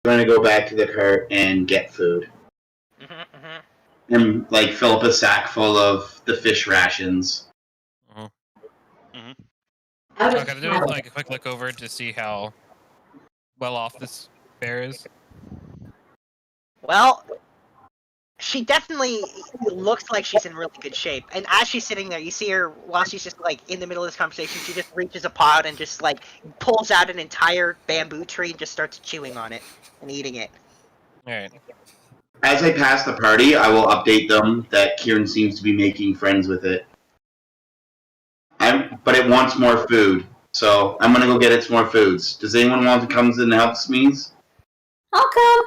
going to go back to the cart and get food. And, like, fill up a sack full of the fish rations. I'm gonna do like a quick look over to see how well off this bear is. Well, she definitely looks like she's in really good shape. And as she's sitting there, you see her while she's just like in the middle of this conversation, she just reaches a pot and just like pulls out an entire bamboo tree and just starts chewing on it and eating it. Alright. As I pass the party, I will update them that Kieran seems to be making friends with it. But it wants more food, so I'm gonna go get it some more foods. Does anyone want to come and help me? I'll come.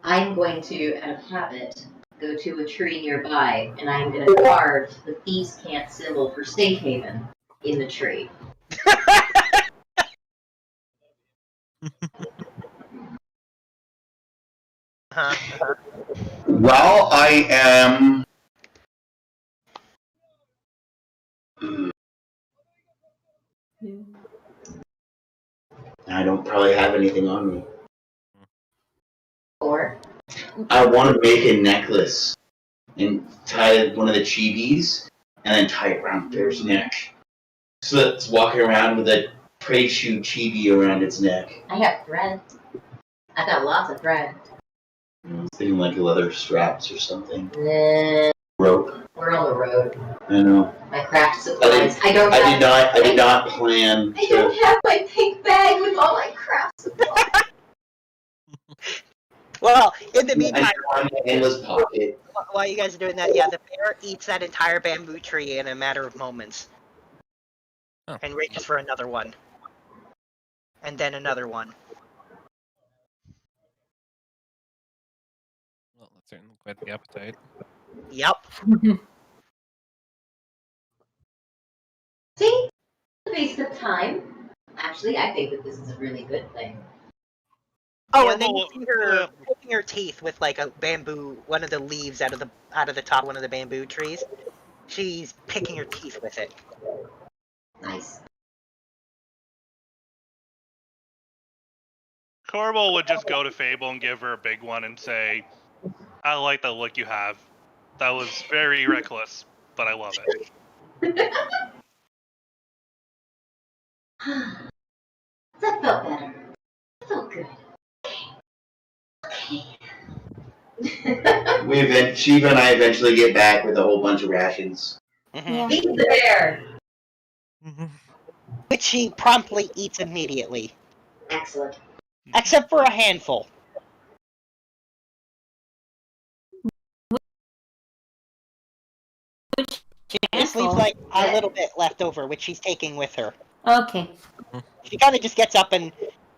I'm going to, out of habit, go to a tree nearby, and I'm going to carve the Thieves' Cant symbol for Safe Haven in the tree. Well, I am... I don't probably have anything on me. Or? I want to make a necklace and tie one of the chibis and then tie it around the bear's neck. So that it's walking around with a Prechu chibi around its neck. I have thread. I've got lots of thread. I was thinking like leather straps or something. Rope. We're on the road. I know. My craft I supplies. did not plan. I don't have my pink bag with all my craft supplies. Well, in the meantime, pocket. while you guys are doing that, yeah, the bear eats that entire bamboo tree in a matter of moments. Oh. And reaches for another one. And then another one. Well, that's certainly quite the appetite. Yep. See? A waste of time. Actually, I think that this is a really good thing. Oh, and then you see her picking her teeth with like a bamboo, one of the leaves out of the top of one of the bamboo trees. She's picking her teeth with it. Nice. Corbel would just go to Fable and give her a big one and say, I like the look you have. That was very reckless, but I love it. That felt better. That felt good. Okay. Shiva and I eventually get back with a whole bunch of rations. Yeah. Feed the bear! Which he promptly eats immediately. Excellent. Except for a handful. She just leaves like a little bit left over, which she's taking with her. Okay. She kind of just gets up and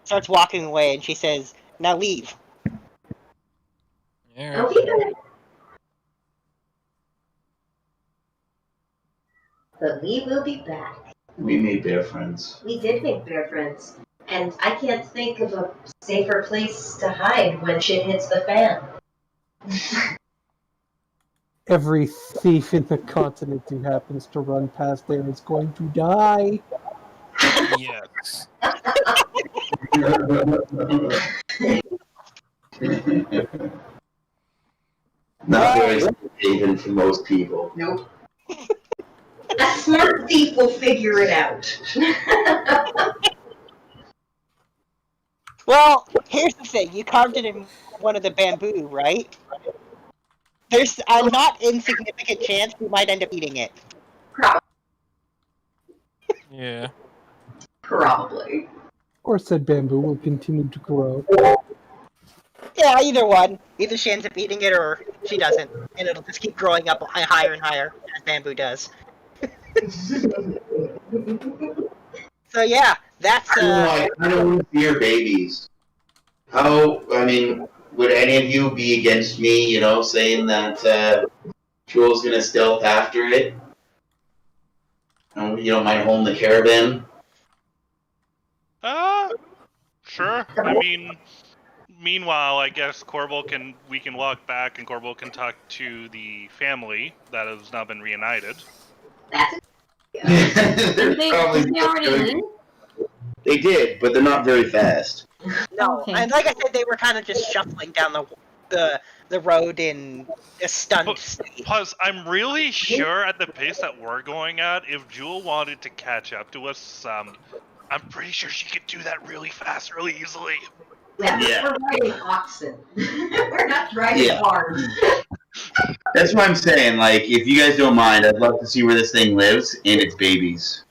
starts walking away, and she says, "Now leave." Yeah. Okay. But we will be back. We made bear friends. We did make bear friends. And I can't think of a safer place to hide when shit hits the fan. Every thief in the continent who happens to run past there is going to die. Yes. Not very safe haven for most people. Nope. A smart thief will figure it out. Well, here's the thing. You carved it in one of the bamboo, right? There's a not insignificant chance you might end up eating it. Probably. Yeah. Probably. Or said bamboo will continue to grow. Yeah, either one. Either she ends up eating it or she doesn't. And it'll just keep growing up higher and higher, as bamboo does. So yeah, that's I don't fear babies. Would any of you be against me, saying that Jewel's gonna stealth after it? You don't mind holding the caravan? Sure. Meanwhile, I guess we can walk back and Corbel can talk to the family that has now been reunited. That's They already leave? They did, but they're not very fast. No, Okay. and like I said, they were kind of just shuffling down the road in a stunned state. Plus, I'm really sure at the pace that we're going at, if Jewel wanted to catch up to us, I'm pretty sure she could do that really fast, really easily. Yeah. We're riding oxen. We're not driving Yeah. cars. That's what I'm saying. Like, if you guys don't mind, I'd love to see where this thing lives and its babies.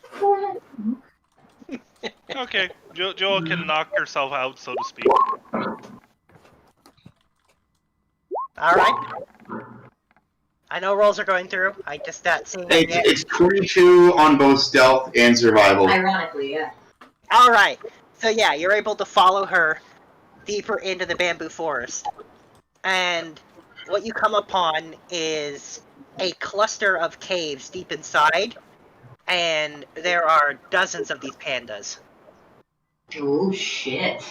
Okay, Joel can knock herself out, so to speak. All right. I know rolls are going through. I just seeing. It's 22 on both stealth and survival. Ironically, yeah. All right. So yeah, you're able to follow her deeper into the bamboo forest, and what you come upon is a cluster of caves deep inside, and there are dozens of these pandas. Oh shit.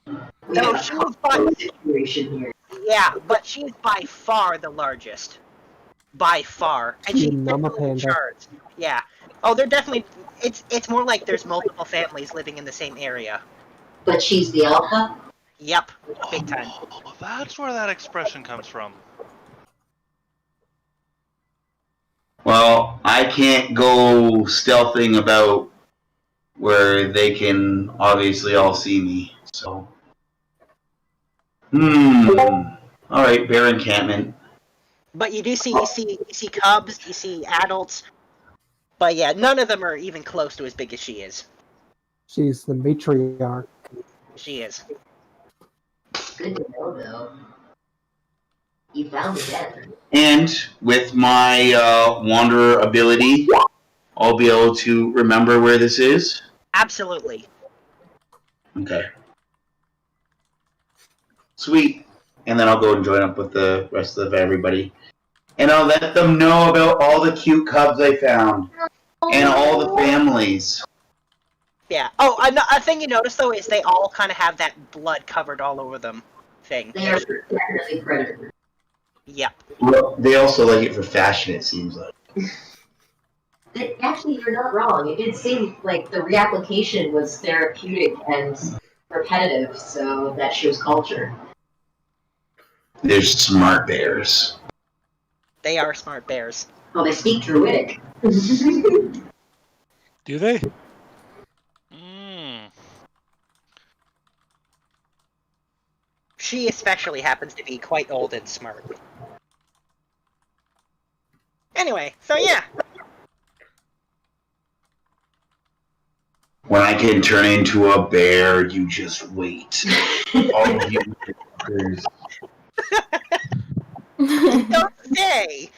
We No, got she's a by, combo situation here. yeah, but she's by far the largest. By far, and she's Mama definitely in panda. charge. Yeah. Oh, they're definitely. It's more like there's multiple families living in the same area. But she's the alpha? Yep, big time. Oh, that's where that expression comes from. Well, I can't go stealthing about where they can obviously all see me. So, all right, bear encampment. But you see cubs, you see adults. But yeah, none of them are even close to as big as she is. She's the matriarch. She is. Good to know, though. You found it then. And with my wanderer ability, I'll be able to remember where this is. Absolutely. Okay. Sweet. And then I'll go and join up with the rest of everybody. And I'll let them know about all the cute cubs I found. And all the families. Yeah. Oh, a thing you notice though is they all kind of have that blood covered all over them thing. They are definitely predators. Yep. Well, they also like it for fashion, it seems like. Actually, you're not wrong. It did seem like the reapplication was therapeutic and repetitive, so that shows culture. They're smart bears. They are smart bears. Well, they speak Druidic. Do they? She especially happens to be quite old and smart. Anyway, so yeah. When I can turn into a bear, you just wait. All you fuckers. Don't say!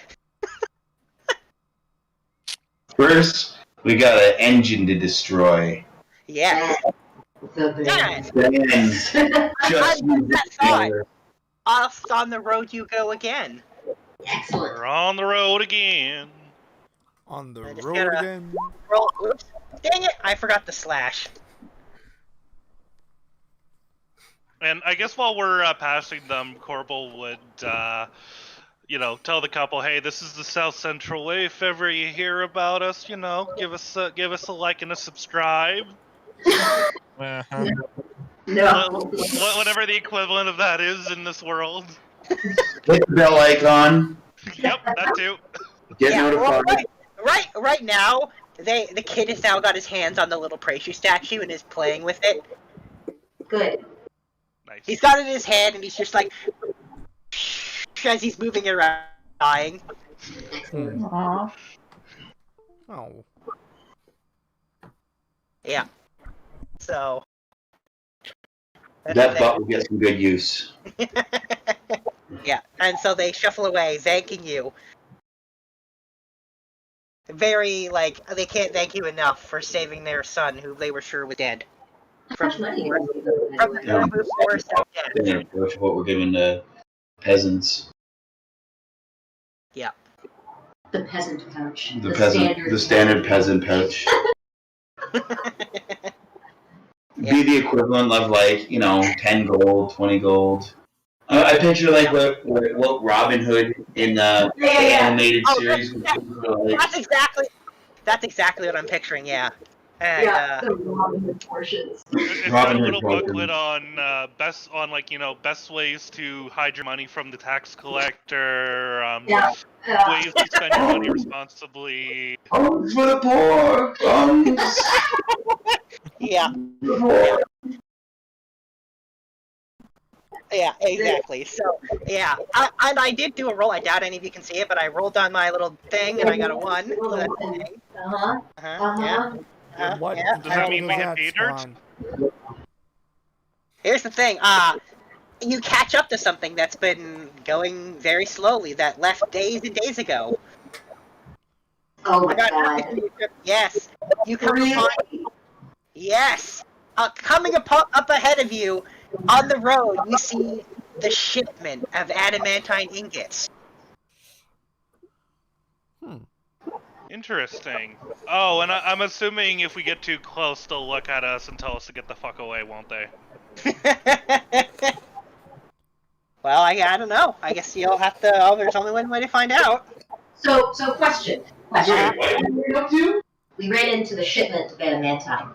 First, we got an engine to destroy. Yes. The Then, just move that the thought. bear. Off on the road you go again. Excellent. We're on the road again. On the I just road gotta- again. Roll. Oops. Dang it! I forgot the slash. And I guess while we're passing them, Corporal would, tell the couple, "Hey, this is the South Central Way. If ever you hear about us, give us a like and a subscribe. Uh-huh. No. Whatever the equivalent of that is in this world." Hit the bell icon. Yep, that too. Get Yeah, well, notified. right now, the kid has now got his hands on the little Prechu statue and is playing with it. Good. Nice. He's got it in his hand and he's just like, as he's moving it around, dying. Aw. Oh. Yeah. So. That butt will get some good use. Yeah, and so they shuffle away, thanking you. Very, they can't thank you enough for saving their son, who they were sure was dead. How much money was it, From the though? bamboo forest of death. An approach of what we're giving to peasants. Yeah. The peasant pouch. The standard peasant pouch. Yeah. Be the equivalent of 10 gold, 20 gold. I picture what Robin Hood in the animated Oh, series would do, That's exactly what I'm picturing. Yeah, And, the Robin Hood portions. It's got Robin a Hood little portions. booklet on best ways to hide your money from the tax collector, ways to spend your money responsibly. Homes for the poor! Homes! yeah. Yeah, exactly. So, yeah. And I did do a roll. I doubt any of you can see it, but I rolled on my little thing, and I got a 1. So that's a thing. Yeah. What Yeah. Does that mean we does get pay that dirt? spawn? Here's the thing. You catch up to something that's been going very slowly, that left days and days ago. Oh my I got god. Yes. You come Really? upon. Yes. Coming up ahead of you on the road, you see the shipment of adamantine ingots. Interesting. Oh, and I'm assuming if we get too close, they'll look at us and tell us to get the fuck away, won't they? Well, I don't know. I guess you'll have to. Oh, there's only one way to find out. So question. We ran into the shipment of adamantine.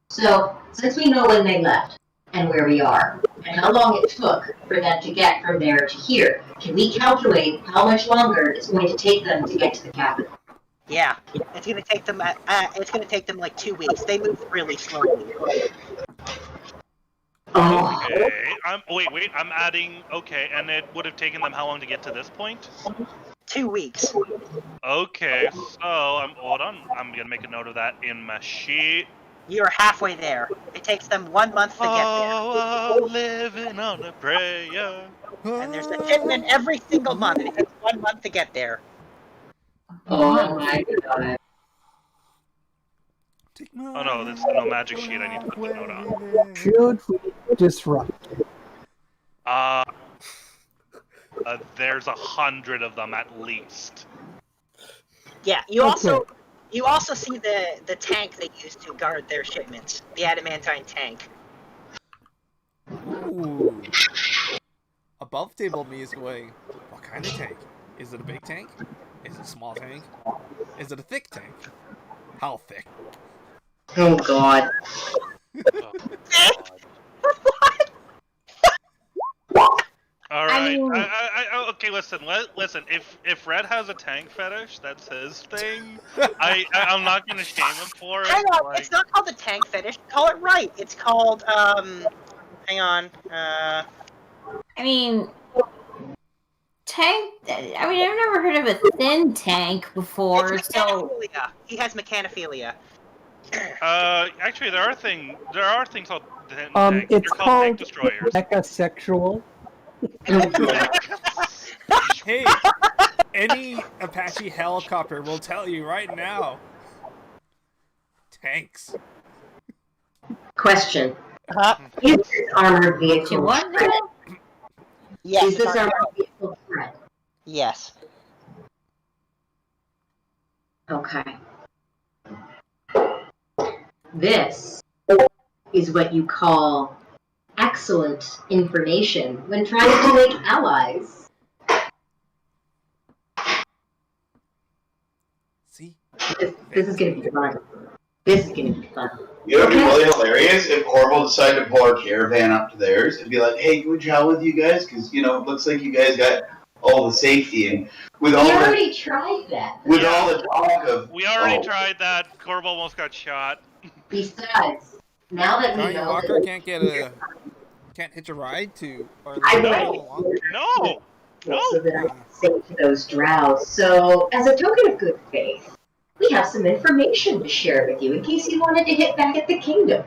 So, since we know when they left, and where we are, and how long it took for them to get from there to here, can we calculate how much longer it's going to take them to get to the capital? Yeah, it's gonna take them. It's gonna take them like 2 weeks. They move really slowly. Oh, Okay. Wait. I'm adding. Okay, and it would have taken them how long to get to this point? 2 weeks. Okay. So hold on. I'm gonna make a note of that in my sheet. You're halfway there. It takes them 1 month to get there. Oh, living on a prayer. And there's a shipment every single month. It takes 1 month to get there. oh my god. Oh no, that's no magic sheet. I need to put the note on. Should we disrupt? There's 100 of them at least. Yeah, you also see the tank they use to guard their shipments. The adamantine tank. Ooh. Above table me is going, what kind of tank? Is it a big tank? Is it a small tank? Is it a thick tank? How thick? Oh god. All right. mean- Okay, listen. If Red has a tank fetish, that's his thing. I'm not gonna shame him for it. Hang on, like- it's not called the tank fetish. Call it right. It's called hang on. I mean, tank. I mean, I've never heard of a thin tank before, It's so mechanophilia. He has mechanophilia. Actually, there are things called tanks. It's They're called tank called destroyers. mechasexual. Hey, any Apache helicopter will tell you right now. Tanks. Question. Huh? Is this armored you vehicle want Fred? that? Yes. Is this armored vehicle Fred? Yes. Okay. This is what you call excellent information when trying to make allies. See? This is gonna be fun. This is gonna be fun. You know, it'd be really hilarious if Corval decided to pull our caravan up to theirs and be like, "Hey, can we travel with you guys? Because it looks like you guys got all the safety and with We all the already tried that. with all the talk of We already oh, tried that. Corb almost got shot. Besides, now that we Johnny know Walker that can't hitch a ride to. Or I along. No. so that I can say to those drows. So, as a token of good faith, we have some information to share with you in case you wanted to hit back at the kingdom.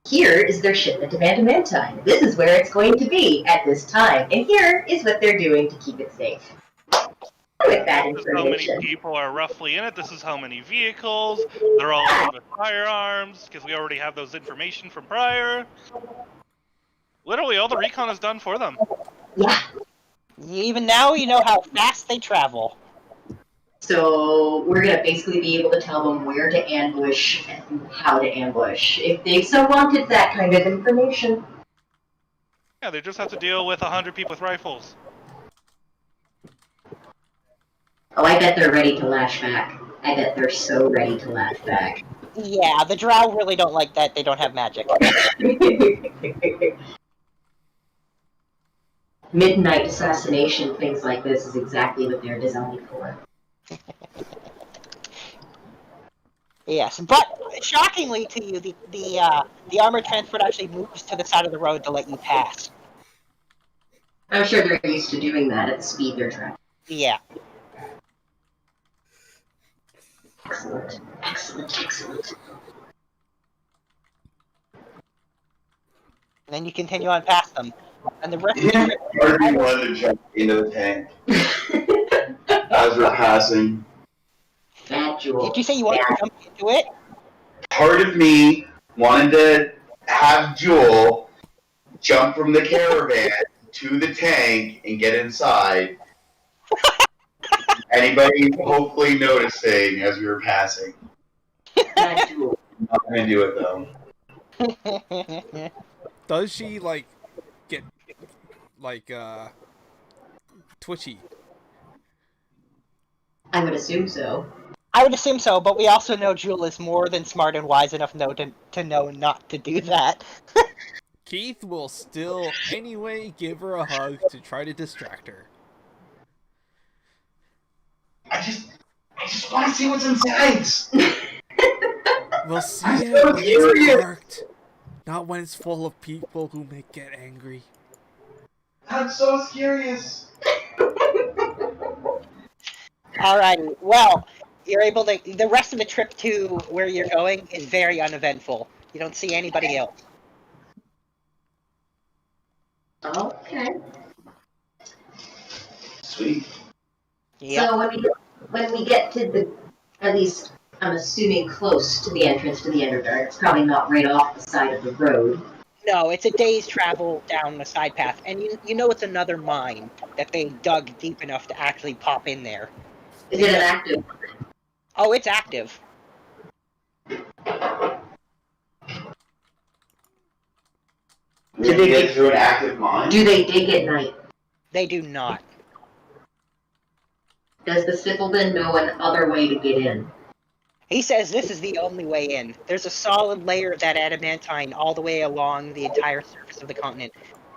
Here is their shipment of adamantine. This is where it's going to be at this time, and here is what they're doing to keep it safe. With that This is how many information, people are roughly in it. This is how many vehicles. They're all armed with firearms because we already have those information from prior. Literally, all the recon is done for them. yeah. Even now, you know how fast they travel. So we're gonna basically be able to tell them where to ambush and how to ambush if they so wanted that kind of information. Yeah, they just have to deal with 100 people with rifles. Oh, I bet they're ready to lash back. I bet they're so ready to lash back. Yeah, the drow really don't like that. They don't have magic. Midnight assassination, things like this is exactly what they're designed for. Yes, but shockingly to you, the armored transport actually moves to the side of the road to let you pass. I'm sure they're used to doing that at the speed they're traveling. Yeah. Excellent, excellent, excellent. And then you continue on past them. And the rest of the Yeah, trip, part of me wanted to jump into the tank as we're passing. Bad Jewel. did you say you wanted to jump into it? Part of me wanted to have Jewel jump from the caravan to the tank and get inside. Anybody hopefully noticing as we were passing. Bad Jewel. I'm not gonna do it though. Does she like get like twitchy? I would assume so. I would assume so, but we also know Jewel is more than smart and wise enough to know not to do that. Keith will still anyway give her a hug to try to distract her. I just want to see what's inside. We'll see I'm it so when curious. it's marked, not when it's full of people who may get angry. I'm so curious. Alrighty, well, you're able to. The rest of the trip to where you're going is very uneventful. You don't see anybody else. Okay. Sweet. Yep. So when we get to the, at least I'm assuming close to the entrance to the Underdark, it's probably not right off the side of the road. No, it's a day's travel down the side path, and you know it's another mine that they dug deep enough to actually pop in there. Is it an active? Oh, it's active. We have to get through an active mine. Do they dig at night? They do not. Does the Siffelden know an other way to get in? He says this is the only way in. There's a solid layer of that adamantine all the way along the entire surface of the continent.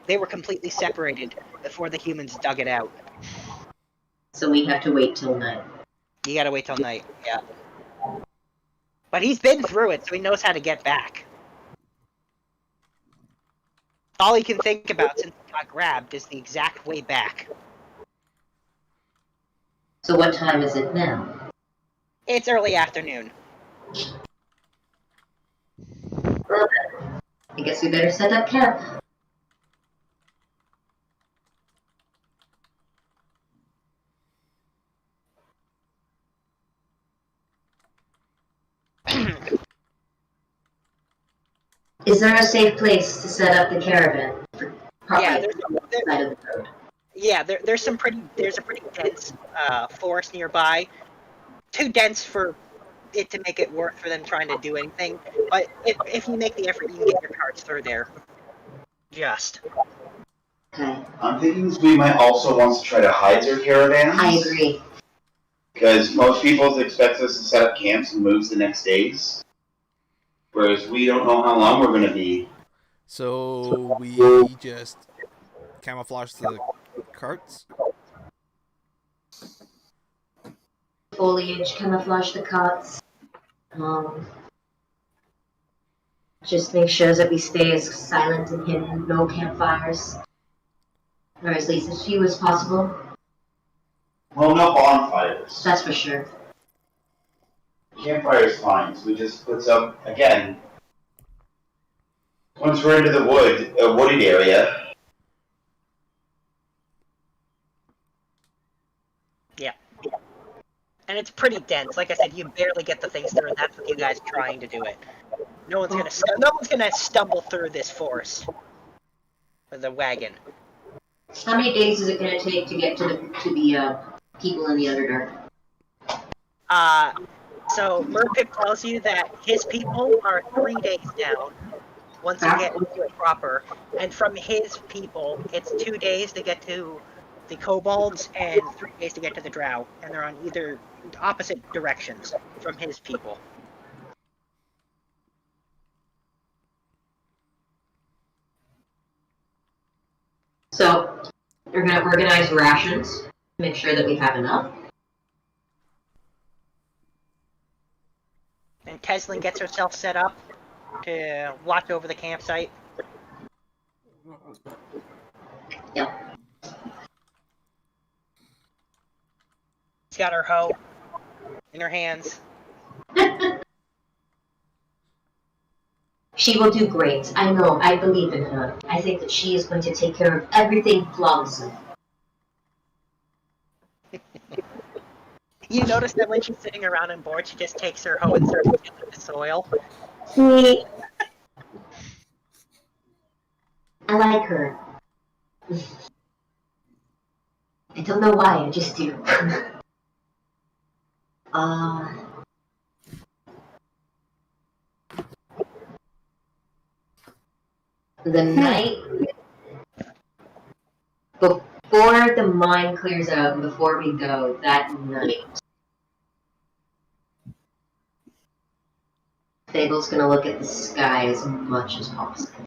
They were completely separated before the humans dug it out. So we have to wait till night. You gotta wait till night, yeah. But he's been through it, so he knows how to get back. All he can think about since he got grabbed is the exact way back. So what time is it now? It's early afternoon. Well then, I guess we better set up camp. Is there a safe place to set up the caravan? Yeah, Probably on the side of the road. Yeah, there's a pretty dense forest nearby. Too dense for it to make it worth for them trying to do anything. But if you make the effort, you can get your carts through there. Just. Okay, I'm thinking we might also want to try to hide their caravans. I agree. Because most people expect us to set up camps and moves the next days. Whereas we don't know how long we're going to be. So we just camouflage the carts. Foliage, camouflage the cots. Just make sure that we stay as silent and hidden, no campfires. Or at least as few as possible. Well, no bonfires. That's for sure. Campfire's fine, so we just put some, again, once we're into the wooded area. Yeah. And it's pretty dense. Like I said, you barely get the things through, and that's with you guys trying to do it. No one's gonna stumble through this forest with a wagon. How many days is it going to take to get to the people in the Underdark? So Merpip tells you that his people are 3 days down once you get into it proper, and from his people, it's 2 days to get to the kobolds and 3 days to get to the drow, and they're on either opposite directions from his people. So we're gonna organize rations, make sure that we have enough. And Teslin gets herself set up to watch over the campsite. Yep. She's got her hoe in her hands. She will do great. I know. I believe in her. I think that she is going to take care of everything flawlessly. You notice that when she's sitting around and bored, she just takes her hoe and starts tilling the soil. I like her. I don't know why, I just do. The night before the mine clears out and before we go, that night, Fable's gonna look at the sky as much as possible.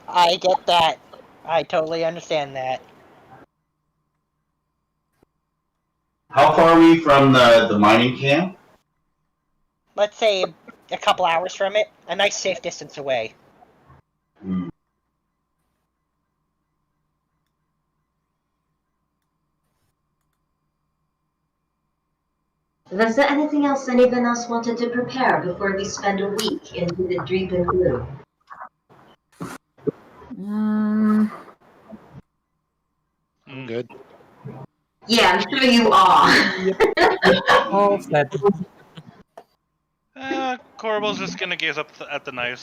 I get that. I totally understand that. How far are we from the mining camp? Let's say a couple hours from it. A nice safe distance away. Hmm. Was there anything else anyone else wanted to prepare before we spend a week into the Dreep and Gloom? I'm good. Yeah, I'm sure you are. All set. Corbel's just gonna gaze up at the night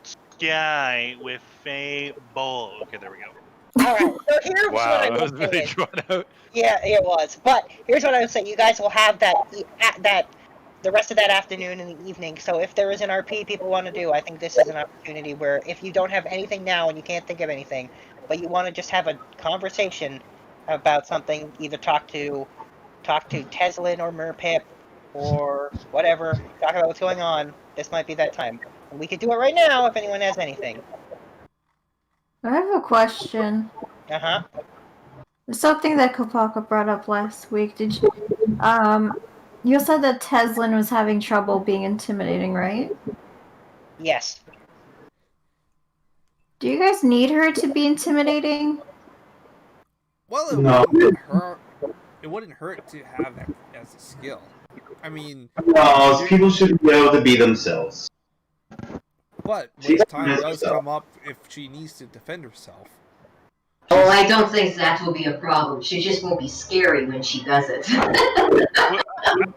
sky with Fable. Okay, there we go. Alright, so here's what Wow, I that was will really say. drawn out. Yeah, it was. But here's what I would say. You guys will have that the rest of that afternoon and the evening. So if there is an RP people want to do, I think this is an opportunity where if you don't have anything now and you can't think of anything, but you want to just have a conversation about something, either talk to Teslin or Merpip or whatever, talk about what's going on, this might be that time. And we could do it right now if anyone has anything. I have a question. Uh-huh. Something that Kopaka brought up last week. Did you? You said that Teslin was having trouble being intimidating, right? Yes. Do you guys need her to be intimidating? Well, it No. wouldn't hurt. It wouldn't hurt to have that as a skill. I mean, No, people should be able to be themselves. but when She's the time nice does herself. come up, if she needs to defend herself, Oh, I don't think that will be a problem. She just won't be scary when she does it.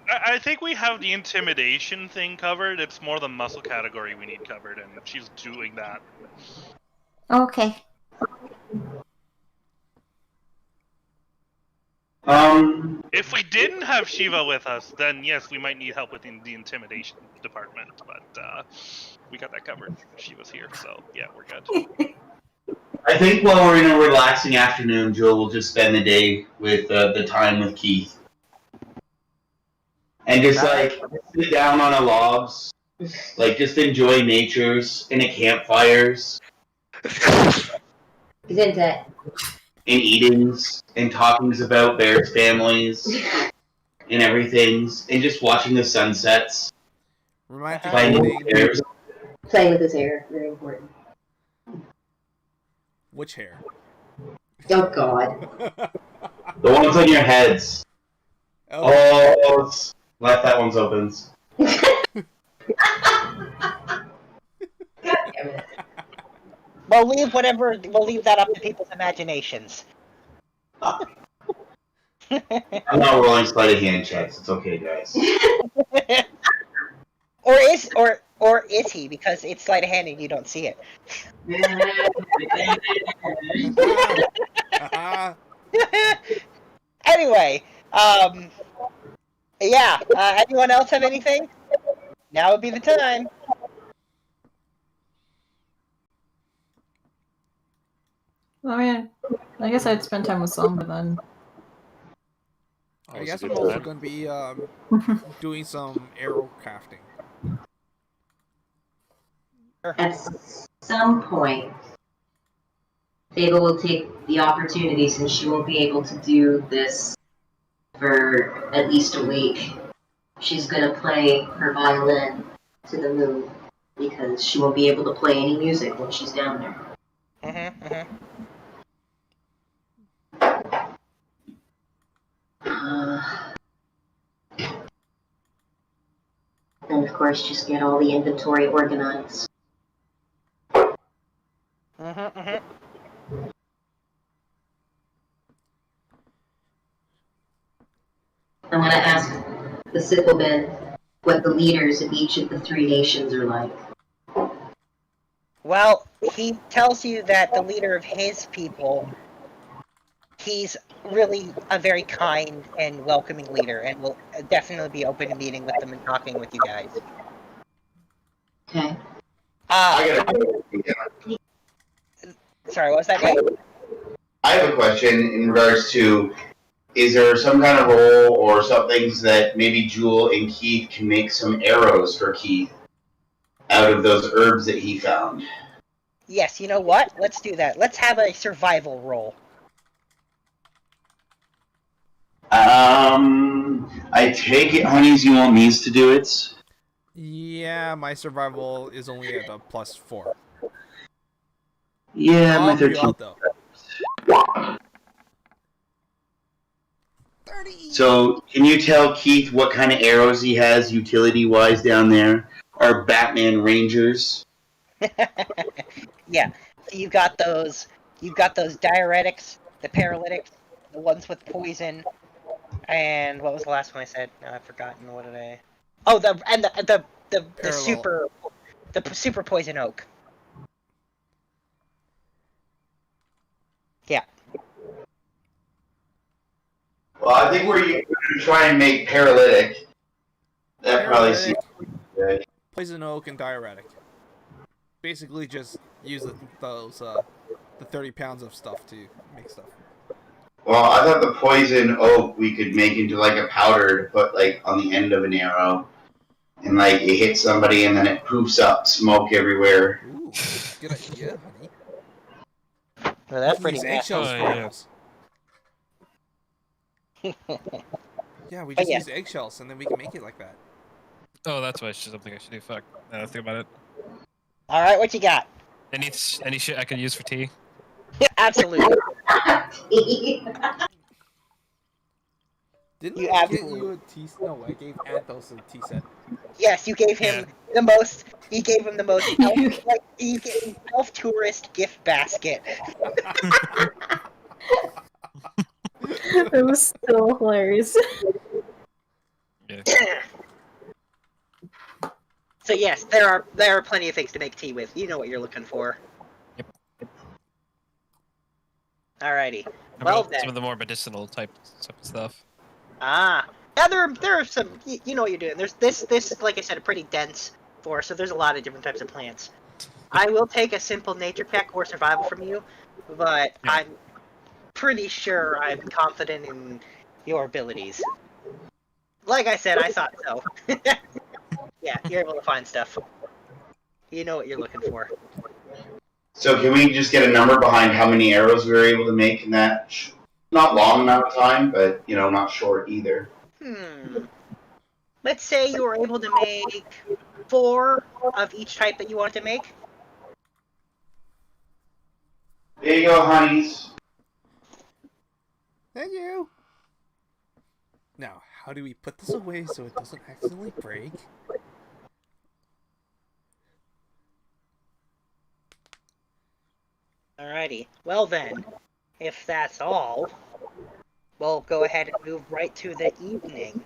I think we have the intimidation thing covered. It's more the muscle category we need covered, and she's doing that. Okay. If we didn't have Shiva with us, then yes, we might need help within the intimidation department. But we got that covered. Shiva's here, so yeah, we're good. I think while we're in a relaxing afternoon, Joel will just spend the day with the time with Keith. And just like sit down on a logs, like just enjoy natures and a campfires He's into and eatings and talkings about bears' families and everything, and just watching the sunsets, romantic playing with eating. bears. playing with his hair. Very important. Which hair? Oh God. The ones on your heads. Oh, left that one's open. God damn it. We'll leave that up to people's imaginations. I'm not rolling sleight of hand checks. It's okay, guys. or is he? Because it's sleight of hand and you don't see it. Anyway, yeah. Anyone else have anything? Now would be the time. I mean, I guess I'd spend time with Somba then. I guess I'm also going to be doing some arrow crafting. That's some point, Fable will take the opportunity, since she won't be able to do this for at least a week. She's gonna play her violin to the moon, because she won't be able to play any music when she's down there. And of course, just get all the inventory organized. I'm gonna ask the Sybilbin what the leaders of each of the 3 nations are like. Well, he tells you that the leader of his people, he's really a very kind and welcoming leader, and will definitely be open to meeting with them and talking with you guys. Okay. Sorry, what was that, Nate? I have a question in regards to, is there some kind of role or some things that maybe Jewel and Keith can make some arrows for Keith out of those herbs that he found? Yes, you know what? Let's do that. Let's have a survival roll. I take it, honeys, you want me to do it? Yeah, my survival is only at a +4. Yeah, I'll my help you 13. out though. 30. So, can you tell Keith what kind of arrows he has utility-wise down there? Our Batman Rangers? Yeah, so you've got those diuretics, the paralytics, the ones with poison, and what was the last one I said? No, I've forgotten. What did I? Oh, the super poison oak. Yeah. Well, I think we're going to try and make paralytic. That probably seems good. Poison oak and diuretic. Basically, just use the 30 pounds of stuff to make stuff. Well, I thought the poison oak we could make into like a powder to put like on the end of an arrow, and like it hits somebody and then it poofs up smoke everywhere. Ooh, good idea, honey. Well, that's We pretty use nasty. eggshells for yeah. arrows. Yeah, we just yeah. use eggshells and then we can make it like that. Oh, that's what something I should do. Fuck. Now that I think about it. All right, what you got? Any shit I can use for tea? Absolutely. Didn't You I get absolutely- you a tea set? No, I gave Anthos a tea set. Yes, you gave him the most. He gave him the most. You gave him elf tourist gift basket. It was so hilarious. Yeah. So yes, there are plenty of things to make tea with. You know what you're looking for. Yep. Alrighty. How Well about then. some of the more medicinal type stuff. Ah. Yeah, there are some. You know what you're doing. There's this like I said, a pretty dense forest, so there's a lot of different types of plants. I will take a simple nature check or survival from you, but Yeah. I'm pretty sure I'm confident in your abilities. Like I said, I thought so. Yeah, you're able to find stuff. You know what you're looking for. So can we just get a number behind how many arrows we were able to make in that not long amount of time, but not short either? Let's say you were able to make 4 of each type that you wanted to make. There you go, honeys. Thank you. Now, how do we put this away so it doesn't accidentally break? Alrighty. Well then, if that's all, we'll go ahead and move right to the evening,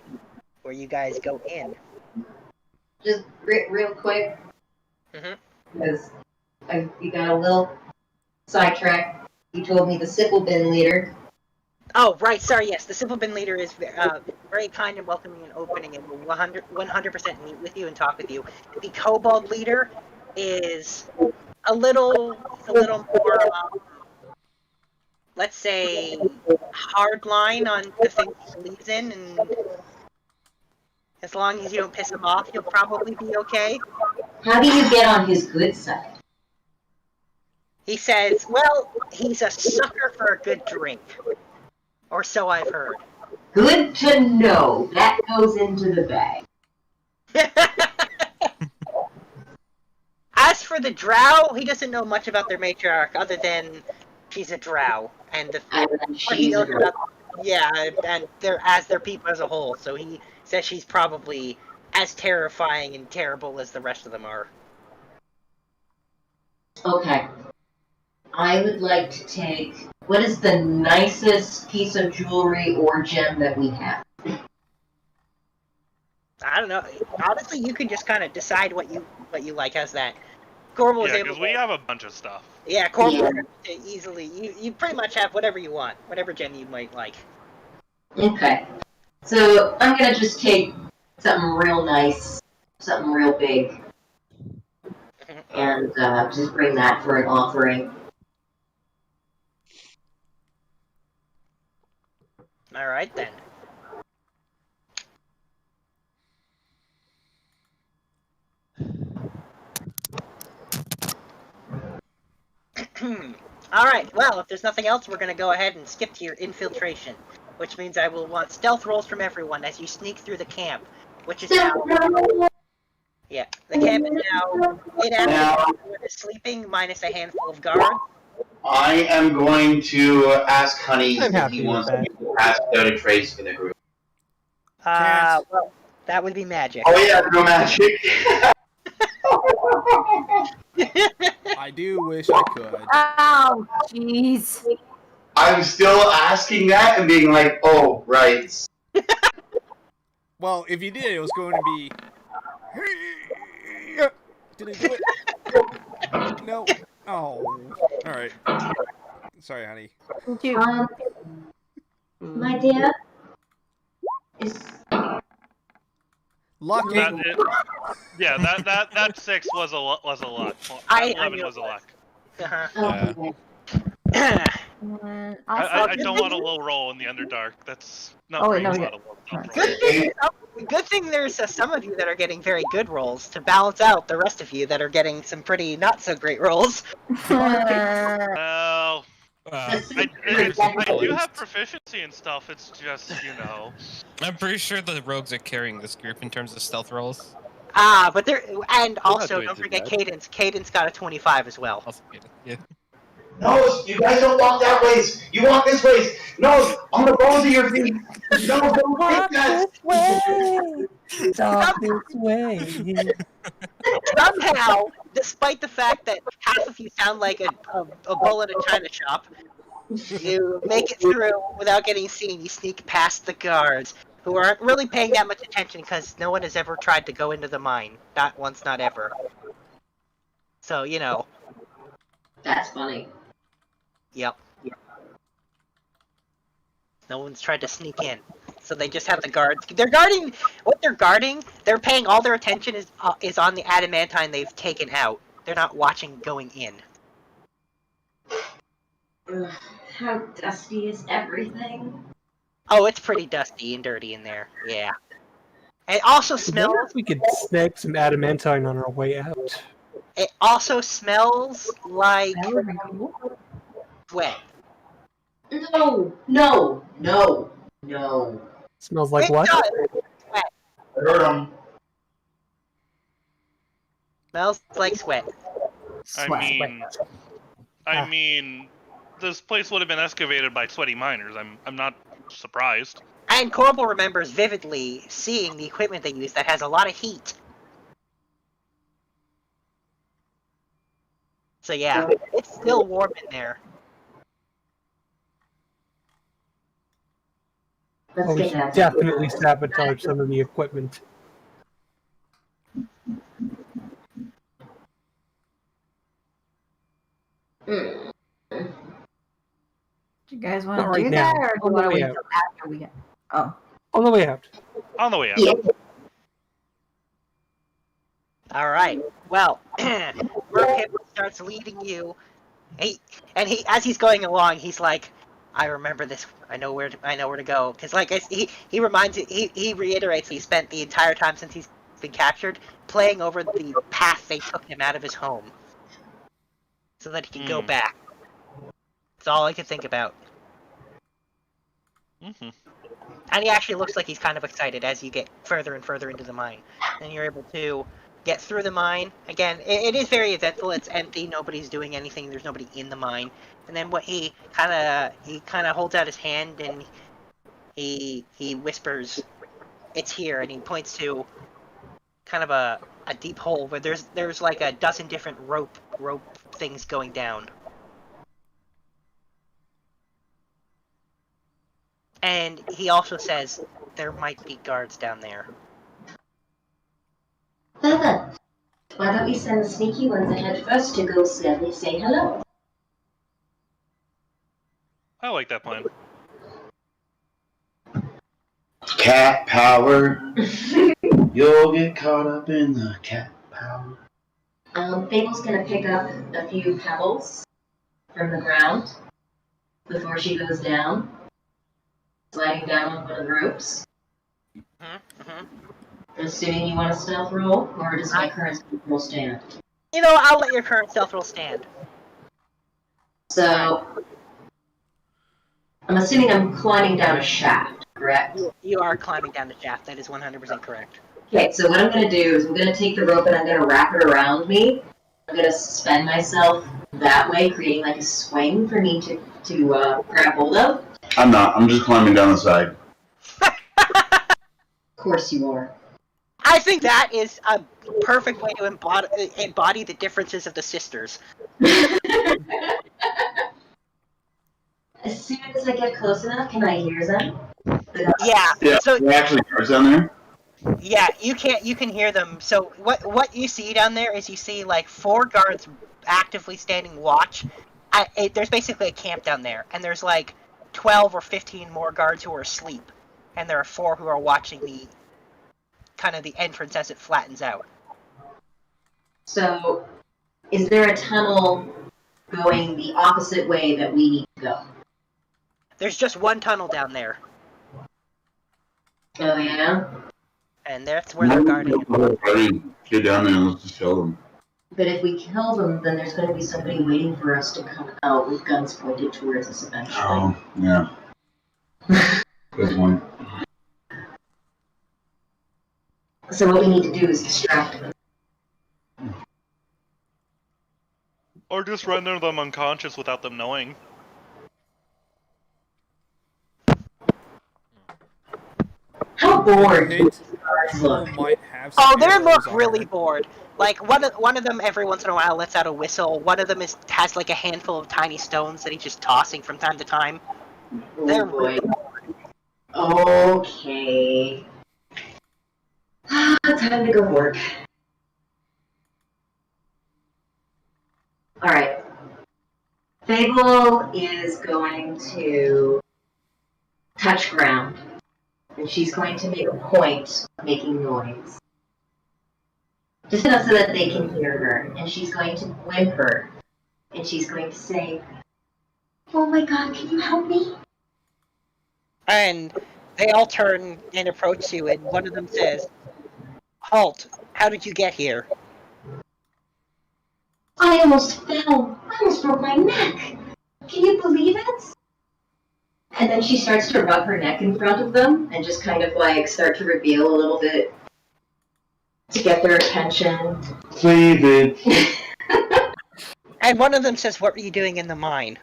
where you guys go in. Just real quick, because you got a little sidetracked. You told me the Sybilbin leader. Oh, right, sorry, yes, the Sybilbin leader is very kind and welcoming and opening and will 100% meet with you and talk with you. The Kobold leader is a little more, let's say, hardline on the things he believes in, and as long as you don't piss him off, you'll probably be okay. How do you get on his good side? He says, well, he's a sucker for a good drink. Or so I've heard. Good to know. That goes into the bag. As for the drow, he doesn't know much about their matriarch other than she's a drow. And what he She's knows a about, yeah, and their people as a whole. So he says she's probably as terrifying and terrible as the rest of them are. Okay. I would like to take... What is the nicest piece of jewelry or gem that we have? I don't know. Honestly, you can just kind of decide what you like. How's that? Corbel was Yeah, able because to... we have a bunch of stuff. Yeah, Corbel was able to easily... You pretty much have whatever you want. Whatever gem you might like. Okay. So, I'm gonna just take something real nice, something real big, and just bring that for an offering. Alright then. Alright, well, if there's nothing else, we're gonna go ahead and skip to your infiltration. Which means I will want stealth rolls from everyone as you sneak through the camp. Which is now... Yeah, the camp is now 8 hours is sleeping, minus a handful of guards. I am going to ask Honey I'm if happy he with wants that. to pass out a trace for the group. Can't. Well, that would be magic. Oh yeah, no magic. I do wish I could. Oh, jeez. I'm still asking that and being like, oh, right. Well, if you did, it was going to be. Did it do it? No. Oh. Alright. Sorry, honey. My dear, is Lucky. That 6 was a luck. I 11 know was a luck. okay. I don't want a low roll in the Underdark. That's not Oh, very wait, no, a we lot of roll. Good thing there's some of you that are getting very good rolls to balance out the rest of you that are getting some pretty not so great rolls. Well, I do have I, proficiency and stuff. It's just, I'm pretty sure the rogues are carrying this group in terms of stealth rolls. But there, and not also doing don't too forget bad. Cadence. Cadence got a 25 as well. Also, yeah. No, you guys don't walk that ways. You walk this ways. No, on the balls of your feet. No, don't Walk take that. this way. Talk this way. Somehow, despite the fact that half of you sound like a bull in a china shop, you make it through without getting seen. You sneak past the guards, who aren't really paying that much attention because no one has ever tried to go into the mine. Not once, not ever. So, That's funny. Yep. No one's tried to sneak in. So they just have the guards. They're guarding... What they're guarding, they're paying all their attention is on the adamantine they've taken out. They're not watching going in. Ugh, how dusty is everything? Oh, it's pretty dusty and dirty in there. Yeah. It also I wonder smells... if we could snag some adamantine on our way out. It also smells like sweat. No. Smells like It what? does. I heard him. Smells like sweat. I mean, this place would have been excavated by sweaty miners. I'm not surprised. And Corbel remembers vividly seeing the equipment they use that has a lot of heat. So yeah, it's still warm in there. Let's Oh, we get should that. definitely sabotage some of the equipment. Mm. Do you guys want Not to right do now. that, or do On you the want to way wait out. till after we get? Oh. On the way out. On the way out. Yeah. Alright, well, Merkip starts leading you. As he's going along, he's like, I remember this. I know where to go. Because he reiterates he spent the entire time since he's been captured playing over the path they took him out of his home. so that he can go back. That's all I could think about. Mm-hmm. And he actually looks like he's kind of excited as you get further and further into the mine. And you're able to get through the mine. Again, it is very eventful. It's empty. Nobody's doing anything. There's nobody in the mine. And then what he kind of holds out his hand and he whispers, "It's here," and he points to kind of a deep hole where there's like a dozen different rope things going down. And he also says there might be guards down there. Then, why don't we send the sneaky ones ahead first to go slowly say hello? I like that plan. Cat power. You'll get caught up in the cat power. Fable's gonna pick up a few pebbles from the ground before she goes down, sliding down one of the ropes. Assuming you want a stealth roll, or does my current stealth roll stand? You know, I'll let your current stealth roll stand. So, I'm assuming I'm climbing down a shaft, correct? You are climbing down the shaft. That is 100% correct. Okay, so what I'm going to do is I'm going to take the rope and I'm going to wrap it around me. I'm going to suspend myself that way, creating like a swing for me to grab hold of. I'm not. I'm just climbing down the side. Of course you are. I think that is a perfect way to embody the differences of the sisters. As soon as I get close enough, can I hear them? Yeah. Yeah. So There are actually guards down there. yeah, you can hear them. So what you see down there is you see like 4 guards actively standing watch. There's basically a camp down there, and there's like 12 or 15 more guards who are asleep, and there are 4 who are watching the entrance as it flattens out. So, is there a tunnel going the opposite way that we need to go? There's just one tunnel down there, Oh yeah? and that's where they're guarding it. Get down there and let's just kill them. But if we kill them, then there's going to be somebody waiting for us to come out with guns pointed towards us eventually. Oh, yeah. Good one. So what we need to do is distract them. Or just render them unconscious without them knowing. How bored do Hate these guys people look? might have some Oh, they arrows look on really it. bored. Like one of them every once in a while lets out a whistle. One of them has like a handful of tiny stones that he's just tossing from time to time. They're Oh boy. Okay. Time to go work. Alright. Fable is going to touch ground, and she's going to make a point of making noise. Just enough so that they can hear her, and she's going to whimper, and she's going to say, "Oh my god, can you help me?" And they all turn and approach you, and one of them says, "Halt! How did you get here?" I almost fell. I almost broke my neck. Can you believe it? And then she starts to rub her neck in front of them and just kind of like start to reveal a little bit to get their attention. Cleavage. And one of them says, "What were you doing in the mine?"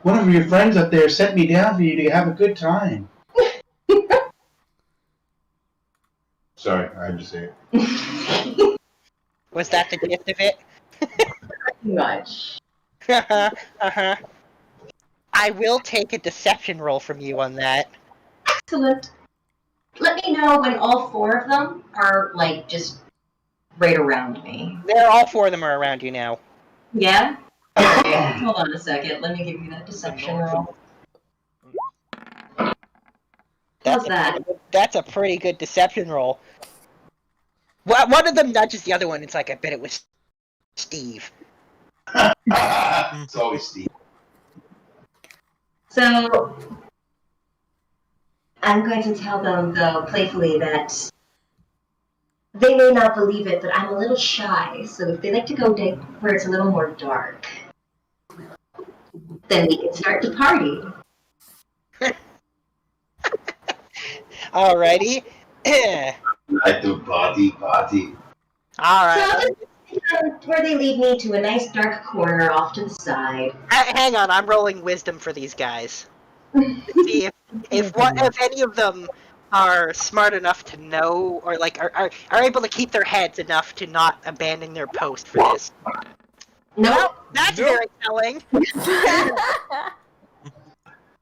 One of your friends up there sent me down for you to have a good time. Sorry, I had to say it. Was that the gist of it? Pretty much. Uh-huh. I will take a deception roll from you on that. Excellent. Let me know when all 4 of them are like just right around me. All 4 of them are around you now. Yeah? Okay, hold on a second. Let me give you that deception roll. How's that? That's a pretty good deception roll. One of them nudges the other one. It's like, I bet it was Steve. It's always Steve. So, I'm going to tell them, though, playfully that They may not believe it, but I'm a little shy, so if they like to go where it's a little more dark, then we can start to party. Alrighty. I do party. So Alright. I'll just where they lead me to a nice dark corner off to the side. Hang on, I'm rolling wisdom for these guys. See if any of them are smart enough to know, or like are able to keep their heads enough to not abandon their post for this. Nope. That's Nope. very telling.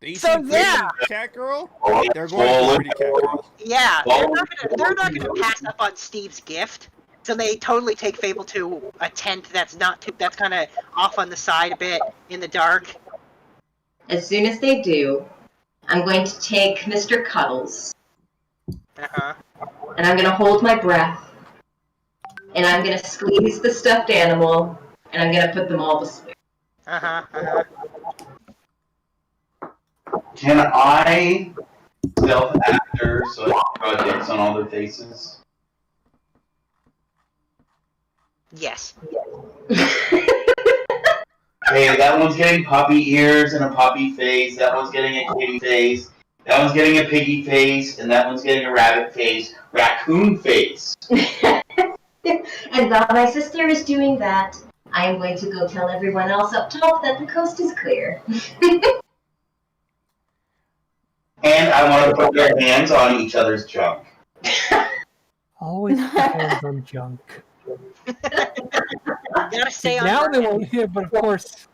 They So, see yeah. pretty cat girl. They're going for pretty cat girl. Yeah, they're not gonna pass up on Steve's gift. So they totally take Fable to a tent that's that's kind of off on the side a bit in the dark. As soon as they do, I'm going to take Mr. Cuddles, and I'm going to hold my breath, and I'm going to squeeze the stuffed animal, and I'm going to put them all to sleep. Can I self-actor so I can draw dicks on all their faces? Yes. Hey, that one's getting puppy ears and a puppy face. That one's getting a kitty face. That one's getting a piggy face, and that one's getting a rabbit face. Raccoon face. And while my sister is doing that, I am going to go tell everyone else up top that the coast is clear. And I want to put their hands on each other's junk. Always put hands on junk. Gotta stay on. Now they won't hear, but of course.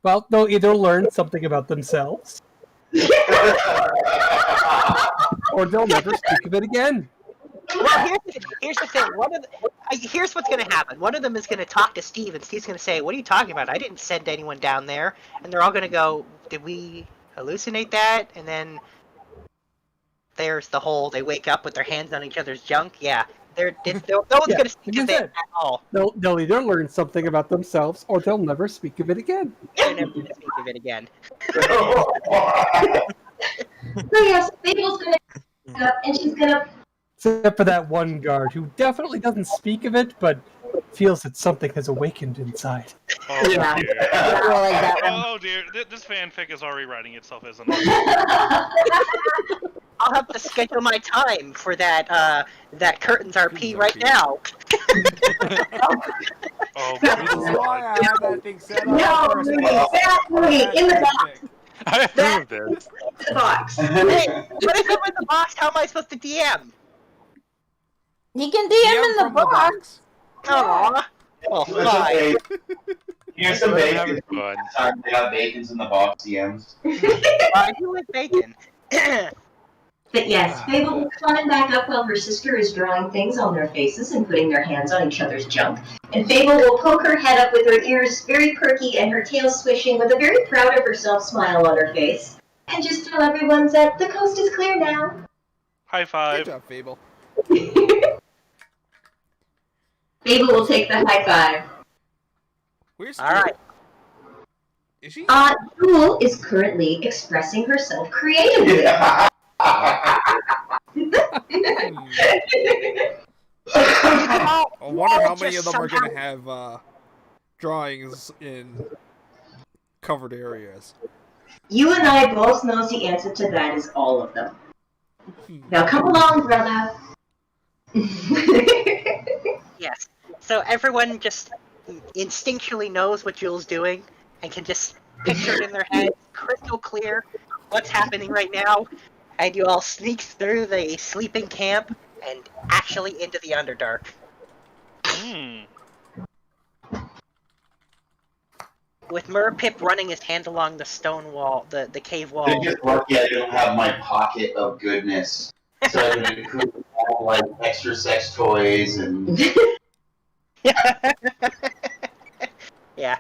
Well, they'll either learn something about themselves, or they'll never speak of it again. Well, here's the thing. Here's what's going to happen. One of them is going to talk to Steve, and Steve's going to say, "What are you talking about? I didn't send anyone down there." And they're all going to go, "Did we hallucinate that?" And then there's the whole, they wake up with their hands on each other's junk. Yeah. No one's going to speak of it at all. They'll either learn something about themselves, or they'll never speak of it again. They're never going to speak of it again. So yes, Fable's going to come up, and she's going to... Except for that one guard who definitely doesn't speak of it, but feels that something has awakened inside. Oh, Yeah. dear. Like that one. Oh dear, this fanfic is already writing itself, isn't it? I'll have to schedule my time for that Curtains RP right now. Oh, This is why I have that thing set up. No, first. exactly, in the box. I approve this. The box. Hey, what if I'm in the box? How am I supposed to DM? You can DM in the from the box. Aww. Well, fine. Here's some We're bacon. having fun. Sorry, they got bacons in the box, DMs. I do like bacon. But yes, Fable will climb back up while her sister is drawing things on their faces and putting their hands on each other's junk. And Fable will poke her head up with her ears very perky and her tail swishing with a very proud of herself smile on her face. And just tell everyone that the coast is clear now. High Good five. job, Fable. Fable will take the high five. Where's Alright. Is she? Jewel is currently expressing herself creatively. I wonder how many of them are going to have drawings in covered areas. You and I both know the answer to that is all of them. Now come along, brother. Yes. So everyone just instinctually knows what Jules doing and can just picture it in their head, crystal clear, what's happening right now. And you all sneak through the sleeping camp and actually into the Underdark. Hmm. With Merpip running his hand along the stone wall, the cave wall. They're just lucky I don't have my pocket of goodness. So I can include like extra sex toys and Yeah.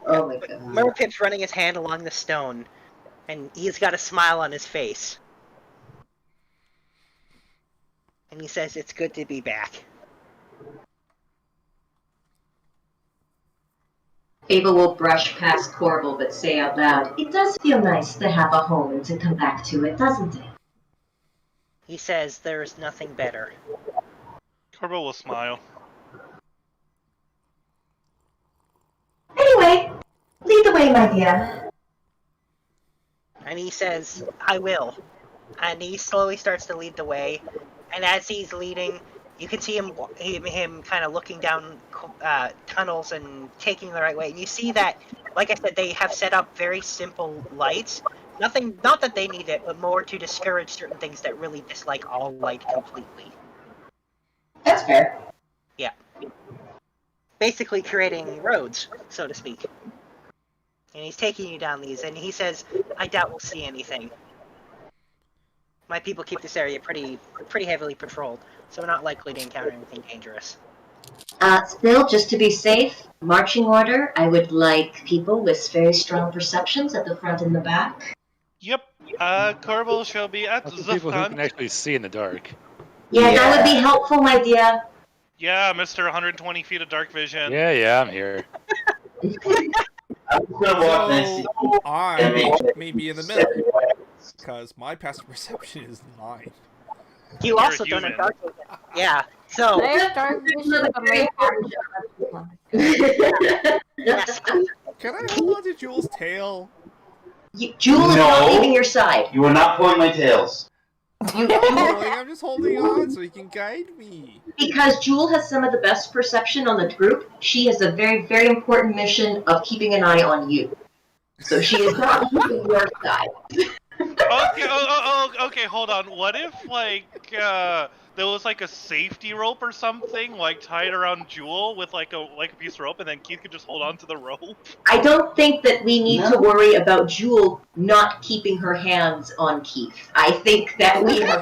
Oh my god. Merpip's running his hand along the stone, and he's got a smile on his face. And he says, "It's good to be back." Fable will brush past Corbel but say out loud, "It does feel nice to have a home and to come back to it, doesn't it?" He says, "There is nothing better." Corbo will smile. Anyway, lead the way, my dear. And he says, I will. And he slowly starts to lead the way. And as he's leading, you can see him kind of looking down tunnels and taking the right way. And you see that, like I said, they have set up very simple lights. Nothing, not that they need it, but more to discourage certain things that really dislike all light completely. That's fair. Yeah. Basically creating roads, so to speak. And he's taking you down these, and he says, I doubt we'll see anything. My people keep this area pretty heavily patrolled, so we're not likely to encounter anything dangerous. Still, just to be safe, marching order, I would like people with very strong perceptions at the front and the back. Yep. Corbo shall be at That's the the people who front. can actually see in the dark. Yeah, that would be helpful, my dear. Yeah, Mr. 120 feet of dark vision. Yeah, I'm here. I'm just gonna walk next to So I may be in the middle, because my passive perception is 9. You You're also a don't have human. dark vision. Yeah, so... There's dark vision, but my Yes. Can I hold on to Jules' tail? Jules is not No. leaving your side. You are not pulling my tails. I'm just holding on so he can guide me. Because Jewel has some of the best perception on the group, she has a very, very important mission of keeping an eye on you. So she is not leaving your side. Okay, hold on. What if, like, there was, like, a safety rope or something, like, tied around Jewel with, like a piece of rope, and then Keith could just hold on to the rope? I don't think that we need to worry about Jewel not keeping her hands on Keith. I think that we have...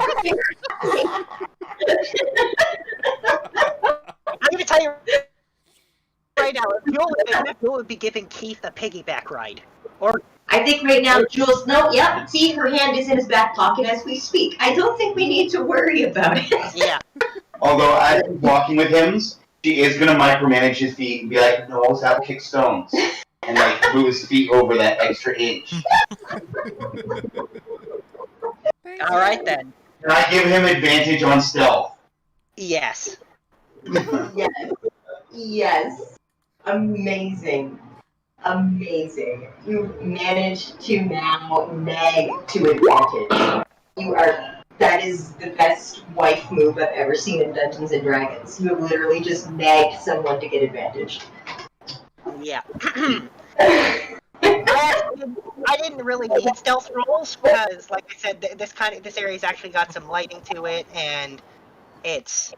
I'm going to tell you right now, if Jewel would be giving Keith a piggyback ride. Or I think right now Jules, see, her hand is in his back pocket as we speak. I don't think we need to worry about it. yeah. Although as he's walking with him, she is gonna micromanage his feet and be like, no, Sal kick stones. And like move his feet over that extra inch. Alright then. And I give him advantage on stealth. Yes. Yes. Yes. Amazing. Amazing. You managed to now nag to advantage. That is the best wife move I've ever seen in Dungeons and Dragons. You have literally just nagged someone to get advantage. Yeah. I didn't really need stealth rolls because, like I said, this area's actually got some lighting to it, and it's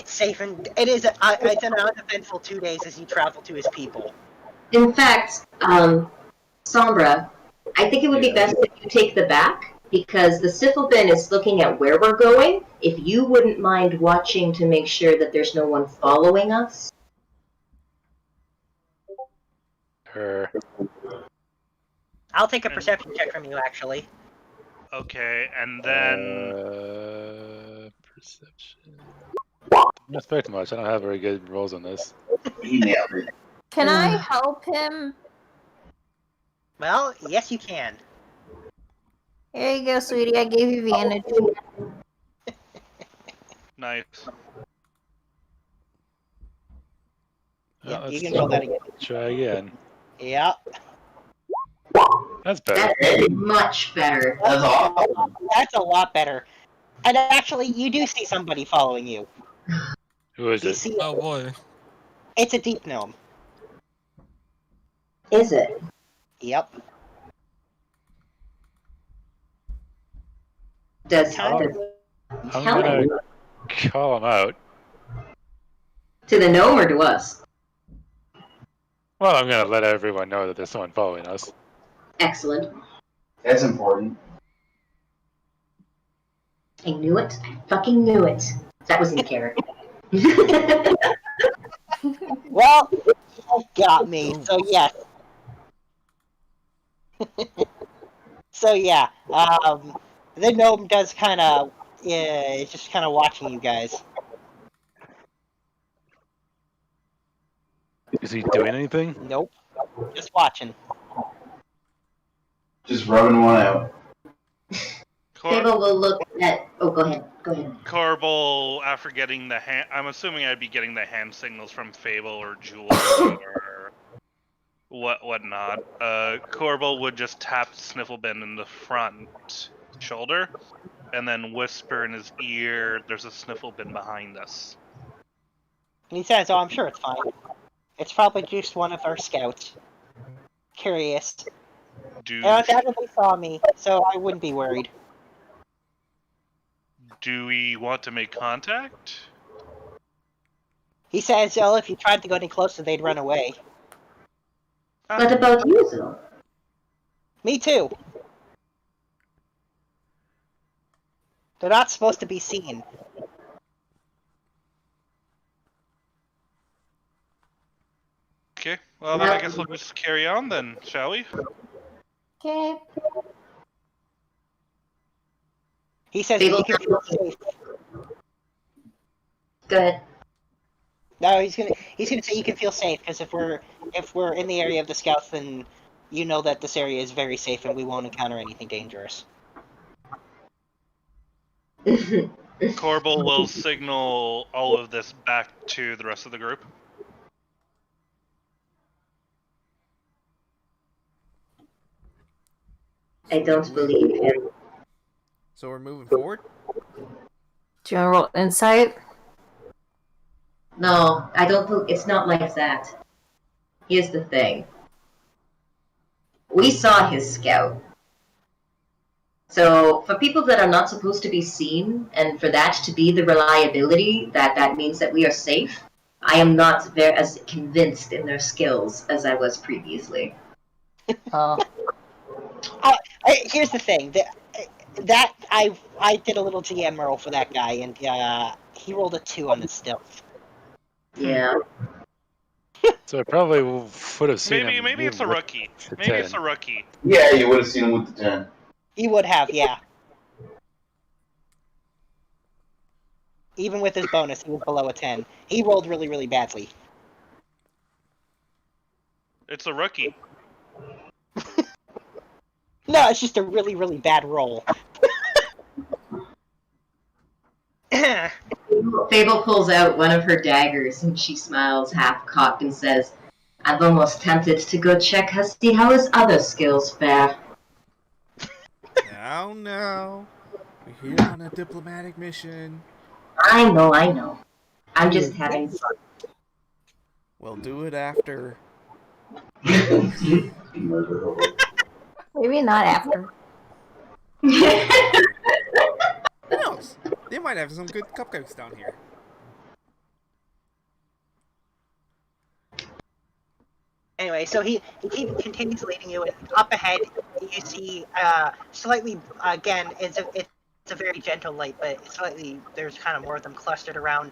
safe and it's an uneventful 2 days as you travel to his people. In fact, Sombra, I think it would be best if you take the back, because the Syphilbin is looking at where we're going. If you wouldn't mind watching to make sure that there's no one following us. I'll take a perception check from you, actually. Okay, and then... Perception. I don't expect much. I don't have very good rolls on this. He nailed it. Can I help him? Well, yes, you can. Here you go, sweetie. I gave you advantage. Nice. Yeah, you can roll that again. Try again. Yeah. That's better. That's much better. That's awesome. That's a lot better. And actually, you do see somebody following you. Who is You it? see, Oh boy. it's a deep gnome. Is it? Yep. Does I'm tell gonna him. call him out. To the gnome or to us? Well, I'm gonna let everyone know that there's someone following us. Excellent. That's important. I knew it. I fucking knew it. That was in character. Well, you got me. So yes. So yeah. The gnome does kind of, it's just kind of watching you guys. Is he doing anything? Nope. Just watching. Just rubbing one out. Fable will look at. Oh, go ahead. Go ahead. Corbel, after getting the hand, I'm assuming I'd be getting the hand signals from Fable or Jewel or whatnot. Corbel would just tap Snifflebin in the front shoulder, and then whisper in his ear, "There's a Snifflebin behind us." And he says, "Oh, I'm sure it's fine. It's probably just one of our scouts. Curious. They undoubtedly saw me, so I wouldn't be worried." Do we want to make contact? He says, "Oh, if you tried to go any closer, they'd run away." What about you, though? Me too. They're not supposed to be seen. Okay, well then I guess we'll just carry on then, shall we? Okay. He says Fable, he can feel safe. Go ahead. No, he's gonna say you can feel safe because if we're in the area of the scouts, then you know that this area is very safe and we won't encounter anything dangerous. Corbel will signal all of this back to the rest of the group. I don't believe him. So we're moving forward? Do you want to roll insight? No, I don't. It's not like that. Here's the thing. We saw his scout. So, for people that are not supposed to be seen, and for that to be the reliability that means that we are safe, I am not very as convinced in their skills as I was previously. Here's the thing. That I did a little GM roll for that guy, and he rolled a 2 on his stealth. Yeah. So I probably would have seen him. Maybe it's a rookie. Maybe it's a rookie. Yeah, you would have seen him with the 10. He would have, yeah. Even with his bonus, he was below a 10. He rolled really, really badly. It's a rookie. No, it's just a really, really bad roll. Fable pulls out one of her daggers and she smiles half cocked and says, I'm almost tempted to go check see how his other skills fare. Now, no. We're here on a diplomatic mission. I know. I'm just having fun. We'll do it after. Maybe not after. Who knows? They might have some good cupcakes down here. Anyway, so he continues leading you, and up ahead you see slightly again it's a very gentle light, but slightly there's kind of more of them clustered around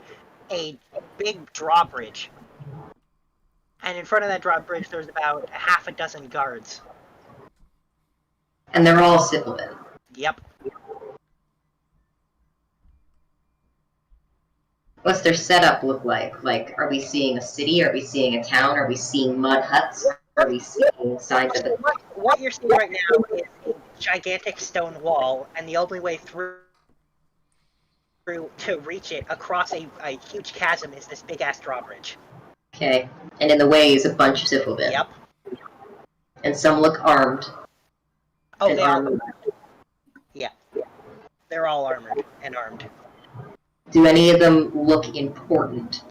a big drawbridge, and in front of that drawbridge there's about half a dozen guards. And they're all Sipilin. Yep. What's their setup look like? Like, are we seeing a city? Are we seeing a town? Are we seeing mud huts? Are we seeing signs of it? What you're seeing right now is a gigantic stone wall, and the only way through to reach it across a huge chasm is this big ass drawbridge. Okay. And in the way is a bunch of Sipilin. Yep. And some look armed. Oh, and they are. armed. Yeah. They're all armored and armed. Do any of them look important?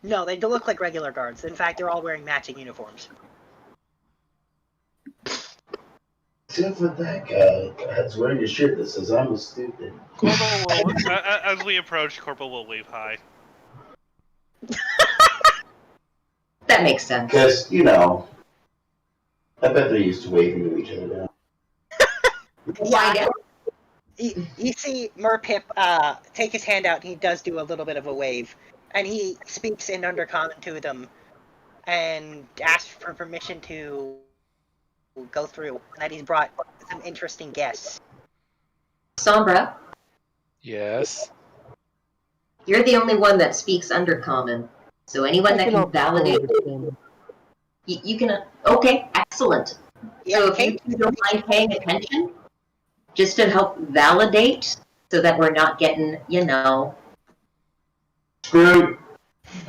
No, they look like regular guards. In fact, they're all wearing matching uniforms. Except for that guy that's wearing a shirt that says I'm stupid. Corporal will, as we approach, Corporal will wave hi. That makes sense. Because, you know, I bet they're used to waving to each other now. Yeah. You see Merpip take his hand out, and he does do a little bit of a wave. And he speaks in Undercommon to them and asks for permission to go through, and that he's brought some interesting guests. Sombra, Yes. you're the only one that speaks Undercommon. So anyone that can validate... You can... Okay, excellent. Yeah, So if you don't mind paying attention, just to help validate so that we're not getting, you know. Screwed.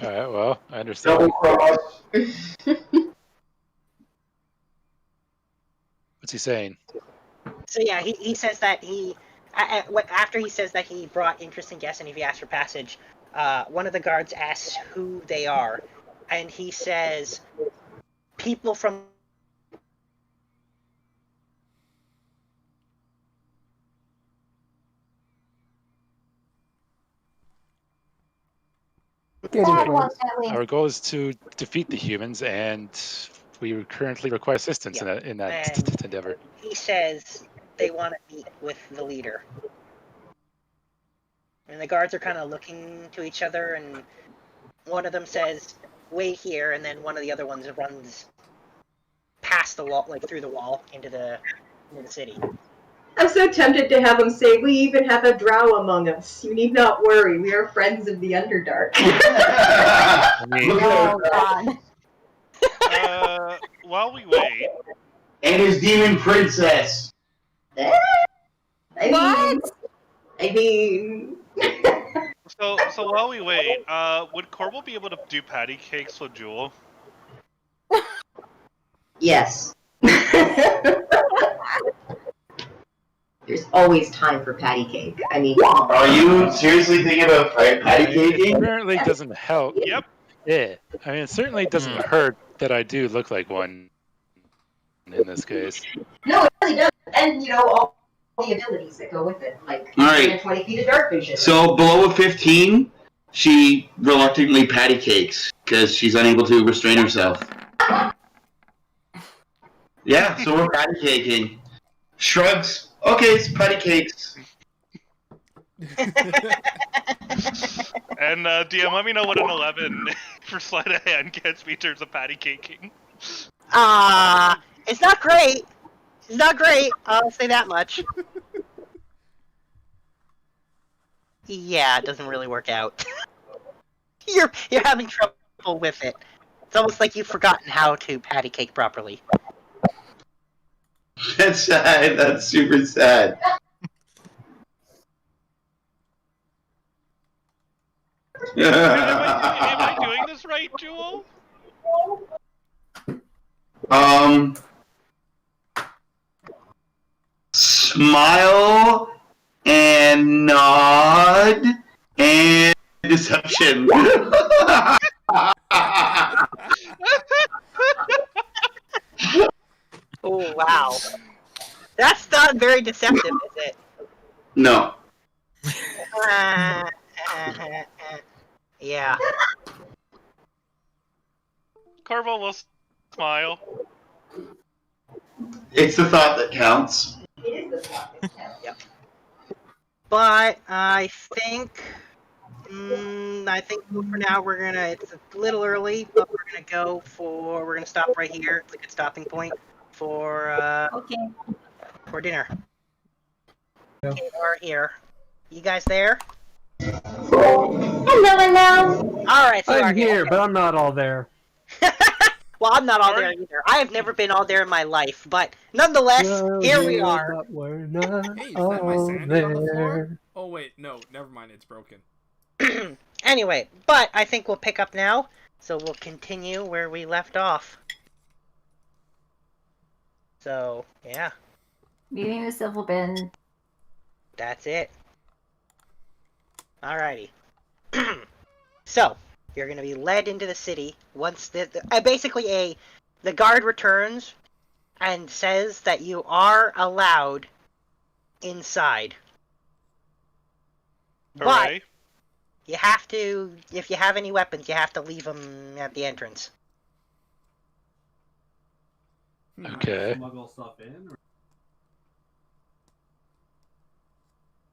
Alright, well, I understand. Double cross. What's he saying? So yeah, he says that after he says that he brought interesting guests and if he asked for passage, one of the guards asks who they are, and he says people from. Our goal is to defeat the humans, and we currently require assistance in that endeavor. He says they want to meet with the leader. And the guards are kind of looking to each other, and one of them says, wait here, and then one of the other ones runs past the wall, like through the wall, into the city. I'm so tempted to have him say, we even have a drow among us. You need not worry, we are friends of the Underdark. Oh, God. While we wait... And his demon princess! I mean... So while we wait, would Corbel be able to do patty cakes with Jewel? Yes. There's always time for patty cake. I mean, Are you seriously thinking about patty caking? It certainly doesn't help. Yep. Yeah. I mean, it certainly doesn't hurt that I do look like one in this case. No, it really does. And, you know, all the abilities that go with it. Like, All right. 20 feet of dark vision. So below a 15, she reluctantly patty cakes because she's unable to restrain herself. Yeah, so we're patty caking. Shrugs. Okay, it's patty cakes. And DM, let me know what an 11 for sleight of hand gets me in terms of patty caking. It's not great. It's not great. I'll say that much. Yeah, it doesn't really work out. You're having trouble with it. It's almost like you've forgotten how to patty cake properly. That's sad. That's super sad. Am I doing this right, Jewel? Smile and nod and deception. Oh, wow. That's not very deceptive, is it? No. Yeah. Corvo will smile. It's the thought that counts. It is the thought that counts. Yep. But I think for now it's a little early, but we're gonna stop right here. It's a good stopping point for dinner. Yeah. We are here. You guys there? Hello. Alright, so you are I'm here. here, but I'm not all there. Well, I'm not all there either. I have never been all there in my life, but nonetheless, here we are. But we're not Hey, is that my all sandy on the floor? there. Oh wait, no, never mind, it's broken. Anyway, but I think we'll pick up now, so we'll continue where we left off. So, yeah, Meeting the civil bin. that's it. Alrighty. So, you're going to be led into the city once the guard returns and says that you are allowed inside. Hooray. But you have to, if you have any weapons, you have to leave them at the entrance. Okay. Smuggle stuff in? Or...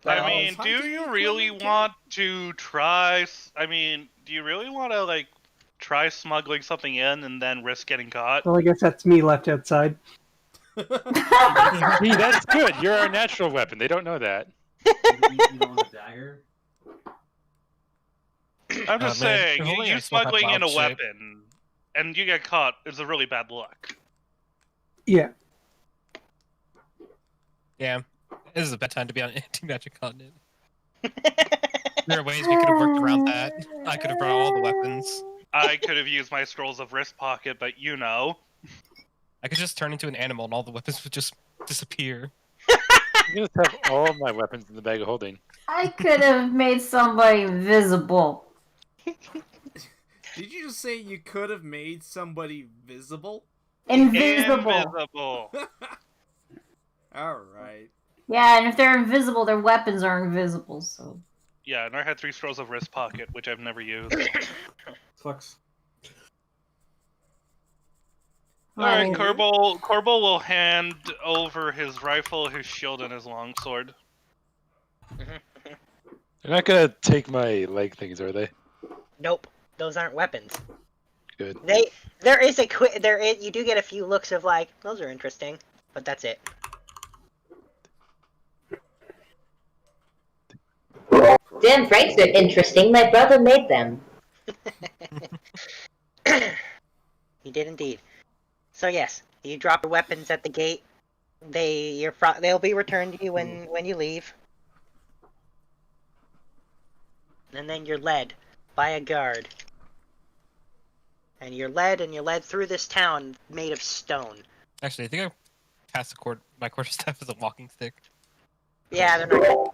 I mean, do you really want to try... do you really want to, like, try smuggling something in and then risk getting caught? Well, I guess that's me left outside. See, that's good. You're our natural weapon. They don't know that. You don't want a dagger? I'm just Man, saying, if only you I still had smuggling in a wild shape. weapon and you get caught is a really bad luck. Yeah. Yeah. This is a bad time to be on anti-magic continent. There are ways we could have worked around that. I could have brought all the weapons. I could have used my scrolls of wrist pocket, but you know. I could just turn into an animal and all the weapons would just disappear. I'm gonna have all of my weapons in the bag of holding. I could have made somebody invisible. Did you just say you could have made somebody visible? Invisible. Alright. Yeah, and if they're invisible, their weapons are invisible, so... Yeah, and I had 3 scrolls of wrist pocket, which I've never used. Flex. Alright, Corbel will hand over his rifle, his shield, and his longsword. They're not gonna take my leg things, are they? Nope, those aren't weapons. Good. You do get a few looks of like, those are interesting, but that's it. Damn right they're interesting. My brother made them. He did indeed. So yes, you drop your weapons at the gate. They'll be returned to you when you leave. And then you're led by a guard. And you're led through this town made of stone. Actually, I think I passed my quarterstaff as a walking stick. Yeah, they're not good.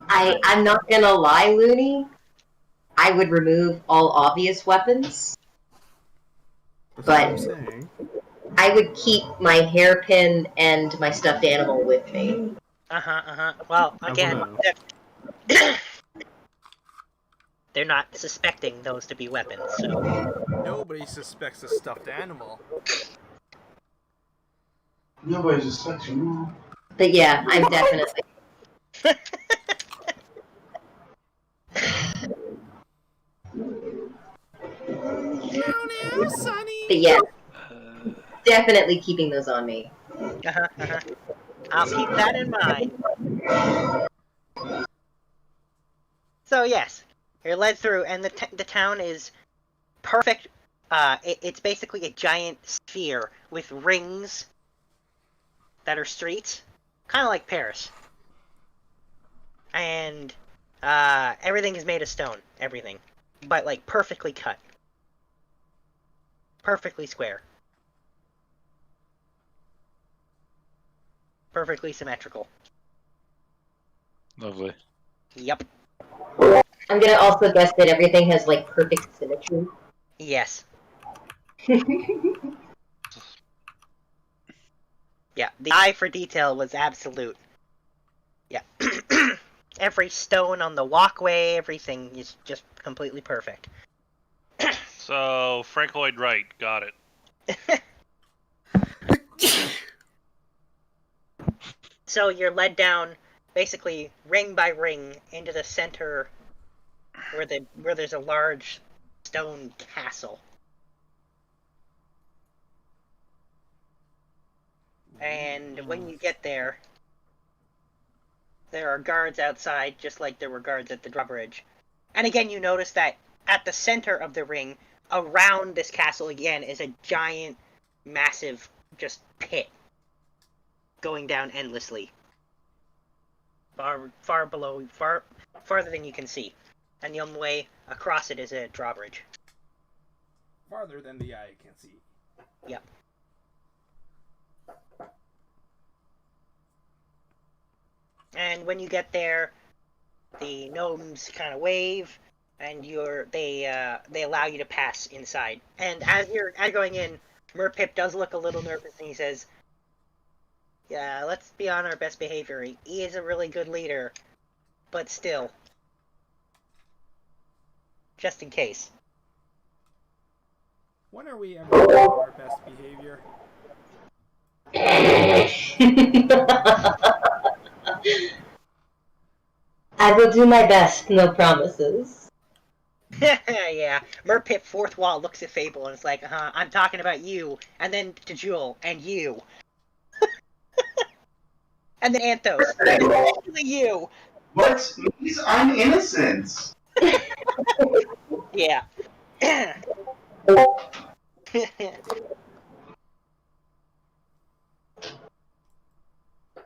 I'm not gonna lie, Looney. I would remove all obvious weapons. But I would keep my hairpin and my stuffed animal with me. Well, again, they're not suspecting those to be weapons, so... Nobody suspects a stuffed animal. Nobody suspects you. But yeah, I'm definitely... Now, Sonny! But yeah, definitely keeping those on me. I'll keep that in mind. So yes, you're led through, and the town is perfect. It's basically a giant sphere with rings that are streets, kind of like Paris. And everything is made of stone, everything, but like perfectly cut, perfectly square, perfectly symmetrical. Lovely. Yep. I'm gonna also guess that everything has like perfect symmetry. Yes. Yeah, the eye for detail was absolute. Yeah. Every stone on the walkway, everything is just completely perfect. So, Frank Wright, got it. So you're led down, basically ring by ring, into the center, where there's a large stone castle. And when you get there, there are guards outside, just like there were guards at the drawbridge. And again, you notice that at the center of the ring, around this castle again, is a giant, massive, just pit. Going down endlessly. Far below, farther than you can see. And the only way across it is a drawbridge. Farther than the eye can see. Yep. And when you get there, the gnomes kind of wave, and they allow you to pass inside. And as you're going in, Merpip does look a little nervous, and he says, "Yeah, let's be on our best behavior. He is a really good leader, but still, just in case." When are we ever on our best behavior? I will do my best, no promises. Yeah, Merpip fourth wall looks at Fable and is like, I'm talking about you, and then to Jewel, and you. And then Anthos, especially you. What? I'm innocent. Yeah.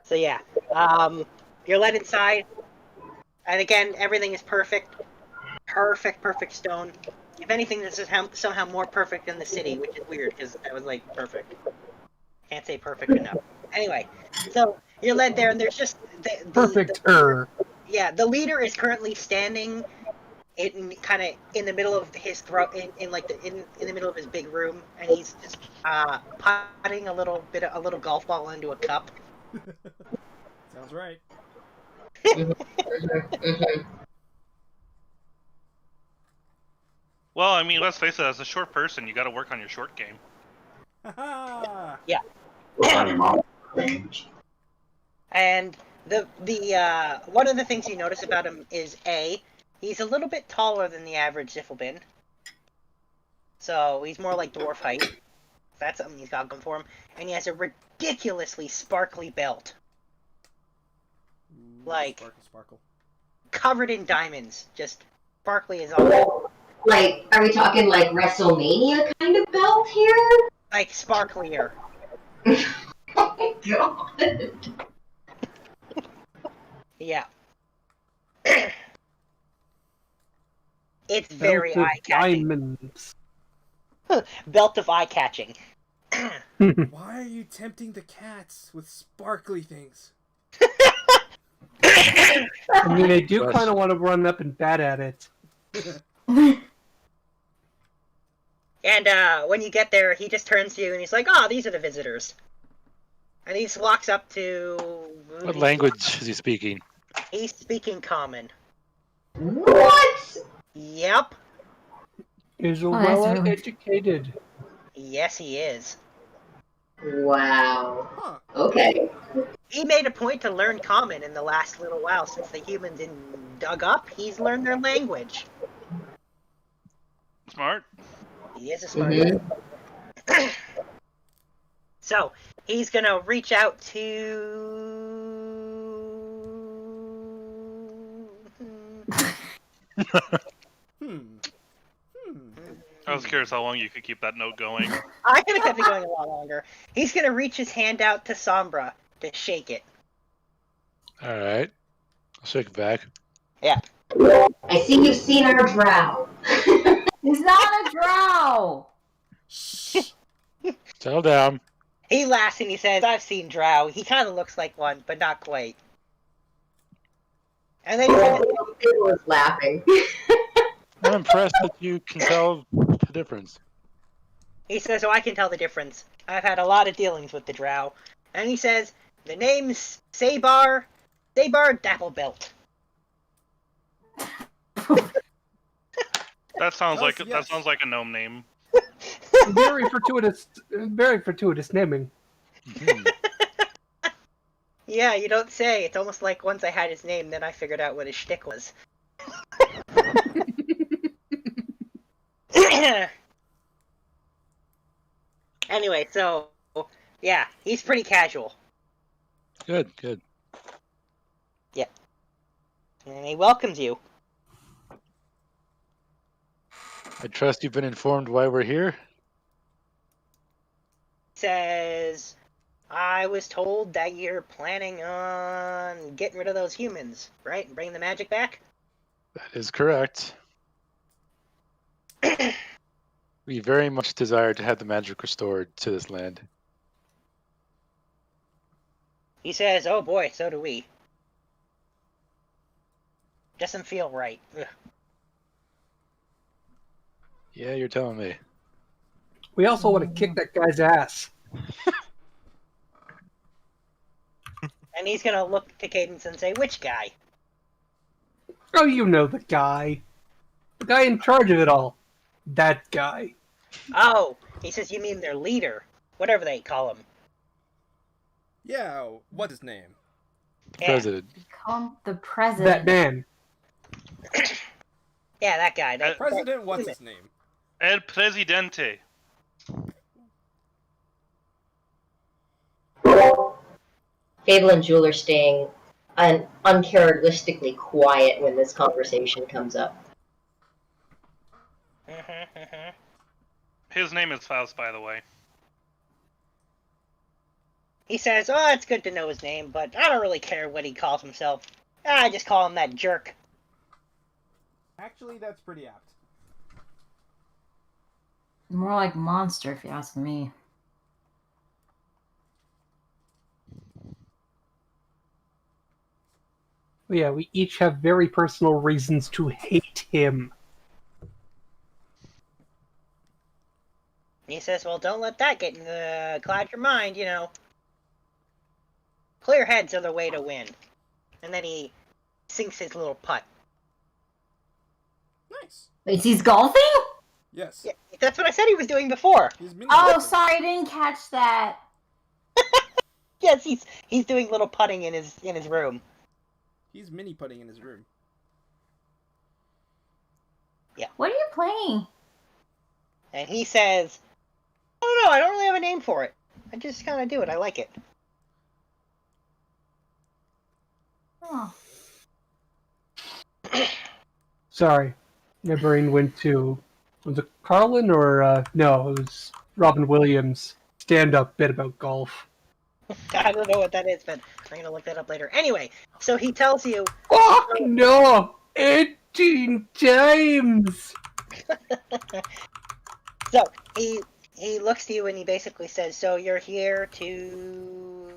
So yeah, You're led inside, and again, everything is perfect. Perfect stone. If anything, this is somehow more perfect than the city, which is weird, because that was, like, perfect. Can't say perfect enough. Anyway, so you're led there, and there's just... Yeah, the leader is currently standing in the middle of his throat, in the middle of his big room, and he's just putting a little golf ball into a cup. Sounds right. Well, I mean, let's face it. As a short person, you got to work on your short game. Yeah. And the one of the things you notice about him is he's a little bit taller than the average Zifflebin. So he's more like dwarf height. That's something he's got going for him. And he has a ridiculously sparkly belt. Like, sparkle. Covered in diamonds. Just sparkly as all. Like, are we talking like WrestleMania kind of belt here? Like, sparklier. Oh my god. Yeah. It's very eye-catching. Diamonds. Belt of eye-catching. Why are you tempting the cats with sparkly things? I mean, I do kind of want to run up and bat at it. And when you get there, he just turns to you and he's like, "Oh, these are the visitors." And he just walks up to... What language is he speaking? He's speaking Common. What? Yep. He's that's well-educated. Yes, he is. Wow. Huh. Okay. He made a point to learn Common in the last little while since the humans dug up. He's learned their language. Smart. He is a smart guy. So, he's gonna reach out to... I was curious how long you could keep that note going. I could have kept it going a lot longer. He's gonna reach his hand out to Sombra to shake it. Alright. I'll shake it back. Yeah. I see you've seen our drow. He's not a drow! Settle down. He laughs and he says, "I've seen drow. He kind of looks like one, but not quite." And then It was laughing. I'm impressed that you can tell the difference. he says, "Oh, I can tell the difference. I've had a lot of dealings with the drow." And he says, "The name's Sabar Dapplebelt." That sounds like a gnome name. Very fortuitous naming. Yeah, you don't say. It's almost like once I had his name, then I figured out what his shtick was. Anyway, so yeah, he's pretty casual. Good. Yeah. And he welcomes you. I trust you've been informed why we're here? Says, "I was told that you're planning on getting rid of those humans, right? And bringing the magic back?" That is correct. We very much desire to have the magic restored to this land. He says, "Oh boy, so do we. Doesn't feel right." Ugh. Yeah, you're telling me. We also want to kick that guy's ass. And he's gonna look to Cadence and say, "Which guy?" Oh, you know the guy. The guy in charge of it all. That guy. Oh, he says, "You mean their leader, whatever they call him." Yeah, what's his name? Yeah. President. Call him the president. That man. Yeah, that guy. That President, what's his name? El Presidente. Fable and Jewel are staying uncharacteristically quiet when this conversation comes up. His name is Faust, by the way. He says, "Oh, it's good to know his name, but I don't really care what he calls himself. I just call him that jerk." Actually, that's pretty apt. More like monster, if you ask me. Yeah, we each have very personal reasons to hate him. He says, "Well, don't let that get in cloud your mind, you know. Clear heads are the way to win." And then he sinks his little putt. Nice. Wait, he's golfing? Yes. Yeah, that's what I said he was doing before. He's mini Oh, putting. sorry, I didn't catch that. Yes, he's doing little putting in his room. He's mini putting in his room. Yeah. What are you playing? And he says, "I don't know. I don't really have a name for it. I just kind of do it. I like it." Oh. Sorry, my brain went to, was it Carlin or, no, it was Robin Williams' stand-up bit about golf. I don't know what that is, but I'm going to look that up later. Anyway, so he tells you... Fuck no! 18 times! So, he looks to you and he basically says, "So you're here to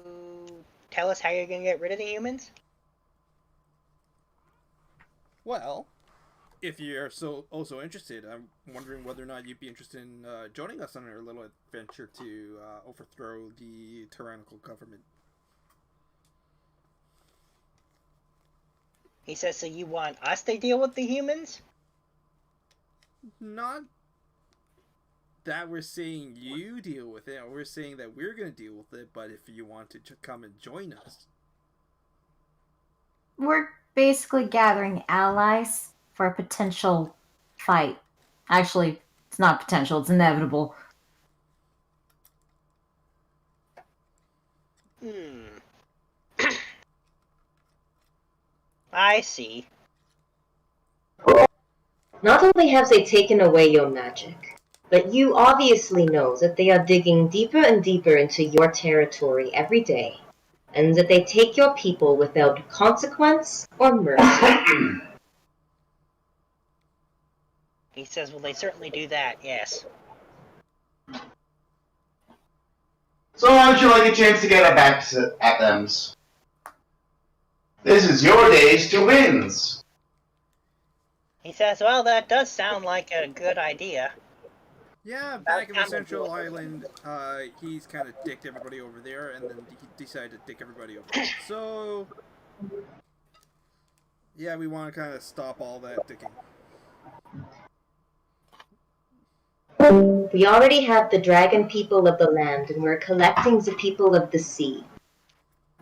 tell us how you're going to get rid of the humans?" Well, if you're also interested, I'm wondering whether or not you'd be interested in joining us on our little adventure to overthrow the tyrannical government. He says, "So you want us to deal with the humans?" Not that we're saying you deal with it, we're saying that we're going to deal with it, but if you want to come and join us. We're basically gathering allies for a potential fight. Actually, it's not potential, it's inevitable. I see. Not only have they taken away your magic, but you obviously know that they are digging deeper and deeper into your territory every day, and that they take your people without consequence or mercy. He says, "Well, they certainly do that, yes." So why don't you like a chance to get it back at them? This is your days to wins. He says, "Well, that does sound like a good idea." Yeah, back in the Central Island, he's kind of dicked everybody over there, and then he decided to dick everybody over there. So, yeah, we want to kind of stop all that dicking. We already have the dragon people of the land, and we're collecting the people of the sea.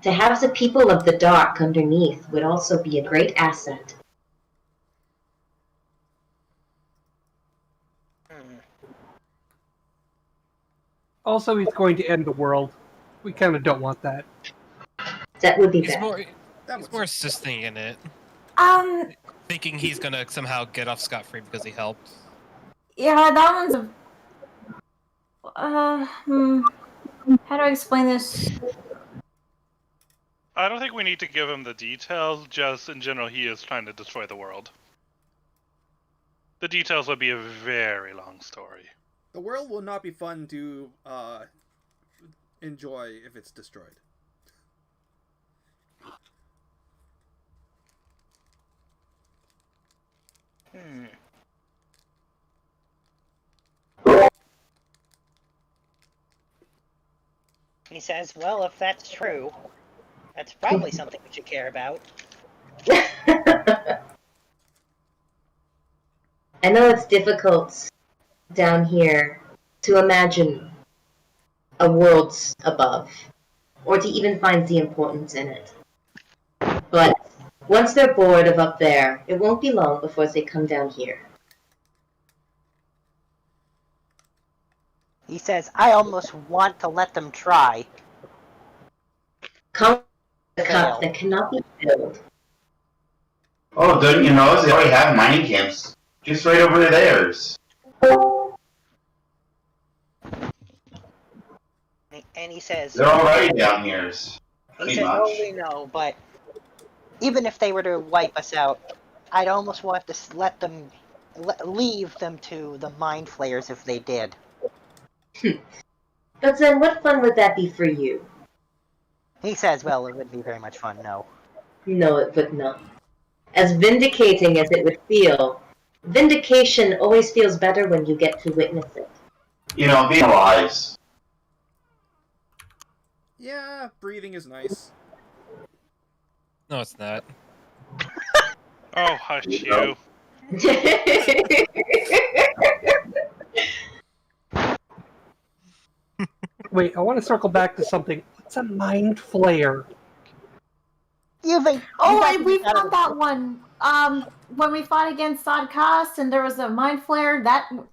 To have the people of the dark underneath would also be a great asset. Also, he's going to end the world. We kind of don't want that. That would be He's bad. more assisting in it. Thinking he's gonna somehow get off scot-free because he helped. Yeah, that one's a... How do I explain this? I don't think we need to give him the details, just in general, he is trying to destroy the world. The details would be a very long story. The world will not be fun to enjoy if it's destroyed. He says, "Well, if that's true, that's probably something we should care about." I know it's difficult down here to imagine a world above, or to even find the importance in it. But once they're bored of up there, it won't be long before they come down here. He says, "I almost want to let them try." Come a cup that cannot be filled. Oh, don't you know? They already have mining camps. Just right over theirs. And he says, They're already down here. he says, oh, we know, but even if they were to wipe us out, I'd almost want to leave them to the mind flayers if they did. But then what fun would that be for you? He says, well, it wouldn't be very much fun, no. No, it would not. As vindicating as it would feel, vindication always feels better when you get to witness it. You know, being alive. Yeah, breathing is nice. No, it's not. Oh, hush you. Wait, I want to circle back to something. What's a mind flayer? We found that one. When we fought against Sodcast and there was a mind flare,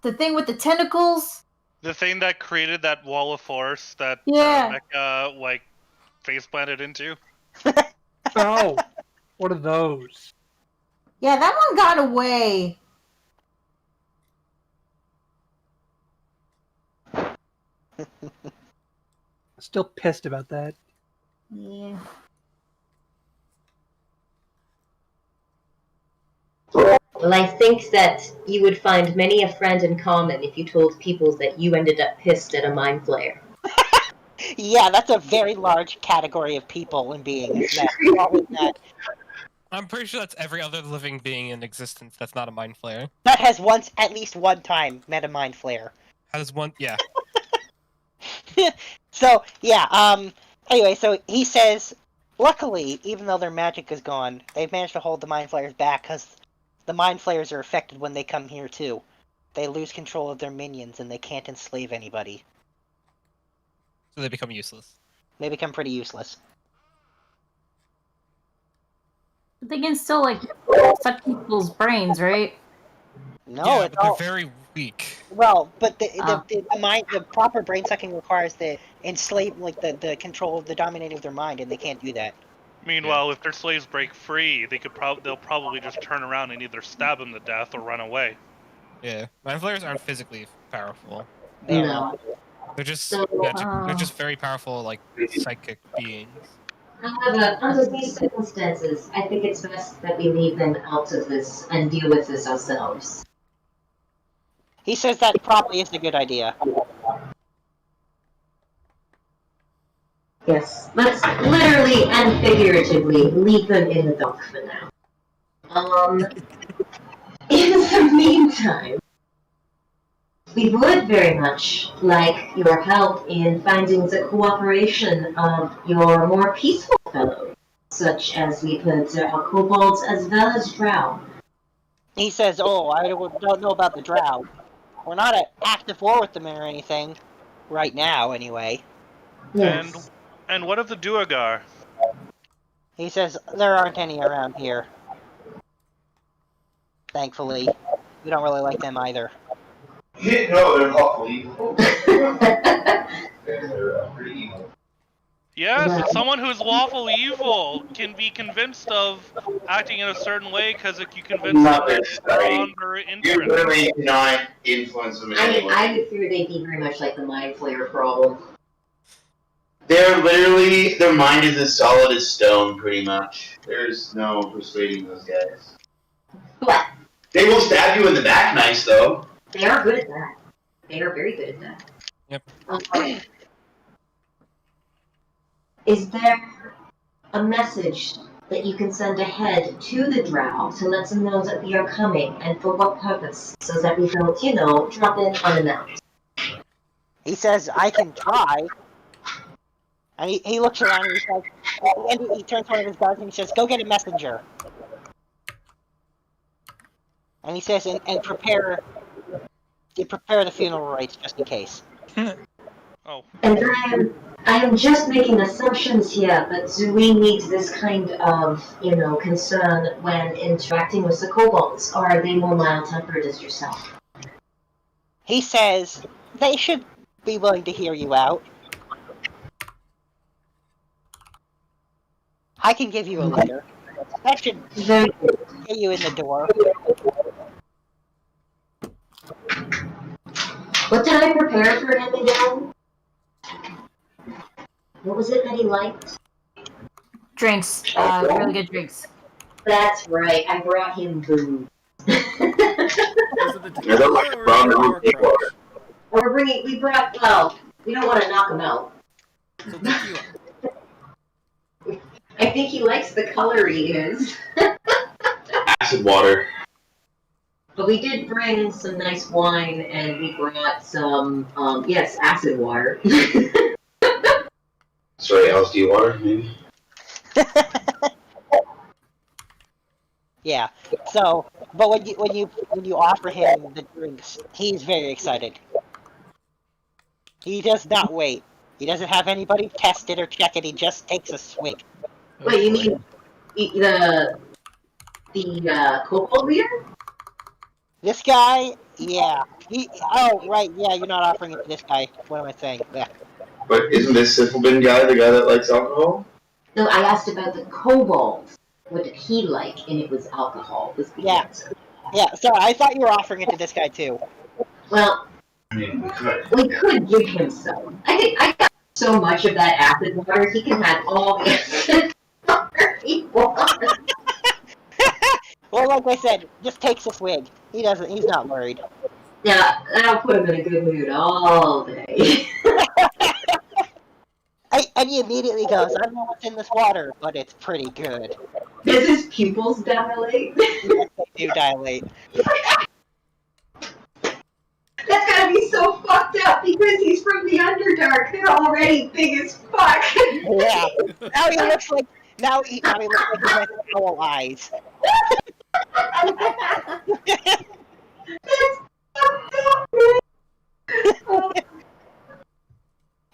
the thing with the tentacles. The thing that created that wall of force that Mecha, face planted into? Oh, what are those? Yeah, that one got away. Still pissed about that. Yeah. Well, I think that you would find many a friend in common if you told people that you ended up pissed at a mind flayer. Yeah, that's a very large category of people and beings. I'm pretty sure that's every other living being in existence that's not a mind flayer. That has at least one time met a mind flayer. Has one, yeah. So, yeah, anyway, so he says, luckily, even though their magic is gone, they've managed to hold the mind flayers back, because the mind flayers are affected when they come here, too. They lose control of their minions, and they can't enslave anybody. So they become useless. They become pretty useless. But they can still, suck people's brains, right? No, yeah, it's but all... they're very weak. Well, but the proper brain sucking requires the the control of the dominating of their mind, and they can't do that. Meanwhile, if their slaves break free, they'll probably just turn around and either stab them to death or run away. Yeah, mind flayers aren't physically powerful. They're No. They're just So, they're just very powerful, psychic beings. However, under these circumstances, I think it's best that we leave them out of this and deal with this ourselves. He says that probably is a good idea. Yes, let's literally and figuratively leave them in the dock for now. In the meantime, we would very much like your help in finding the cooperation of your more peaceful fellows, such as we put our kobolds as well as drow. He says, oh, I don't know about the drow. We're not at active war with them or anything. Right now, anyway. Yes. And what of the Duergar? He says, there aren't any around here. Thankfully. We don't really like them either. No, they're awful evil. They're pretty evil. Yes, but someone who's lawful evil can be convinced of acting in a certain way because you convince them it's wrong or You incorrect. literally cannot influence them in any way. I would fear they'd be very much like the mind flayer problem. They're literally, their mind is as solid as stone, pretty much. There's no persuading those guys. But They will stab you in the back nice, though. they are good at that. They are very good at that. Yep. Is there a message that you can send ahead to the drow to let them know that we are coming, and for what purpose, so that we don't, drop in unannounced? He says, I can try. And he looks around and he's like, and he turns to one of his guards and he says, go get a messenger. And he says, and prepare the funeral rites just in case. Oh. And I am just making assumptions here, but do we need this kind of, concern when interacting with the kobolds, or are they more mild-tempered as yourself? He says, they should be willing to hear you out. I can give you a letter. That should get you in the door. What did I prepare for him again? What was it that he liked? Drinks. Really good drinks. That's right. I brought him booze. Was it the tequila or the pork crunch? We brought, well, we don't want to knock him out. So tequila. I think he likes the color he is. Acid water. But we did bring some nice wine, and we brought some, yes, acid water. Sorry, LSD water, maybe? Yeah. So, but when you offer him the drinks, he's very excited. He does not wait. He doesn't have anybody test it or check it. He just takes a swig. Wait, you mean the Kopaka beer? This guy, yeah. Oh, right, yeah. You're not offering it to this guy. What am I saying? Yeah. But isn't this Syphilbin guy the guy that likes alcohol? No, I asked about the kobold. What did he like? And it was alcohol. Was the answer. Yeah. So I thought you were offering it to this guy too. Well, I mean, we could give him some. I think I got so much of that acid water. He can have all the acid water he wants. Well, like I said, just takes a swig. He's not worried. Yeah, that'll put him in a good mood all day. And he immediately goes, I don't know what's in this water, but it's pretty good. Does his pupils dilate? Yes, they do dilate. That's gotta be so fucked up because he's from the Underdark. They're already big as fuck. Yeah. Now he looks like he has owl eyes.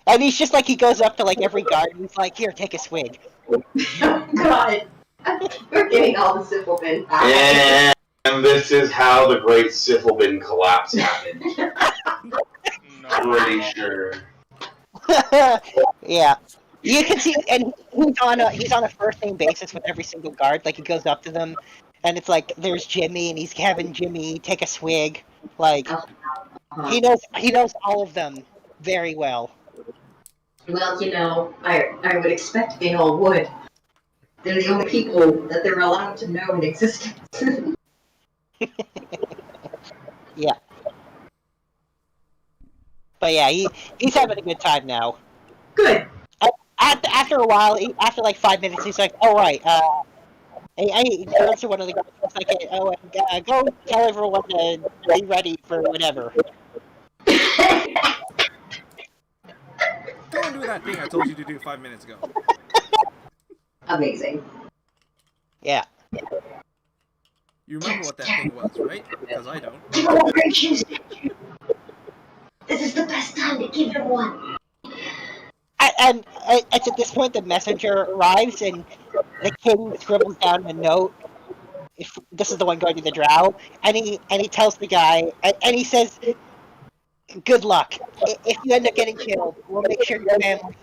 And he's just like, he goes up to like every guard and he's like, here, take a swig. Oh god. We're getting all the Syphilbin. And this is how the great Syphilbin collapse happened. Pretty sure. Yeah. You can see, and he's on a first name basis with every single guard. Like, he goes up to them, and it's like, there's Jimmy, and he's having Jimmy take a swig. Like, he knows all of them very well. Well, you know, I would expect they all would. They're the only people that they're allowed to know in existence. Yeah. But yeah, he's having a good time now. Good. After a while, after like 5 minutes, he's like, "All right." He turns to one of the guys. He's like, "Go tell everyone to be ready for whatever." Go and do that thing I told you to do 5 minutes ago. Amazing. Yeah. You remember what that thing was, right? Because I don't. This is the best time to give him one. And it's at this point the messenger arrives and the king scribbles down a note. If this is the one going to the drow, and he tells the guy, and he says, "Good luck. If you end up getting killed, we'll make sure your family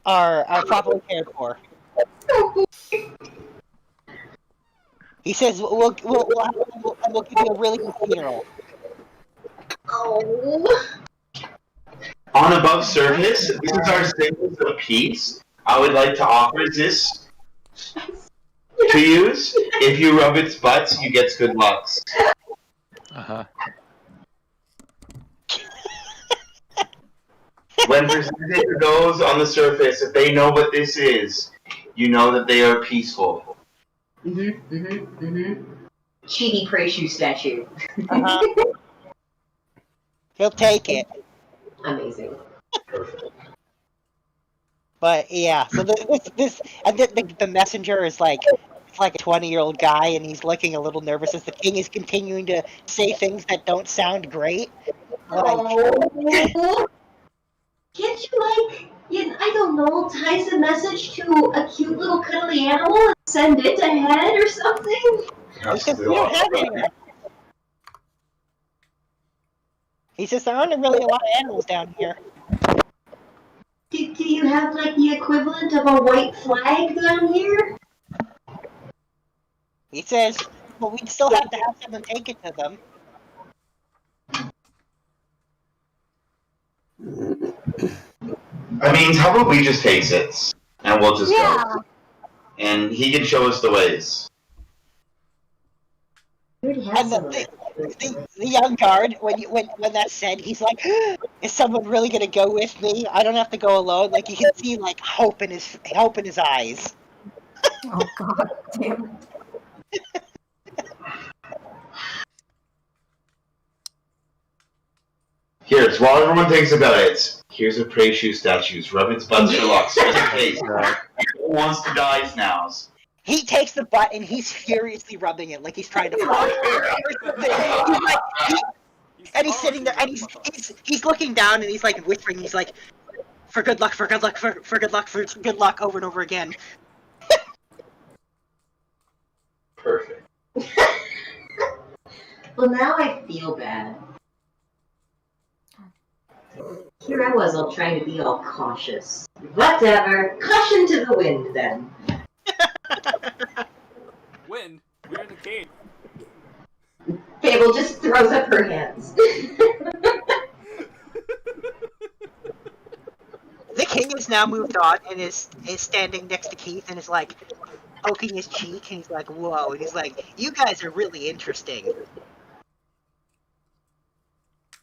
are properly cared for." He says, "We'll give you a really good funeral." Oh. On above surface, this is our symbols of peace. I would like to offer this to use. If you rub its butts, you get good lucks. Uh-huh. When presented to those on the surface, if they know what this is, you know that they are peaceful. Cheaty Preishu statue. He'll take it. Amazing. Perfect. But yeah, so the messenger is like, it's like a 20-year-old guy, and he's looking a little nervous as the king is continuing to say things that don't sound great. Oh. Can't you, I don't know, tie a message to a cute little cuddly animal and send it ahead or something? Because we don't have any. He says there aren't really a lot of animals down here. Do you have, like, the equivalent of a white flag down here? He says, well, we'd still have to have someone take it to them. I mean, how about we just face it, and we'll just Yeah. go. And he can show us the ways. And the young guard, when that's said, he's like, "Is someone really gonna go with me? I don't have to go alone." Like you can see like hope in his eyes. Oh god damn it. Here, it's while everyone thinks about it. Here's a Prey Shoe statues. Rub its butt, Sherlock. Just in case. Who wants to die now? He takes the butt and he's furiously rubbing it like he's trying to fall. He's sitting there and he's looking down and he's like whispering. He's like, "For good luck, for good luck, for good luck, for good luck," over and over again. Perfect. Well, now I feel bad. Here I was all trying to be all cautious. Whatever. Caution to the wind, then. Wind? We're in the cave. Fable just throws up her hands. The king has now moved on and is standing next to Keith and is like poking his cheek and he's like, "Whoa," and he's like, "You guys are really interesting."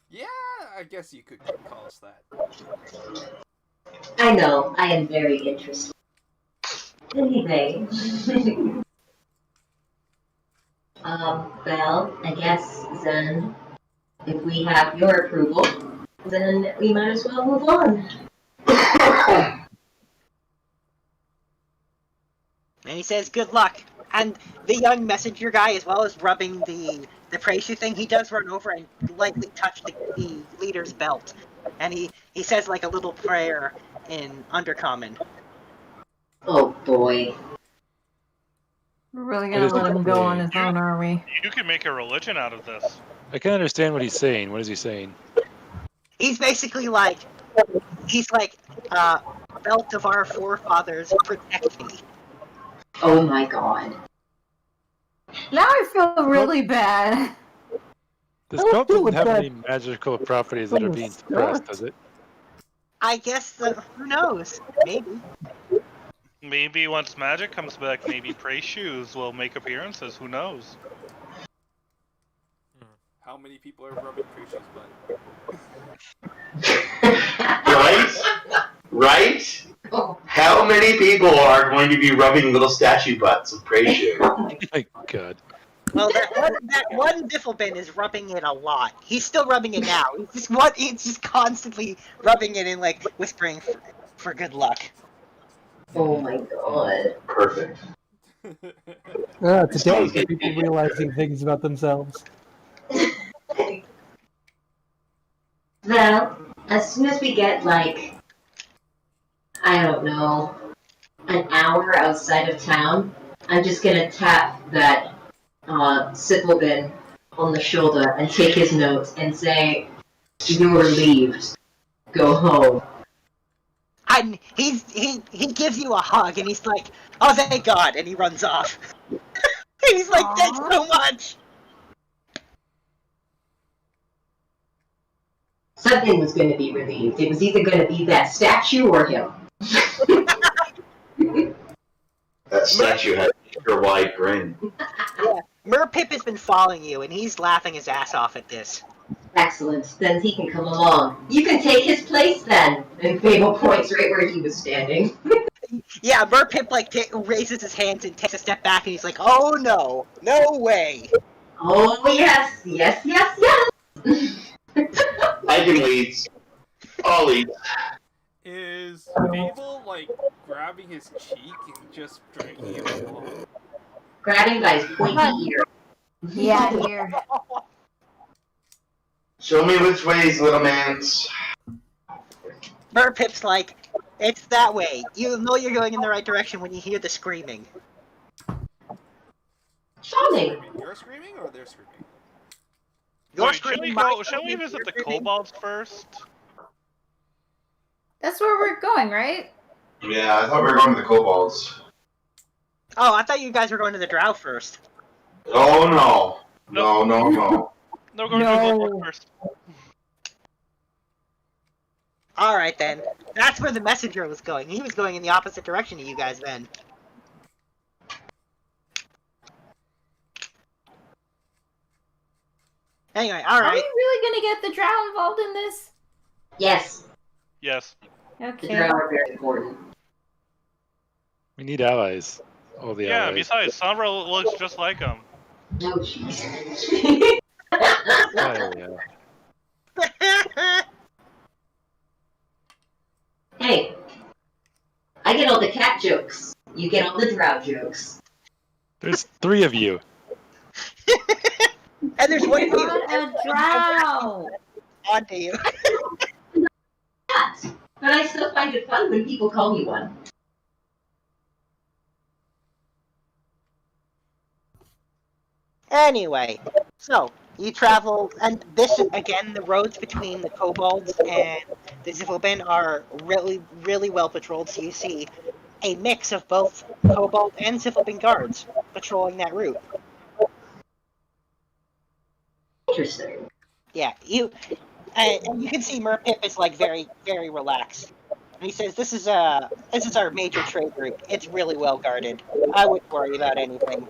Yeah, I guess you could call us that. I know, I am very interested. Anyway. Well, I guess then, if we have your approval, then we might as well move on. And he says, "Good luck." And the young messenger guy, as well as rubbing the Prey Shoe thing, he does run over and lightly touch the leader's belt. And he says like a little prayer in Undercommon. Oh boy. We're really gonna let him go on his own, are we? You can make a religion out of this. I can understand what he's saying. What is he saying? He's basically like, belt of our forefathers, protect me. Oh my god. Now I feel really bad. This belt doesn't have any magical properties that are being suppressed, does it? I guess, who knows? Maybe. Maybe once magic comes back, maybe Prey Shoes will make appearances. Who knows? How many people are rubbing Precious butt? Right? Right? How many people are going to be rubbing little statue butts of Prey Shoe? Oh my god. Well, that one Difflebin is rubbing it a lot. He's still rubbing it now. He's just constantly rubbing it and like whispering for good luck. Oh my god. Perfect. Today, people realizing things about themselves. Well, as soon as we get, like, I don't know, an hour outside of town, I'm just gonna tap that Sybilbin on the shoulder and take his note and say, "You're relieved. Go home." And he gives you a hug and he's like, "Oh, thank God," and he runs off. He's like, "Thanks so much." Something was going to be relieved. It was either going to be that statue or him. That statue had a wide grin. Yeah, Merpip has been following you and he's laughing his ass off at this. Excellent. Then he can come along. You can take his place then. And Fable points right where he was standing. Yeah, Merpip like raises his hands and takes a step back and he's like, "Oh no, no way." Oh yes, yes, yes, yes. I can lead. I'll lead. Is Fable like grabbing his cheek and just dragging him along? Grabbing by his pointy ear. Yeah, here. Show me which ways, little mans. Merpip's like, "It's that way. You know you're going in the right direction when you hear the screaming." Charming. You're screaming or they're screaming? You're Wait, shall we visit the kobolds first? That's where we're going, right? Yeah, I thought we were going to the kobolds. Oh, I thought you guys were going to the drow first. Oh no. No, no, no. No, we're going to the kobolds first. Alright then. That's where the messenger was going. He was going in the opposite direction of you guys then. Anyway, Are we alright. really gonna get the drow involved in this? Yes, Yes. the Okay. drow are very important. We need allies. All the Yeah, allies. besides, Sombra looks just like him. Oh, jeez. Oh, yeah. Hey, I get all the cat jokes. You get all the drow jokes. There's 3 of you. And there's one of you. Not a drow. Onto you. Cat. But I still find it fun when people call me one. Anyway, so you travel, and this again, the roads between the kobolds and the Ziffelben are really, really well patrolled. So you see a mix of both kobold and Ziffelben guards patrolling that route. Interesting. Yeah, you can see Merpip is like very, very relaxed. And he says, "This is our major trade route. It's really well guarded. I wouldn't worry about anything."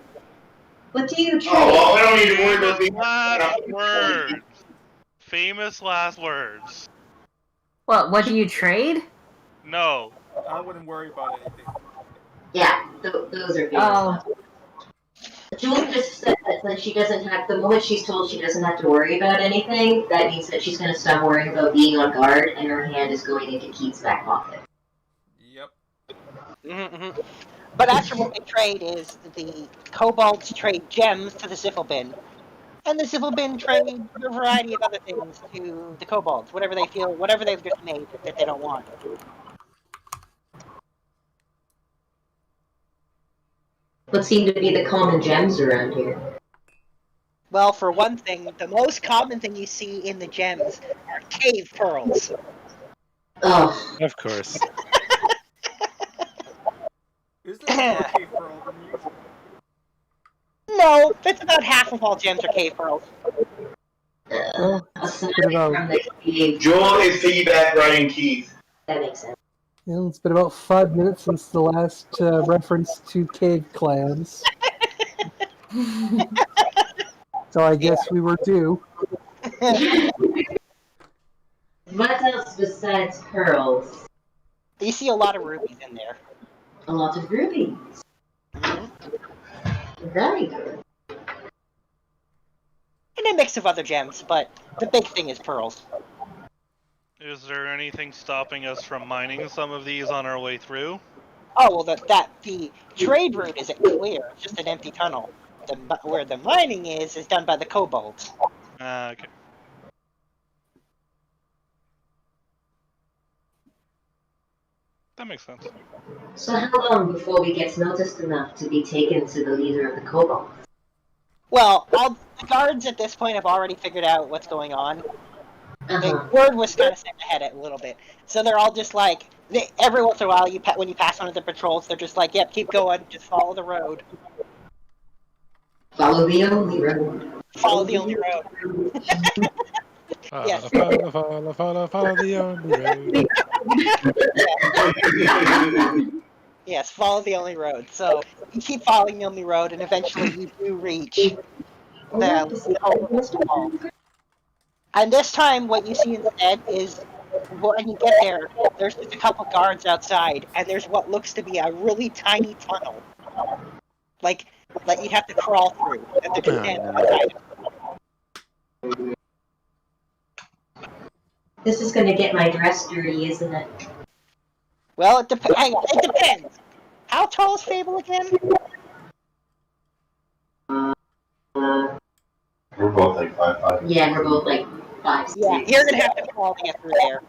What do you trade? Oh, well, we don't need to worry about Famous the last words. Famous last words. What do you trade? No. I wouldn't worry about anything. Yeah, those are famous. Oh. Julie just said that when she doesn't have, the moment she's told she doesn't have to worry about anything, that means that she's going to stop worrying about being on guard, and her hand is going into Keith's back pocket. Yep. Mm-hmm. But actually what they trade is the kobolds trade gems to the Ziffelben. And the Ziffelben trade a variety of other things to the kobolds, whatever they've just made that they don't want. What seem to be the common gems around here? Well, for one thing, the most common thing you see in the gems are cave pearls. Oh. Of course. Is there more cave pearl than usual? No, that's about half of all gems are cave pearls. Aside bit about- from the cave, Joel is piggyback riding Keith. that makes sense. Yeah, it's been about 5 minutes since the last reference to cave clams. So I guess we were due. What else besides pearls? You see a lot of rubies in there. A lot of rubies. Mm-hmm. Very good. And a mix of other gems, but the big thing is pearls. Is there anything stopping us from mining some of these on our way through? Oh, well, the trade route isn't clear. It's just an empty tunnel. Where the mining is done by the kobolds. Okay. That makes sense. So how long before we get noticed enough to be taken to the leader of the kobolds? Well, all the guards at this point have already figured out what's going on. The word was kind of sent ahead a little bit, so they're all just like, every once in a while, when you pass one of the patrols, they're just like, "Yep, keep going, just follow the road." Follow the only road. Follow the only road. Yes. Follow the only road. Yes, follow the only road. So you keep following the only road, and eventually you do reach the wall. And this time, what you see instead is, when you get there, there's just a couple guards outside, and there's what looks to be a really tiny tunnel, like you'd have to crawl through. And they're just standing outside. This is gonna get my dress dirty, isn't it? Well, it depends. How tall is Fable again? We're both like 5'5". Yeah, we're both like 5'6". Yeah, you're gonna have to crawl to get through there.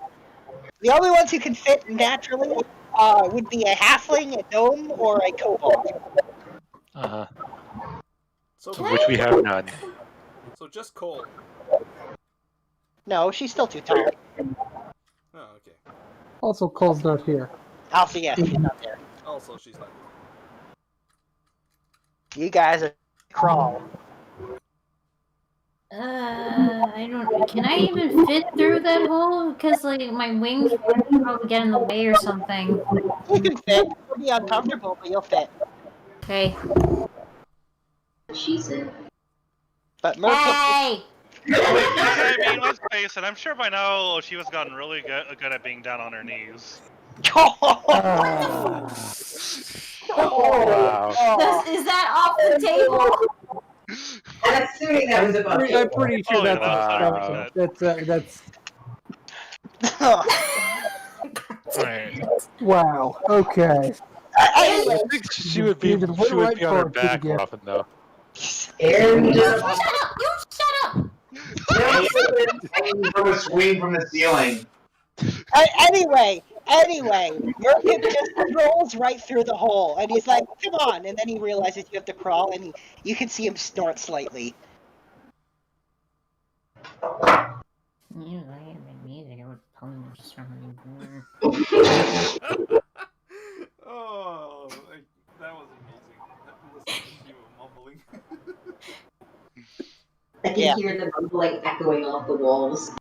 The only ones who can fit naturally would be a halfling, a gnome, or a kobold. Uh-huh. So, Of which we have none. so just Cole. No, she's still too tall. Oh, okay. Also, Cole's not here. Also, yes, she's not there. Also, she's not. You guys are crawl. Uh, I don't. Can I even fit through that hole? Because like my wings would probably get in the way or something. You can fit. It'll be uncomfortable, but you'll fit. Okay. She said. But Merc. Hey! I mean, let's face it. I'm sure by now she was gotten really good at being down on her knees. Wow. Is that off the table? I'm assuming that was above. I'm pretty sure Oh, yeah, that's that's that's Alright. wow. Okay. I think she would be on her back more often though. And Shut up! You shut up! Hanging from a swing from the ceiling. Anyway, Merkip just rolls right through the hole, and he's like, "Come on!" And then he realizes you have to crawl, and you can see him snort slightly. You like my music, I would probably just Oh, that was amazing. Listen to you mumbling. I can hear the mumbling echoing off the walls.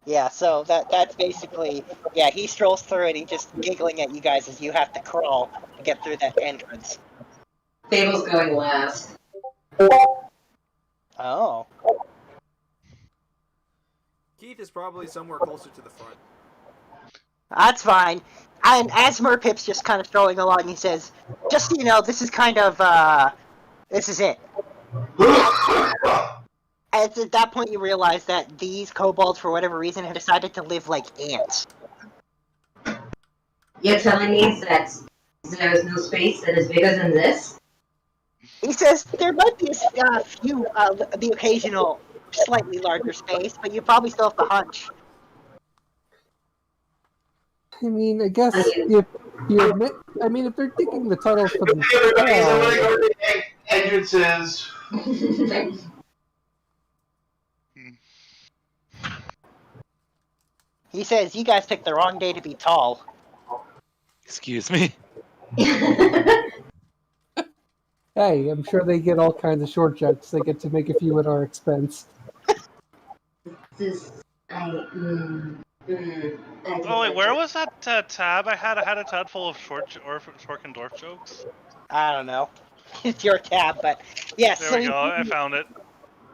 Yeah, so that's basically, yeah, he strolls through it, he's just giggling at you guys as you have to crawl to get through that entrance. Fable's going last. Oh. Keith is probably somewhere closer to the front. That's fine. And as Merpip's just kind of strolling along, he says, "Just so you know, this is kind of, this is it." And it's at that point you realize that these kobolds, for whatever reason, have decided to live like ants. You're telling me that there's no space that is bigger than this? He says there might be a few, the occasional slightly larger space, but you probably still have to hunch. I mean, I guess if you admit, I mean, if they're digging the tunnels for themselves, Entrances. He says you guys picked the wrong day to be tall. Excuse me. hey, I'm sure they get all kinds of short jokes. They get to make a few at our expense. Oh wait, where was that tab? I had a tab full of short and dwarf jokes. I don't know. It's your tab, but yes. There we go. I found it.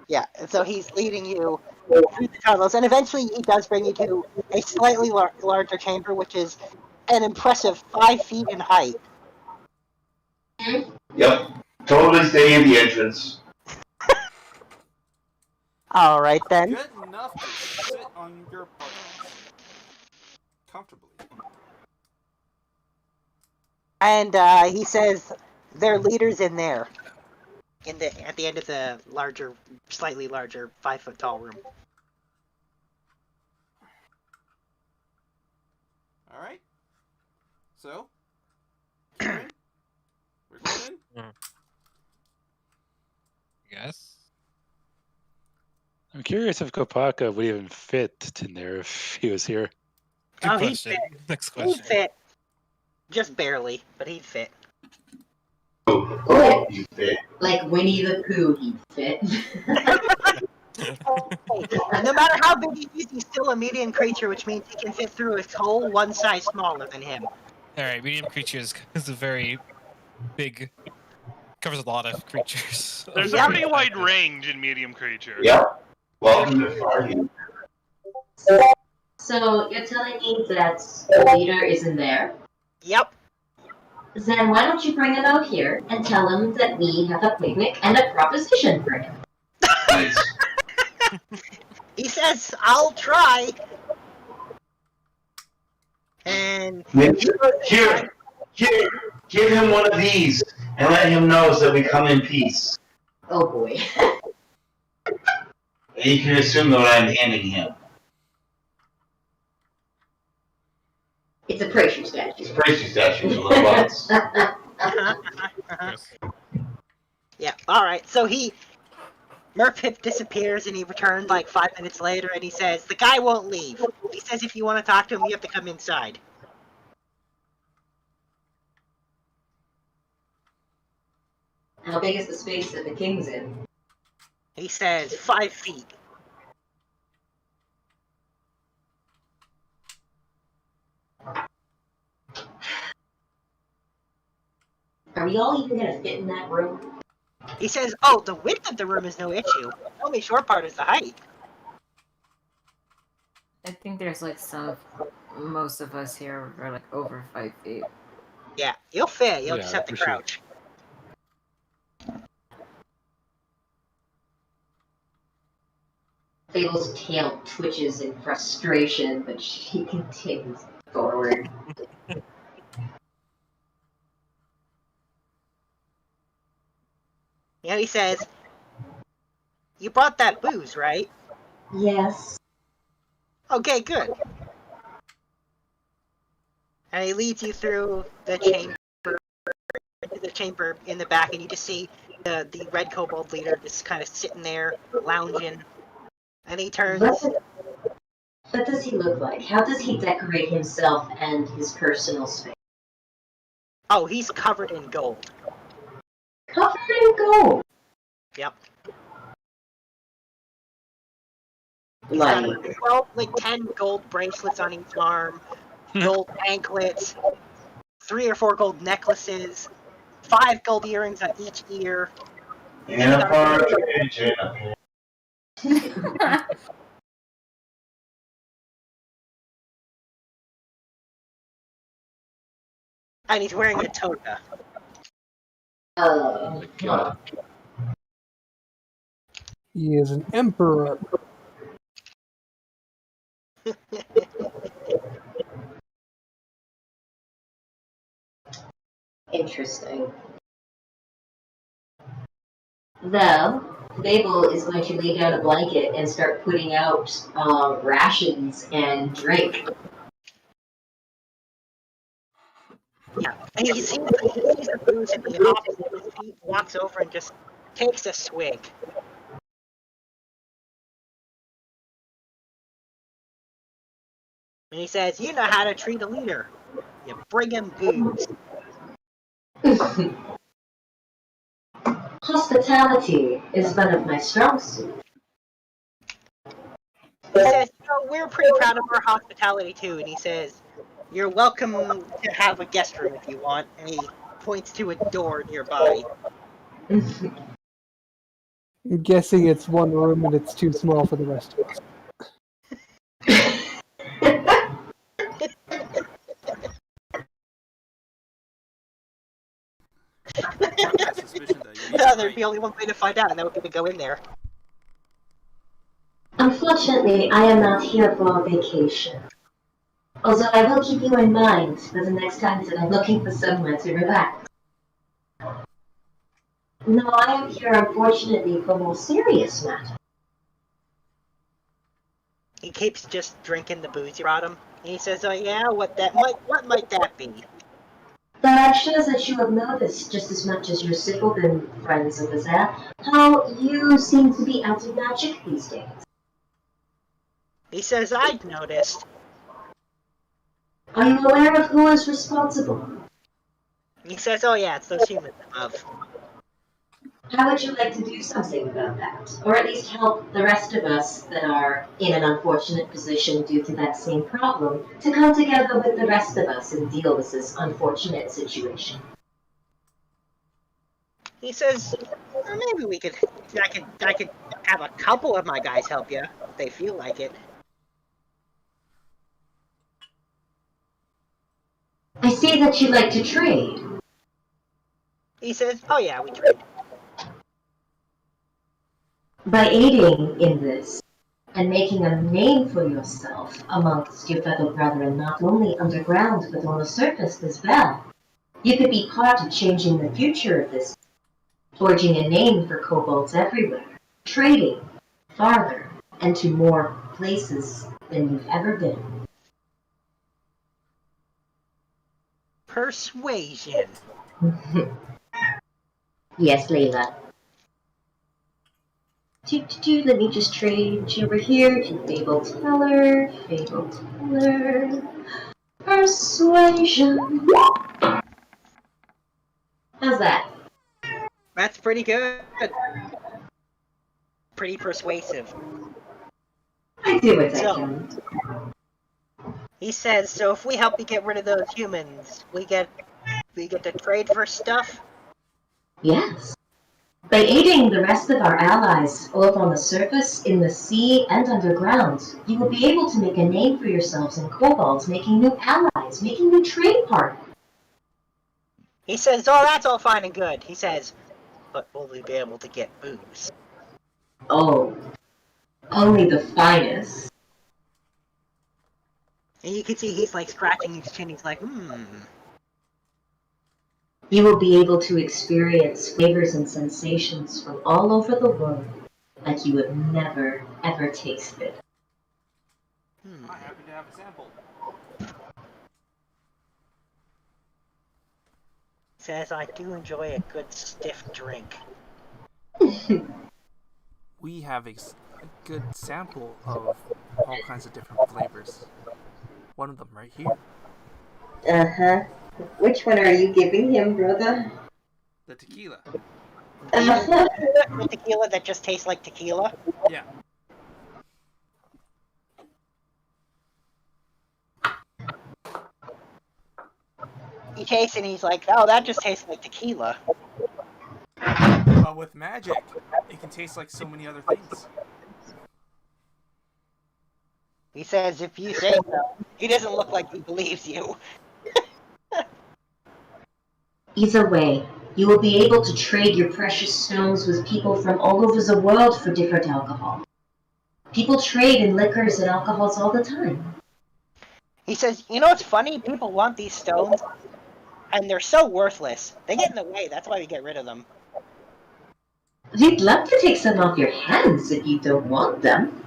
Yeah, and so he's leading you through the tunnels, and eventually he does bring you to a slightly larger chamber, which is an impressive 5 feet in height. Yep. Totally staying at the entrance. All right then. Good enough to sit on your butt comfortably. And he says their leader's in there, at the end of the slightly larger 5 foot tall room. All right. So, we're in. We're going in. Yes. I'm curious if Kopaka would even fit in there if he was here. Good He'd question. fit. Next question. He'd fit. Just barely, but he'd fit. Oh, you fit. Like Winnie the Pooh, he'd fit. No matter how big he is, he's still a medium creature, which means he can fit through a hole one size smaller than him. Alright, medium creatures is a very big, covers a lot of creatures. There's a pretty wide range in medium creature. Yep. Welcome to Farming. So you're telling me that the leader isn't there? Yep. Then why don't you bring him out here and tell him that we have a picnic and a proposition for him? He says, "I'll try." And Here, give him one of these and let him know so that we come in peace. Oh boy. And you can assume that I'm handing him. It's a Praetor statue. It's a Praetor statue for little butts. yeah, alright, so Merpip disappears and he returns like 5 minutes later and he says, "The guy won't leave. He says if you want to talk to him, you have to come inside." How big is the space that the king's in? He says 5 feet. Are we all even gonna fit in that room? He says, oh, the width of the room is no issue. The only short part is the height. I think there's like most of us here are like over 5 feet. Yeah, you'll fit. You'll Yeah, just have to for sure. crouch. Fable's tail twitches in frustration, but she continues forward. You know, he says, you brought that booze, right? Yes. Okay, good. And he leads you through the chamber, into the chamber in the back, and you just see the red kobold leader just kind of sitting there, lounging. And he turns. What does he look like? How does he decorate himself and his personal space? Oh, he's covered in gold. Covered in gold? Yep. He's Like, got 12, like 10 gold bracelets on each arm, gold anklets, 3 or 4 gold necklaces, 5 gold earrings on each ear. And a partridge in a pear. And he's wearing a toga. Oh my god. He is an emperor. interesting. Though, Babel is going to lay down a blanket and start putting out rations and drink. Yeah, and he sees the booze and he hops to his feet, walks over and just takes a swig. And he says, you know how to treat a leader. You bring him booze. Hospitality is one of my strong suits. He says, we're pretty proud of our hospitality too. And he says, you're welcome to have a guest room if you want. And he points to a door nearby. I'm guessing it's one room and it's too small for the rest of us. There'd be only one way to find out, and that would be to go in there. Unfortunately, I am not here for a vacation. Although I will keep you in mind for the next time that I'm looking for somewhere to relax. No, I am here unfortunately for more serious matters. He keeps just drinking the booze you brought him. And he says, oh yeah, what might that be? But I'm sure that you have noticed, just as much as your Sylvan friends over there, how you seem to be out of magic these days. He says, I've noticed. Are you aware of who is responsible? He says, oh yeah, it's those humans above. How would you like to do something about that? Or at least help the rest of us that are in an unfortunate position due to that same problem to come together with the rest of us and deal with this unfortunate situation? He says, well, maybe I could have a couple of my guys help you, if they feel like it. I see that you like to trade. He says, oh yeah, we trade. By aiding in this, and making a name for yourself amongst your fellow brethren, not only underground, but on the surface as well, you could be part of changing the future of this, forging a name for kobolds everywhere, trading farther and to more places than you've ever been. Persuasion. Yes, Layla. Let me just trade you over here to Fable Teller, Persuasion. How's that? That's pretty good. Pretty persuasive. I do what I So, can. he says, so if we help you get rid of those humans, we get to trade for stuff? Yes. By aiding the rest of our allies, both on the surface, in the sea, and underground, you will be able to make a name for yourselves in Cobalt, making new allies, making new trade partners. He says, oh, that's all fine and good. He says, but will we be able to get booze? Oh, only the finest. And you can see he's like scratching his chin. He's like, You will be able to experience flavors and sensations from all over the world like you have never, ever tasted. I happen to have a sample. Says, I do enjoy a good stiff drink. We have a good sample of all kinds of different flavors. One of them right here. Uh-huh. Which one are you giving him, brother? The tequila. The tequila that just tastes like tequila? Yeah. He tastes it and he's like, oh, that just tastes like tequila. But with magic, it can taste like so many other things. He says, if you say so. He doesn't look like he believes you. Either way, you will be able to trade your precious stones with people from all over the world for different alcohol. People trade in liquors and alcohols all the time. He says, you know what's funny? People want these stones, and they're so worthless. They get in the way. That's why we get rid of them. We'd love to take some off your hands if you don't want them.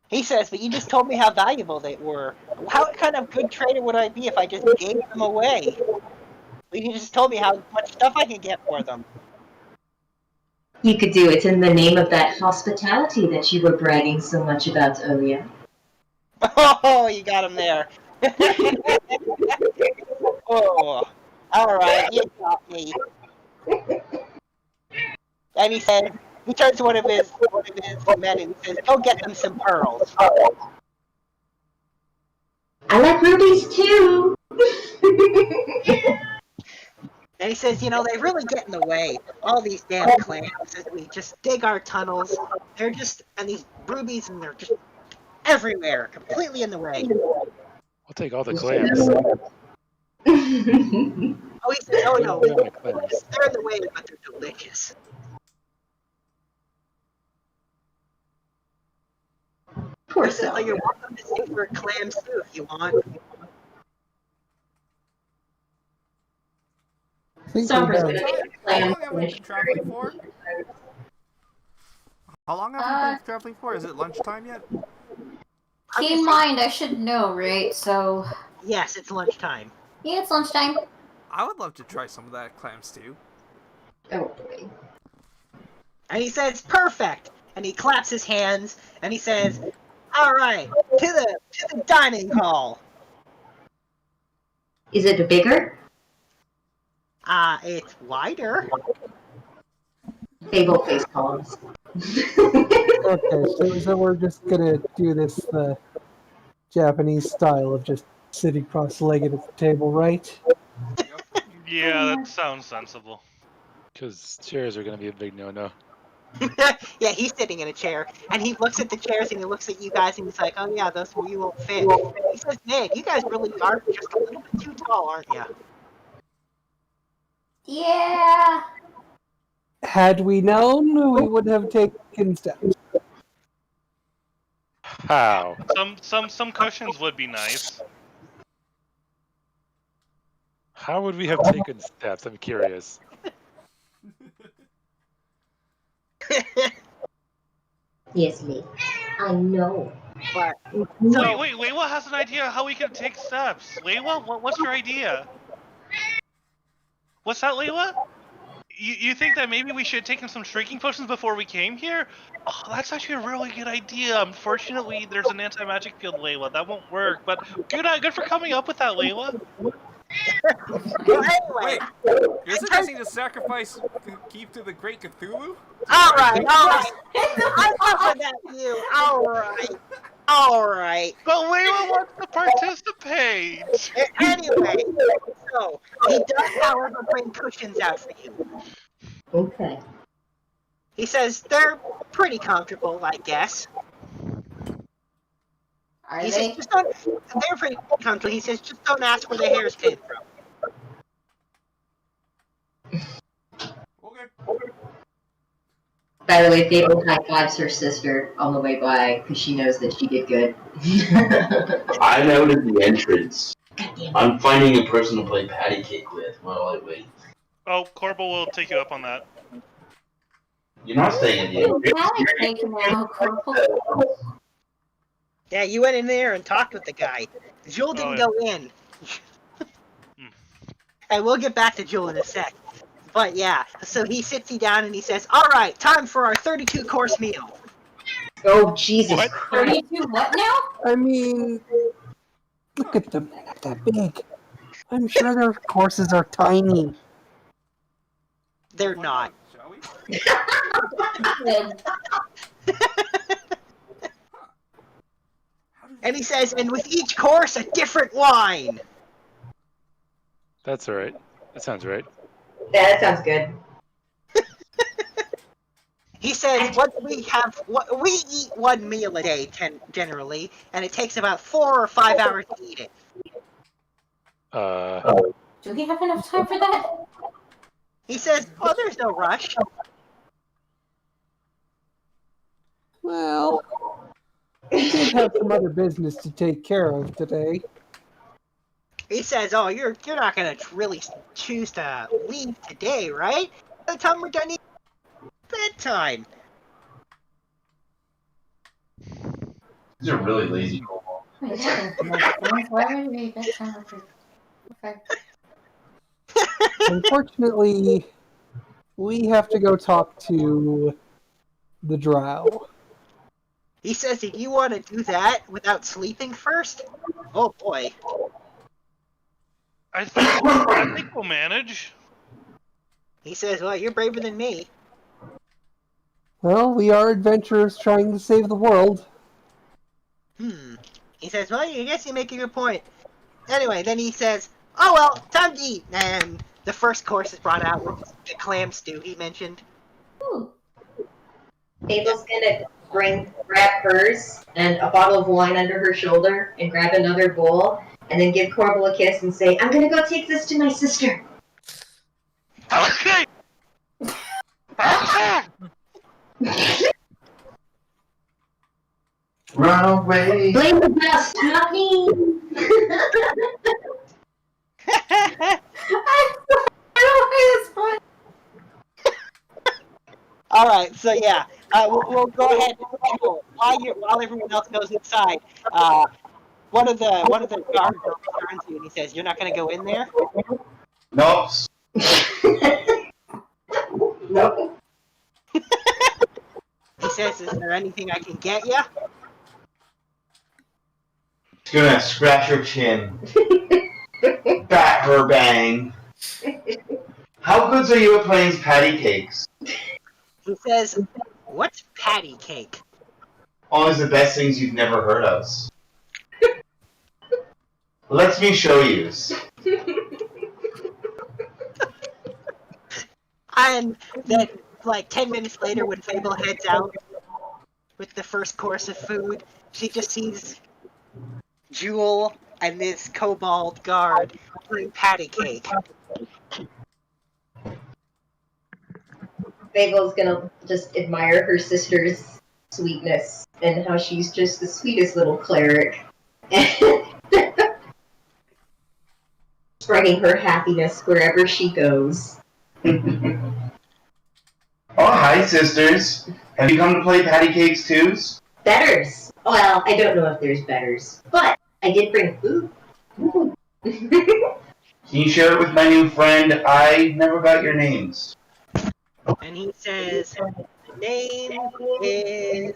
He says, but you just told me how valuable they were. How kind of good trader would I be if I just gave them away? You just told me how much stuff I could get for them. You could do it in the name of that hospitality that you were bragging so much about earlier. Oh, you got him there. Oh, all right, you got me. And he said, he turns to one of his men and he says, "Go get them some pearls." I like rubies too. And he says, you know, they really get in the way. All these damn clams, as we just dig our tunnels, they're just, and these rubies, and they're just everywhere, completely in the way. We'll take all the clams. Oh, he says, oh no, Yeah, my clams. they're in the way, but they're delicious. Poor He says, oh, you're welcome to stay for clams too if you want. Stomper's gonna make a How clam long have we been traveling for? How long have we been traveling for? Is it lunchtime yet? Keep in mind, I should know, right? So. Yes, it's lunchtime. Yeah, it's lunchtime. I would love to try some of that clam stew. Oh boy. And he says, perfect! And he claps his hands, and he says, all right, to the dining hall. Is it bigger? It's wider. Fable face columns. Okay, so we're just gonna do this Japanese style of just sitting cross-legged at the table, right? Yeah, that sounds sensible. Because chairs are going to be a big no-no. Yeah, he's sitting in a chair, and he looks at the chairs, and he looks at you guys, and he's like, oh yeah, those you won't fit. He says, Nick, you guys really are just a little bit too tall, aren't you? Yeah. Had we known, we would have taken steps. How? Some cushions would be nice. How would we have taken steps? I'm curious. Yes, me. I know. But Wait, Layla has an idea how we can take steps. Layla, what's your idea? What's that, Layla? You think that maybe we should have taken some shrinking potions before we came here? Oh, that's actually a really good idea. Unfortunately, there's an anti-magic field, Layla. That won't work, but good for coming up with that, Layla. Well, anyway. Wait, you're suggesting to sacrifice Keith to the Great Cthulhu? Alright. Enough of that, you. Alright. But Layla wants to participate! Anyway, so, he does, however, bring cushions out for you. Okay. He says they're pretty comfortable, I guess. He says, just don't, they're pretty comfortable. He says, just don't ask where the hairs came from. Okay. By the way, Fable high-fives her sister on the way by, because she knows that she did good. I'm out at the entrance. I'm finding a person to play patty cake with while I wait. Oh, Corbel will take you up on that. You're not staying at the entrance. Yeah, you went in there and talked with the guy. Jewel didn't go in. And we'll get back to Jewel in a sec. But yeah, so he sits you down and he says, alright, time for our 32-course meal. Oh, Jesus Christ. 32 what now? I mean, look at them. They're not that big. I'm sure their courses are tiny. They're not. Shall we? And he says, and with each course, a different wine. That's alright. That sounds right. Yeah, that sounds good. He says, we eat one meal a day, generally, and it takes about 4 or 5 hours to eat it. Do we have enough time for that? He says, oh, there's no rush. Well, we did have some other business to take care of today. He says, oh, you're not going to really choose to leave today, right? By the time we're done eating, bedtime. These are really lazy people. Why would we bedtime? Okay. Unfortunately, we have to go talk to the drow. He says, if you want to do that without sleeping first, oh boy. I think we'll manage. He says, well, you're braver than me. Well, we are adventurers trying to save the world. He says, well, I guess you make a good point. Anyway, then he says, oh well, time to eat. And the first course is brought out with the clam stew he mentioned. Fable's gonna grab hers and a bottle of wine under her shoulder and grab another bowl and then give Corbel a kiss and say, I'm gonna go take this to my sister. Okay! Run away! Blame the best, not me! Alright, so yeah, we'll go ahead while everyone else goes inside. One of the guards turns to you and he says, you're not gonna go in there? Nope. Nope. He says, is there anything I can get you? It's gonna scratch her chin. Bat her bang. How good are you at playing patty cakes? He says, what's patty cake? Always the best things you've never heard of. Let me show you. And then, like, 10 minutes later, when Fable heads out with the first course of food, she just sees Jewel and this kobold guard playing patty cake. Fable's gonna just admire her sister's sweetness and how she's just the sweetest little cleric. Spreading her happiness wherever she goes. Oh, hi, sisters. Have you come to play patty cakes too? Betters. Well, I don't know if there's betters, but I did bring food. Can you share it with my new friend? I never got your names. And he says, the name is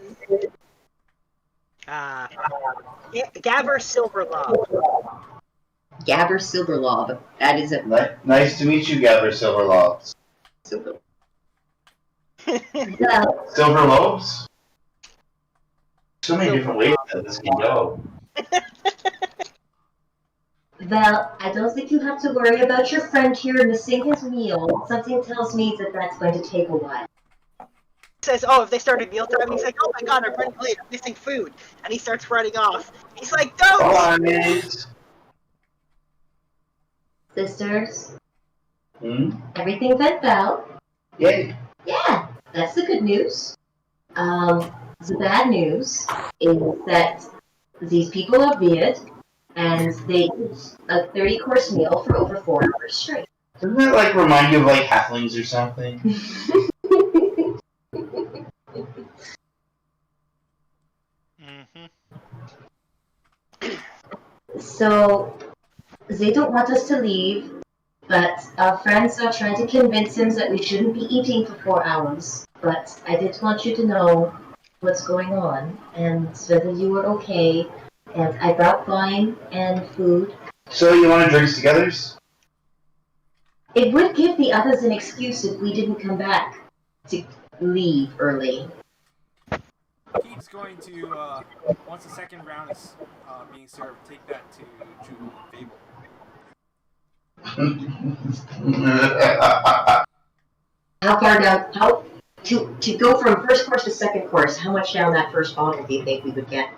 Gabber Silverlaw. Gabber Silverlob. That is it. Nice to meet you, Gabber Silverlobs. Silver. Silver Lobes? So many different ways that this can go. Well, I don't think you have to worry about your friend here missing his meal. Something tells me that that's going to take a while. Says, "Oh, if they started mealtime," he's like, "Oh my god, I'm running late. I'm missing food," and he starts running off. He's like, "Don't!" Alright. Sisters, Hmm? everything went well. Yay. Yeah, that's the good news. The bad news is that these people are weird, and they eat a 30-course meal for over 4 hours straight. Doesn't that like remind you of like halflings or something? So, they don't want us to leave, but our friends are trying to convince him that we shouldn't be eating for 4 hours. But I did want you to know what's going on, and whether you were okay. And I brought wine and food. So you want to drink together? It would give the others an excuse if we didn't come back to leave early. He's going to, once the second round is being served, take that to Jewel and Fable. How far down? How to go from first course to second course? How much down that first bottle do you think we would get?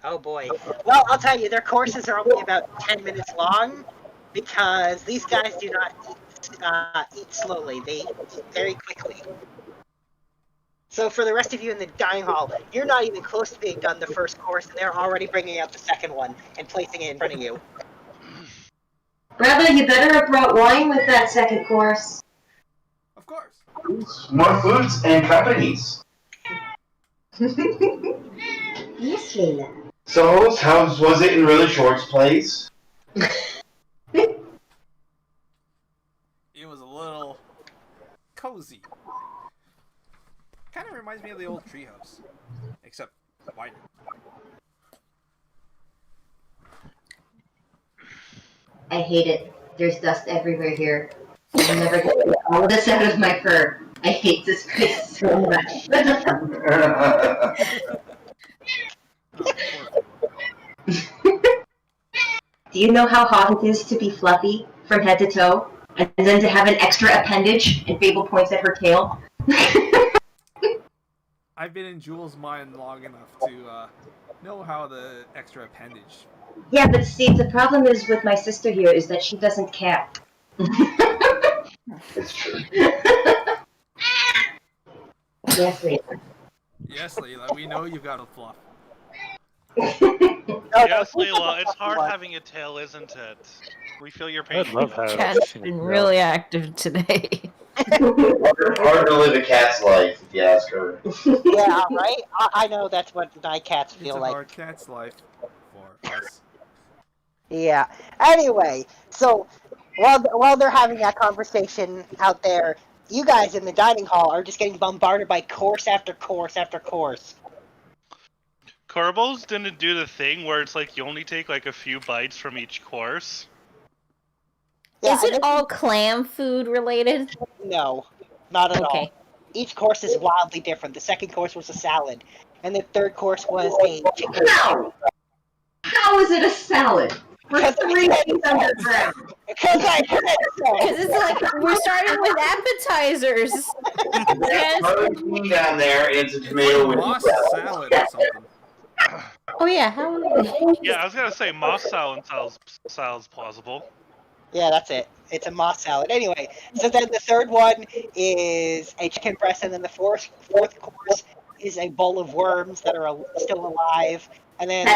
Oh boy. Well, I'll tell you, their courses are only about 10 minutes long because these guys do not eat slowly. They eat very quickly. So for the rest of you in the dining hall, you're not even close to being done the first course, and they're already bringing out the second one and placing it in front of you. Brother, you better have brought wine with that second course. Of course. More foods and companies. Yes, Leila. So, how was it in Really Short's place? It was a little cozy. Kind of reminds me of the old treehouse, except wider. I hate it. There's dust everywhere here. I'm never gonna get all of this out of my fur. I hate this place so much. Do you know how hot it is to be fluffy from head to toe? And then to have an extra appendage, and Fable points at her tail? I've been in Jewel's mind long enough to know how the extra appendage. Yeah, but see, the problem is with my sister here is that she doesn't care. It's true. Yes, Leila. Yes, Leila, we know you've got a fluff. Yes, Leila, it's hard having a tail, isn't it? We feel your pain. I love how Cat's been really active today. Hard to live a cat's life, if you ask her. Yeah, right? I know that's what my cats feel It's a like. hard cat's life for us. Yeah. Anyway, so while they're having that conversation out there, you guys in the dining hall are just getting bombarded by course after course after course. Corbels didn't do the thing where it's like you only take like a few bites from each course. Yeah, Is it all clam food related? No, not at all. Each course is wildly different. The second course was a salad, and the third course was a chicken. No! How is it a salad? We're 3 days underground. Because I said so. Because it's like we're starting with appetizers. Yes. Down there, it's a tomato with Moss salad or something. Oh yeah, how? Yeah, I was gonna say moss salad sounds plausible. Yeah, that's it. It's a moss salad. Anyway, so then the third one is a chicken breast, and then the fourth course is a bowl of worms that are still alive, and then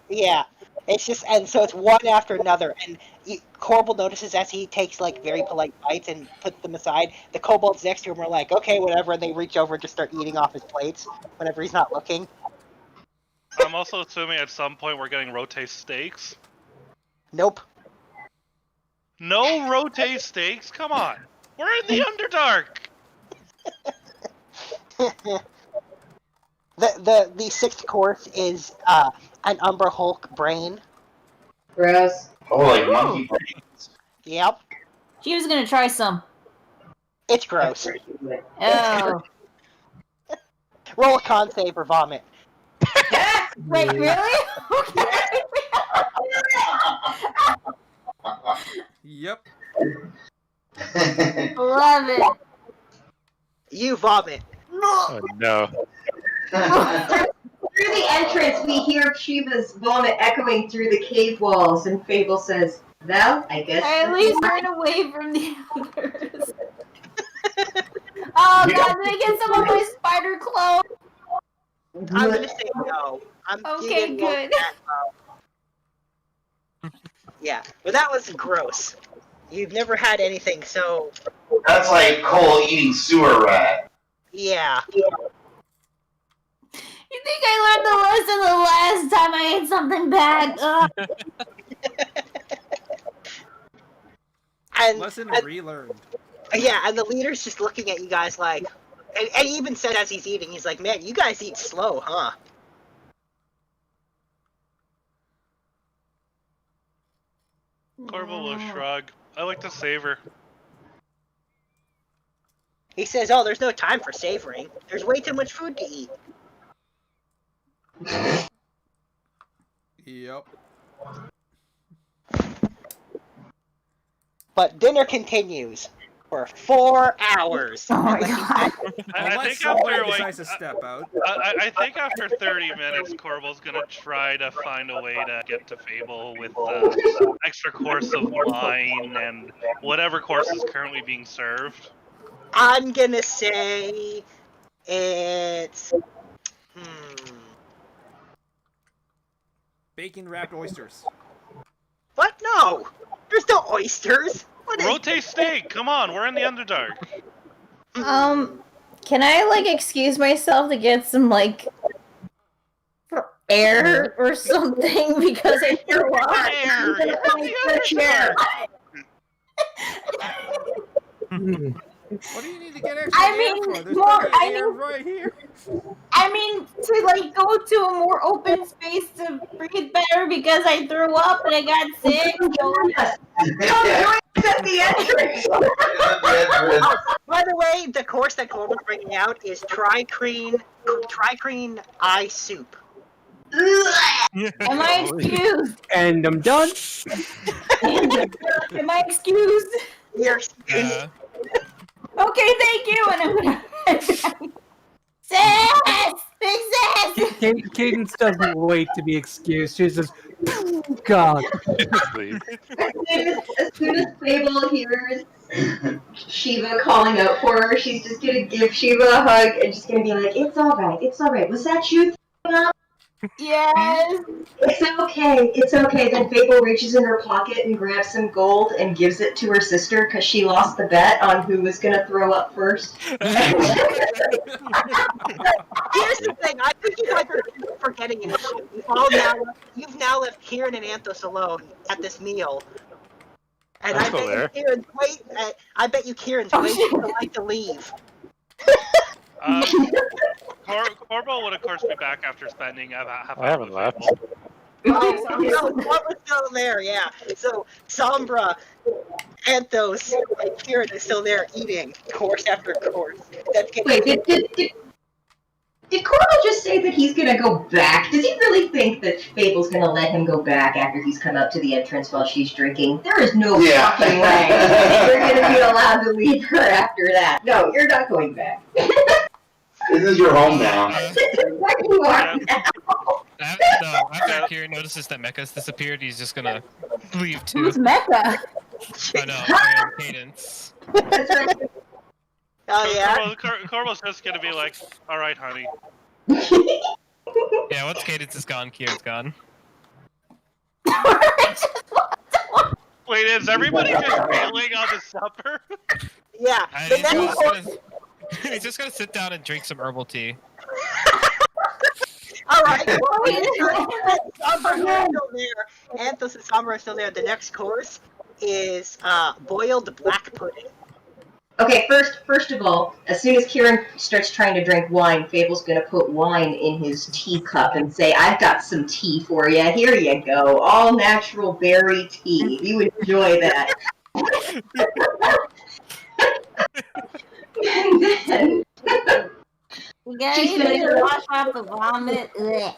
yeah, it's just, and so it's one after another, and Corbel notices as he takes like very polite bites and puts them aside. The kobolds next to him are like, okay, whatever, and they reach over and just start eating off his plates whenever he's not looking. I'm also assuming at some point we're getting rotate steaks. Nope. No rotate steaks? Come on. We're in the Underdark. The sixth course is an Umber Hulk brain. Gross. Oh, like monkey brains. Yep. She was gonna try some. It's gross. Oh. Roll a con save or vomit. Wait, really? Okay. Yep. 11. You vomit. Oh no. Through the entrance, we hear Shiva's vomit echoing through the cave walls, and Fable says, "Well, I guess." I at least turn away from the others. Oh god, did I get some of my spider clothes? I'm gonna say no. Okay, good. Yeah, but that was gross. You've never had anything so. That's like Cole eating sewer rat. Yeah. You think I learned the lesson the last time I ate something bad? Lesson relearned. Yeah, and the leader's just looking at you guys like, and he even said as he's eating, he's like, "Man, you guys eat slow, huh?" Corvo will shrug. I like to savor. He says, "Oh, there's no time for savoring. There's way too much food to eat." Yep. But dinner continues for 4 hours. Oh my god. I think after like, to step out. I think after 30 minutes, Corvo's gonna try to find a way to get to Fable with extra course of wine and whatever course is currently being served. I'm gonna say it's Bacon wrapped oysters. What? No, there's no oysters. Rotate steak. Come on, we're in the Underdark. Can I like excuse myself to get some like air or something because I threw up? Air. You're in the Underdark. What do you need to get extra I air mean, for? There's more. plenty of air right here. I mean, to like go to a more open space to breathe better because I threw up and I got sick. At the entrance. By the way, the course that Corvo's bringing out is tricrene eye soup. Am I excused? And I'm done. Am I excused? You're excused. Okay, thank you. And I'm gonna. Sis! Big sis! Cadence doesn't wait to be excused. She says, God. As soon as Fable hears Shiva calling out for her, she's just gonna give Shiva a hug and just gonna be like, "It's alright, it's alright. Was that you throwing up?" Yes! It's okay. Then Fable reaches in her pocket and grabs some gold and gives it to her sister because she lost the bet on who was gonna throw up first. Here's the thing, I think you guys are forgetting an issue. You've now left Kieran and Anthos alone at this meal. And I bet you Kieran's waiting to leave. Corvo would of course be back after spending half I haven't left. What was still there, yeah. So Sombra, Anthos, and Kieran is still there eating course after course. Wait, did Corvo just say that he's gonna go back? Does he really think that Fable's gonna let him go back after he's come up to the entrance while she's drinking? There is no fucking way you're gonna be allowed to leave her after that. No, you're not going back. This is your home now. Where you are now. After Kieran notices that Mecha's disappeared, he's just gonna leave too. Who's Mecca? Oh no, Cadence. Oh yeah? Corvo's just gonna be like, "Alright, honey." Yeah, once Cadence is gone, Kieran's gone. Wait, is everybody just bailing on the supper? Yeah. He's just gonna sit down and drink some herbal tea. Alright, Sombra is still there. Anthos and Sombra are still there. The next course is boiled black pudding. Okay, first of all, as soon as Kieran starts trying to drink wine, Fable's gonna put wine in his teacup and say, "I've got some tea for you. Here you go, all natural berry tea. You enjoy that." And then You guys she's need to gonna wash off the vomit. Ugh.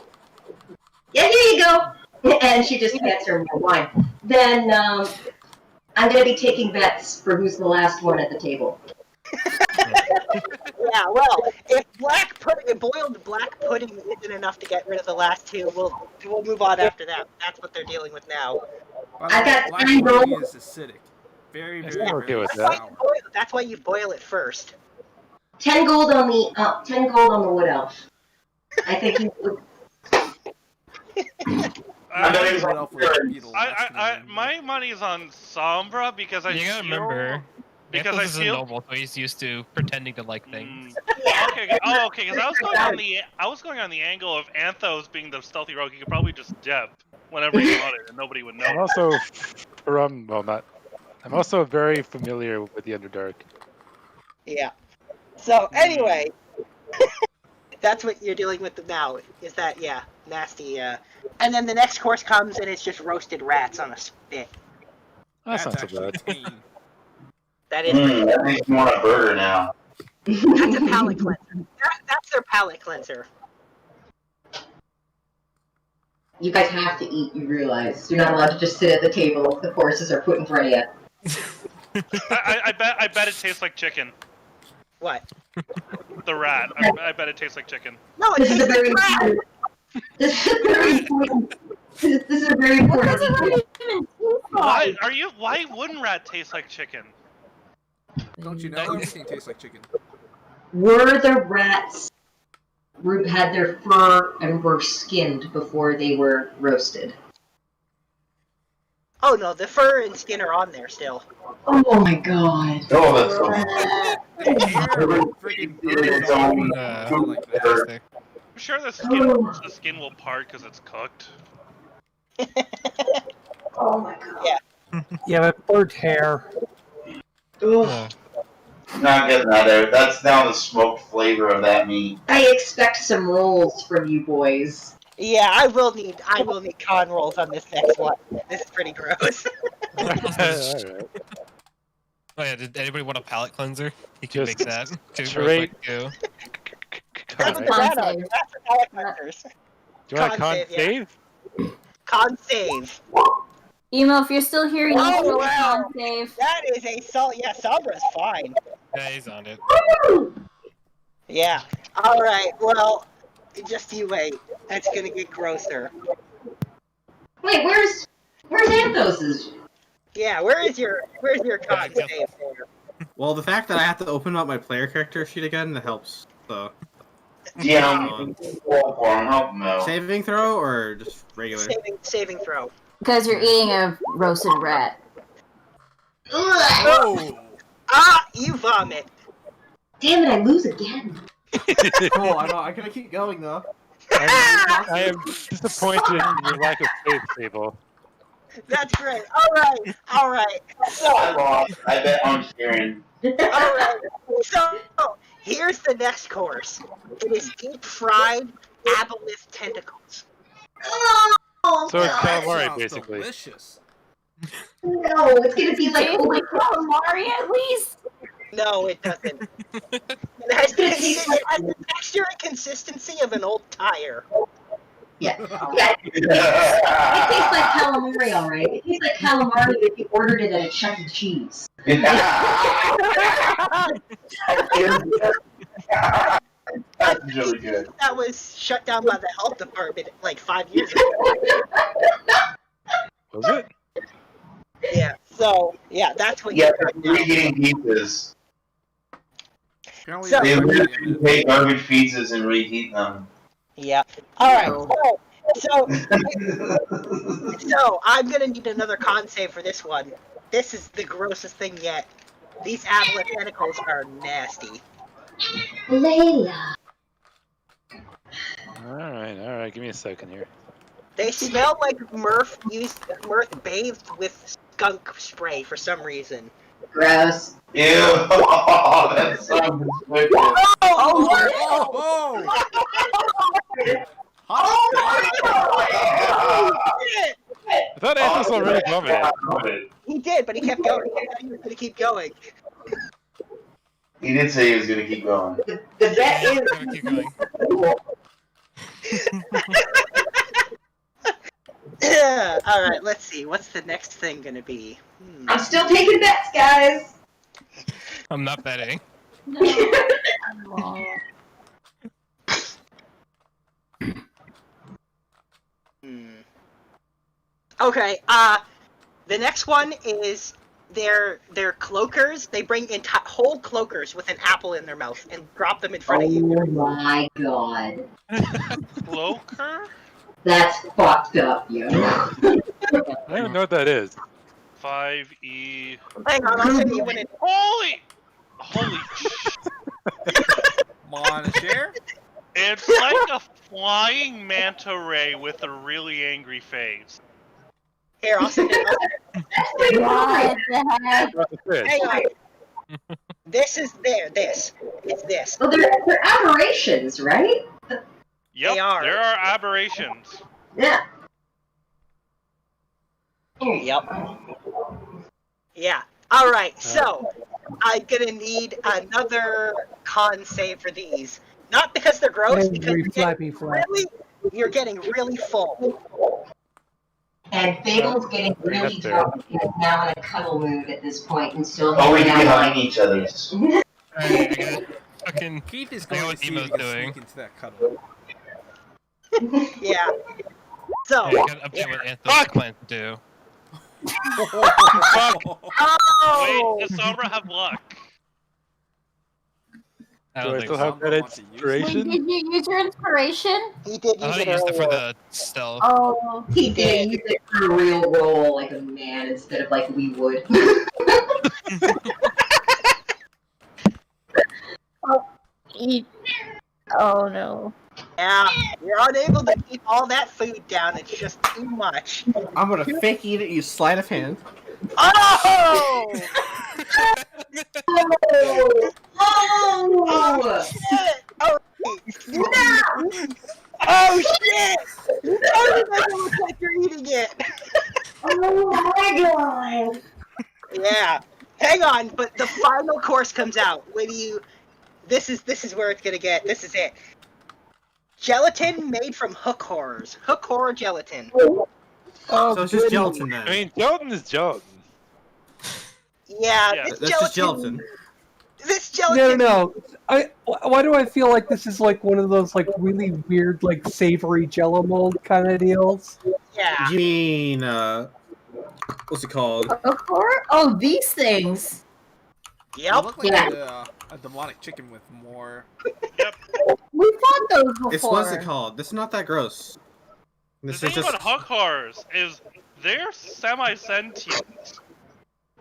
yeah, here you go. And she just hands her more wine. Then I'm gonna be taking bets for who's the last one at the table. Yeah, well, if boiled black pudding isn't enough to get rid of the last two, we'll move on after that. That's what they're dealing with now. I got black 10 pudding gold. is acidic. Very, Yeah, very, I'm okay very with That's that. why you boil it first. 10 gold on the wood elf. I think he would. My money is on Sombra because You gotta remember, because Anthos is a noble, so he's used to pretending to like things. Okay. Oh, okay. Because I was going on the angle of Anthos being the stealthy rogue. He could probably just dip whenever he wanted, and nobody would know. I'm also I'm also very familiar with the Underdark. Yeah. So anyway, that's what you're dealing with now. Is that nasty? And then the next course comes and it's just roasted rats on a spit. That's not so bad. That is. That makes me want a burger now. That's a palate cleanser. That's their palate cleanser. You guys have to eat, you realize. You're not allowed to just sit at the table if the courses are put in front of you. I bet it tastes like chicken. What? The rat. I bet it tastes like chicken. No, it This is tastes a very like rat. This is a very important. This is a very important. Why wouldn't rat taste like chicken? Don't you know everything tastes like chicken? Were the rats had their fur and were skinned before they were roasted? Oh no, the fur and skin are on there still. Oh my god. Oh, that's so I'm sure the skin will part because it's cooked. Oh my god. Yeah. Yeah, but burnt hair. Not getting that out. That's now the smoked flavor of that meat. I expect some rolls from you boys. Yeah, I will need con rolls on this next one. This is pretty gross. Alright. Oh yeah, did anybody want a palate cleanser? You can Just make that. straight- That's Alright. what the rat are. The rats are palate cleansers. Do you want a Con con save, yeah. save? Con save. Emo, if you're still here, you need to roll a wow. con save. That is a solid. Yeah, Sombra's fine. Yeah, he's on it. Yeah. All right. Well, just you wait. It's gonna get grosser. Wait, where's Anthos's? Yeah. Where's your con save? Well, the fact that I have to open up my player character sheet again, that helps. So. Yeah, I'm help him out. Saving throw or just regular? Saving throw. Because you're eating a roasted rat. Oh! Ah! You vomit. Damn it! I lose again. Oh, I know. I gotta keep going though. I am disappointed in your lack of faith, Fable. That's great. All right. So. I lost. I bet on Kieran. All right. So here's the next course. It is deep fried aboleth tentacles. Oh, So it's God. calamari, Sounds basically. delicious. No, it's gonna be like Oh my calamari at least? No, it doesn't. It has the texture and consistency of an old tire. yeah. It tastes like calamari, all right. It tastes like calamari if you ordered it at a Chuck E. Cheese. That's really good. That was shut down by the health department like 5 years ago. Was it? Yeah. So yeah, that's what. Yeah, you're they're reheating pizzas. Apparently So- They it's literally already- take garbage pizzas and reheat them. Yeah. All right. So I'm gonna need another con save for this one. This is the grossest thing yet. These aboleth tentacles are nasty. Layla. Alright, give me a second here. They smell like Murph bathed with skunk spray for some reason. Gross. Ew. Oh, that's so wicked. Oh! I thought Anthos already vomited. He did, but he kept going. He said he was gonna keep going. He did say he was gonna keep going. The bet is. Keep going. Yeah. All right. Let's see. What's the next thing gonna be? I'm still taking bets, guys. I'm not betting. Okay. The next one is they're cloakers. They bring whole cloakers with an apple in their mouth and drop them in front of you. Oh my god. Cloaker? That's fucked up, yo. I don't even know what that is. 5E. Hang on, I'll tell you when it. Holy Mon, share? It's like a flying manta ray with a really angry face. Here, I'll send it. What the heck? Hang on. This is this. It's this. Well, they're aberrations, right? Yep, They are. there are aberrations. Yeah. Yep. Yeah. All right. So I'm gonna need another con save for these. Not because they're gross, because you're getting really full. And Fable's getting really drunk and is now in a cuddle mood at this point and still Oh, we hanging can be out. hugging each other. Fucking. Keith is I know going what to see if he Emo's can doing. sneak into that cuddle. Yeah. So. Yeah, I gotta update what Anthos plans to do. Oh! Wait, does Sombra have luck? I Do don't I think still so. have that Wait, inspiration? did you use your inspiration? He did I use thought it he used it for earlier. the stealth. Oh. He did use it for a real role like a man instead of like we would. Oh no. Yeah, you're unable to keep all that food down. It's just too much. I'm gonna fake eat it, use sleight of hand. Oh! Oh! Shit! Oh, oh shit! Oh, it doesn't look like you're eating it. Oh my god! Yeah. Hang on, but the final course comes out when you. This is where it's gonna get. This is it. Gelatin made from hook horrors. Hook horror gelatin. Oh, so it's just gelatin then. I mean, gelatin is gelatin. Yeah, Yeah, this That's just gelatin. This gelatin. No. Why do I feel like this is like one of those like really weird like savory Jello mold kind of deals? Yeah. You mean what's it called? Oh, these things. They Yep. look like Yeah. a demonic chicken with more. We fought those before. It's what's it called? This is not that gross. The This thing is just about hook horrors is they're semi-sentient.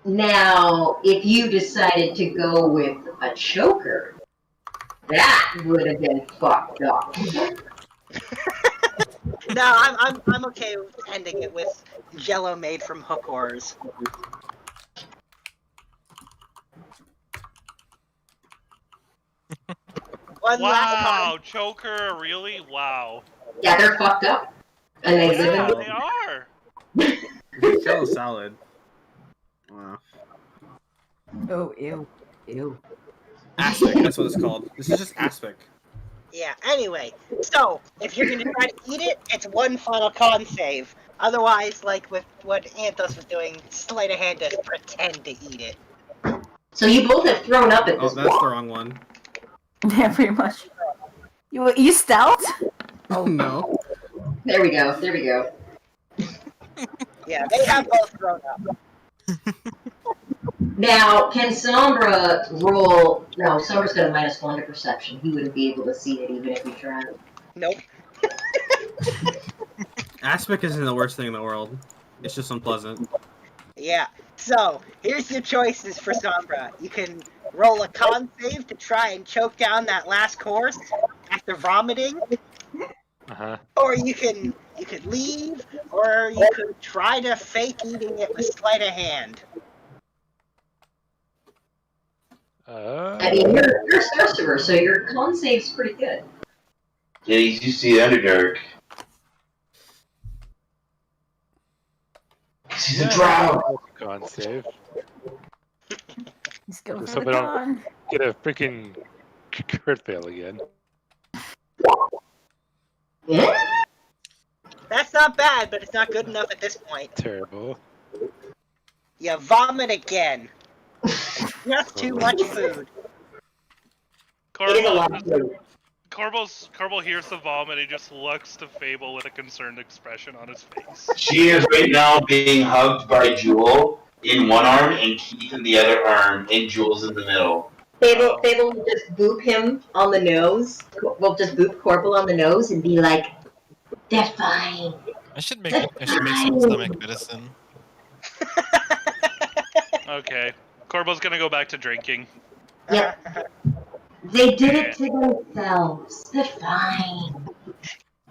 Now, if you decided to go with a choker, that would have been fucked up. No, I'm okay with ending it with Jello made from hook horrors. One last Wow, choker, really? Wow. Yeah, they're fucked up. And they live Yeah, in they are. it's Jello salad. Wow. Oh, ew. Ew. Aspic, that's what it's called. This is just aspic. Yeah, anyway, so, if you're gonna try to eat it, it's one final con save. Otherwise, like with what Anthos was doing, sleight of hand to pretend to eat it. So you both have thrown up at Oh, this that's point. the wrong one. Yeah, pretty much. You stealth? Oh no. There we go. There we go. Yeah, they have both thrown up. Now, can Sombra roll? No, Sombra's got a -1 to perception. He wouldn't be able to see it even if he tried. Nope. Aspic isn't the worst thing in the world. It's just unpleasant. Yeah, so, here's your choices for Sombra. You can roll a con save to try and choke down that last course after vomiting, Uh-huh. or you could leave, or you could try to fake eating it with sleight of hand. I mean, you're a sorcerer, so your con save's pretty good. Yeah, he's used to the Underdark. He's a drow. Con save. Let's go Just for hope the I don't con. get a freaking crit fail again. Yeah? That's not bad, but it's not good enough at this point. Terrible. You vomit again. Just too much food. It is a lot of food. Corbel hears the vomit. He just looks to Fable with a concerned expression on his face. She is right now being hugged by Jewel in one arm and Keith in the other arm, and Jewel's in the middle. Fable will just boop him on the nose. We'll just boop Corbel on the nose and be like, "They're fine." I should make some stomach medicine. Okay. Corbel's gonna go back to drinking. Yep. They did it to themselves. They're fine.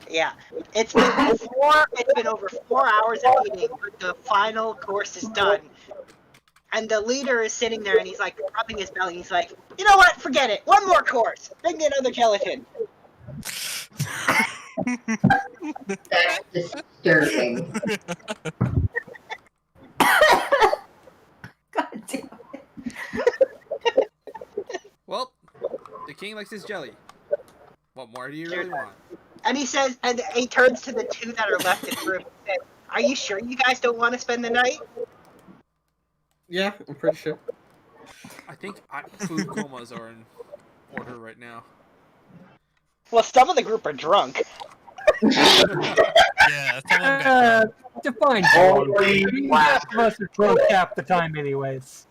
Yeah, it's been over 4 hours of eating, but the final course is done. And the leader is sitting there and he's like rubbing his belly. He's like, you know what? Forget it. One more course. Bring me another gelatin. That's disturbing. God damn it. Well, the king likes his jelly. What more do you really want? And he says, and he turns to the two that are left in the room and says, are you sure you guys don't want to spend the night? Yeah, I'm pretty sure. I think food comas are in order right now. Well, some of the group are drunk. Yeah, someone got drunk. Define drunk. Half of us are drunk half the time anyways.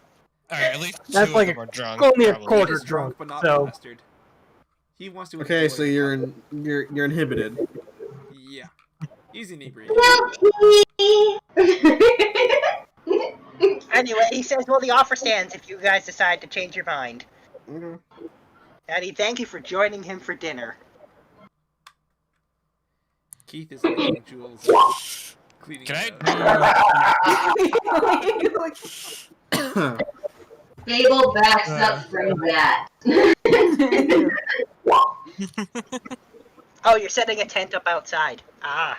Alright, at least That's two like of them are drunk. only a probably. quarter He's drunk, but not so... bastard. He wants to. Okay, enjoy so it. you're inhibited. Yeah, he's inebriated. Anyway, he says, well, the offer stands if you guys decide to change your mind. Okay. And he thank you for joining him for dinner. Keith is licking Jules. Cleaning. Can it I up. Fable backs up from that. Oh, you're setting a tent up outside. Ah.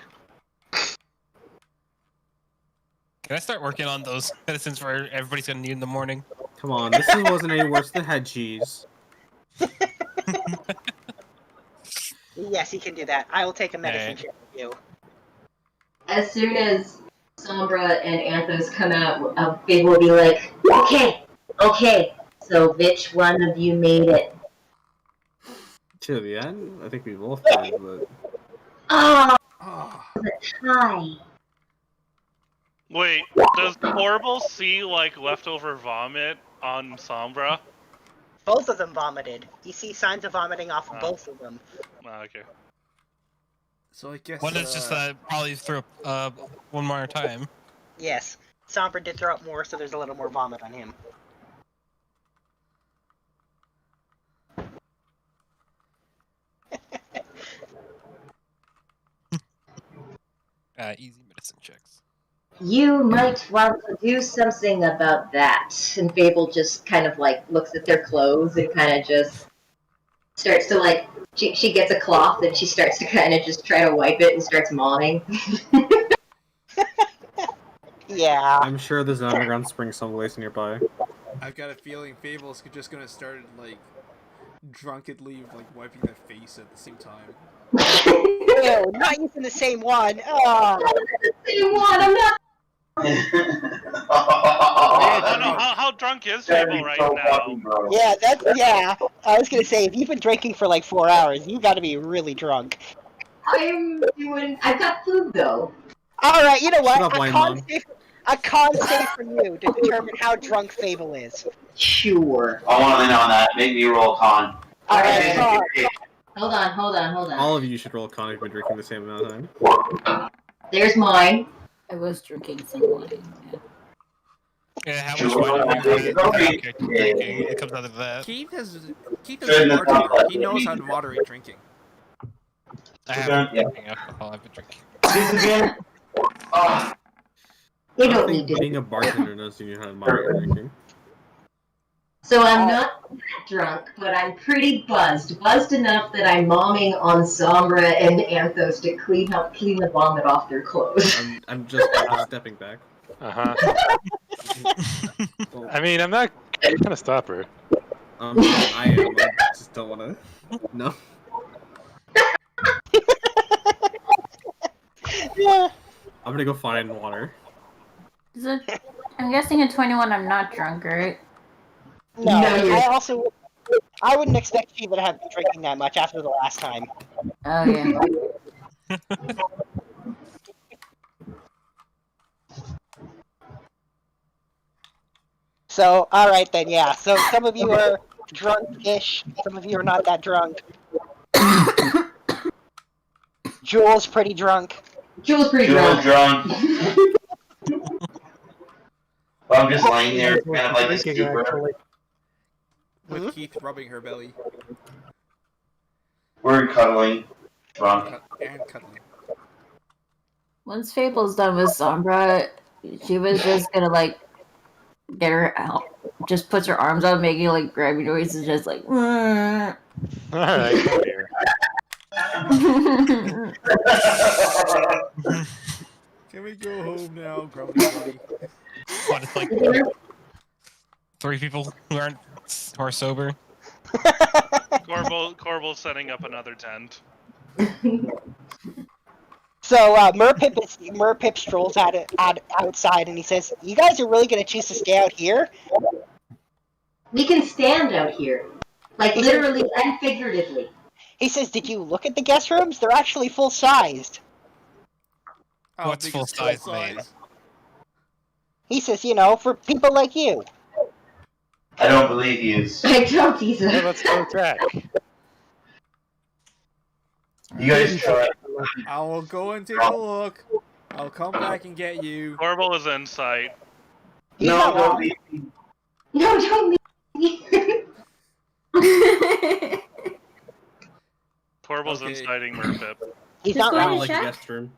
Can I start working on those medicines for everybody's gonna need in the morning? Come on, this wasn't any worse than head cheese. Yes, he can do that. I will take a medicine check with you. As soon as Sombra and Anthos come out, Fable will be like, okay, so which one of you made it? To the end? I think we both did, but... Oh, Ah, the tie. Wait, does Corbel see like leftover vomit on Sombra? Both of them vomited. You see signs of vomiting off of both of them. Ah, okay. so I guess. One is just probably threw up one more time. Yes. Sombra did throw up more, so there's a little more vomit on him. Easy medicine checks. You might want to do something about that. And Fable just kind of like looks at their clothes and kind of just starts to like, she gets a cloth and she starts to kind of just try to wipe it and starts mopping. Yeah. I'm sure there's an underground spring someplace nearby. I've got a feeling Fable's just gonna start like drunkenly like wiping their face at the same time. Ew, not using the same one. Oh. You want, I'm not. How drunk is Fable right now? Yeah, yeah. I was gonna say, if you've been drinking for like 4 hours, you gotta be really drunk. I've got food though. Alright, you know what? Shut up, A con save for you to determine how drunk Fable is. Sure. I want to in on that. Make me roll con. Alright, Hold on. All of you should roll con if you've been drinking the same amount of time. There's mine. I was drinking some wine. Yeah. Yeah, how much wine drinking? It comes out of that. Keith is a bartender. He knows how to moderate drinking. I haven't been drinking alcohol. I've been drinking. You I don't think need to. being a bartender knows you know how to moderate drinking. So I'm not that drunk, but I'm pretty buzzed. Buzzed enough that I'm momming on Sombra and Anthos to clean the vomit off their clothes. I'm just stepping back. I mean, I'm not gonna stop her. I am. I just don't want to. No. I'm gonna go find water. I'm guessing at 21 I'm not drunk, right? No, I wouldn't expect Shiva to have been drinking that much after the last time. Oh, yeah. So, alright then, yeah. So some of you are drunk-ish, some of you are not that drunk. Jules pretty drunk. Jules pretty drunk. Well, I'm just lying there, kind of like a stupor. With Keith rubbing her belly. We're cuddling, drunk. And cuddling. Once Fable's done with Sombra, she was just gonna, like, get her out. Just puts her arms out, making, like, grabby noises, just like, Alright, come here. Can we go home now, grumpy buddy? What, it's like 3 people who are sober? Corbel's setting up another tent. So Merpip strolls outside and he says, "You guys are really gonna choose to stay out here?" We can stand out here. Like, literally and figuratively. He says, "Did you look at the guest rooms? They're actually full-sized." What's full-size, man? He says, for people like you. I don't believe you. I don't either. Hey, let's go attack. You guys try. I will go and take a look. I'll come back and get you. Corbel is in sight. No, don't leave me. No, don't leave me. Corbel's inciting Merpip. He's not wrong. Like a guest room.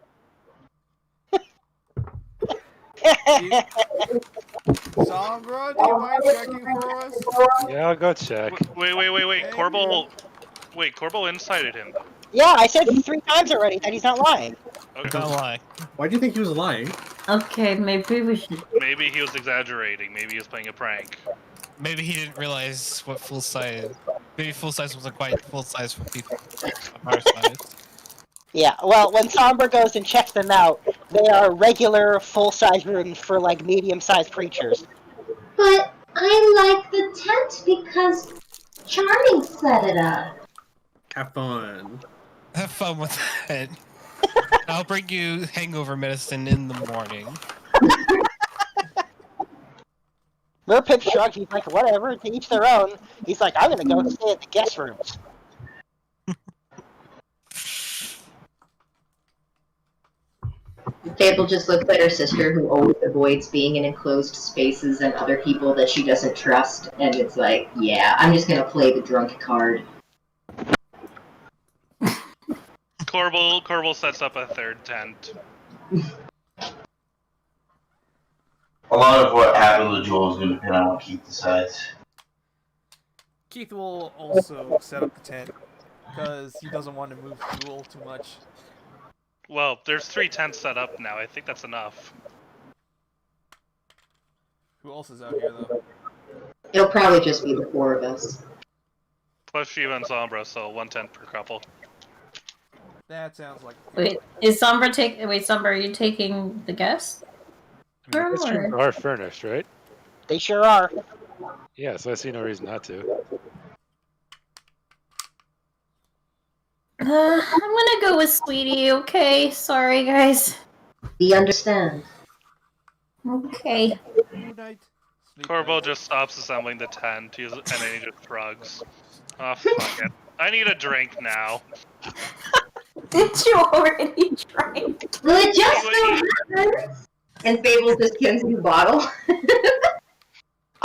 Sombra, do you mind checking for us? Yeah, I'll go check. Wait. Corbel incited him. Yeah, I said 3 times already that he's not lying. Okay. Don't lie. Why do you think he was lying? Okay, maybe we should... Maybe he was exaggerating. Maybe he was playing a prank. Maybe he didn't realize what full size. Maybe full size wasn't quite full size for people of our size. Yeah, well, when Sombra goes and checks them out, they are regular full-size rooms for, like, medium-sized creatures. But I like the tent because Charming set it up. Have fun. Have fun with that. I'll bring you hangover medicine in the morning. Merpip shrugs, he's like, whatever, to each their own. He's like, I'm gonna go stay at the guest rooms. Fable just looks at her sister, who always avoids being in enclosed spaces and other people that she doesn't trust, and it's like, yeah, I'm just gonna play the drunk card. Corbel sets up a third tent. A lot of what happened with Joel is going to depend on what Keith decides. Keith will also set up the tent because he doesn't want to move Jewel too much. Well, there's 3 tents set up now. I think that's enough. Who else is out here, though? It'll probably just be the 4 of us. Plus Shiva and Sombra, so 1 tent per couple. That sounds like... Wait, is Sombra Sombra, are you taking the guest? I mean, guest rooms are furnished, right? They sure are. Yeah, so I see no reason not to. I'm gonna go with Sweetie, okay? Sorry, guys. We understand. Okay. Good night. Corbel just stops assembling the tent, and then he just shrugs. Oh, fuck it. I need a drink now. Did you already drink? Well, it just so happens. And Fable just gives you a bottle.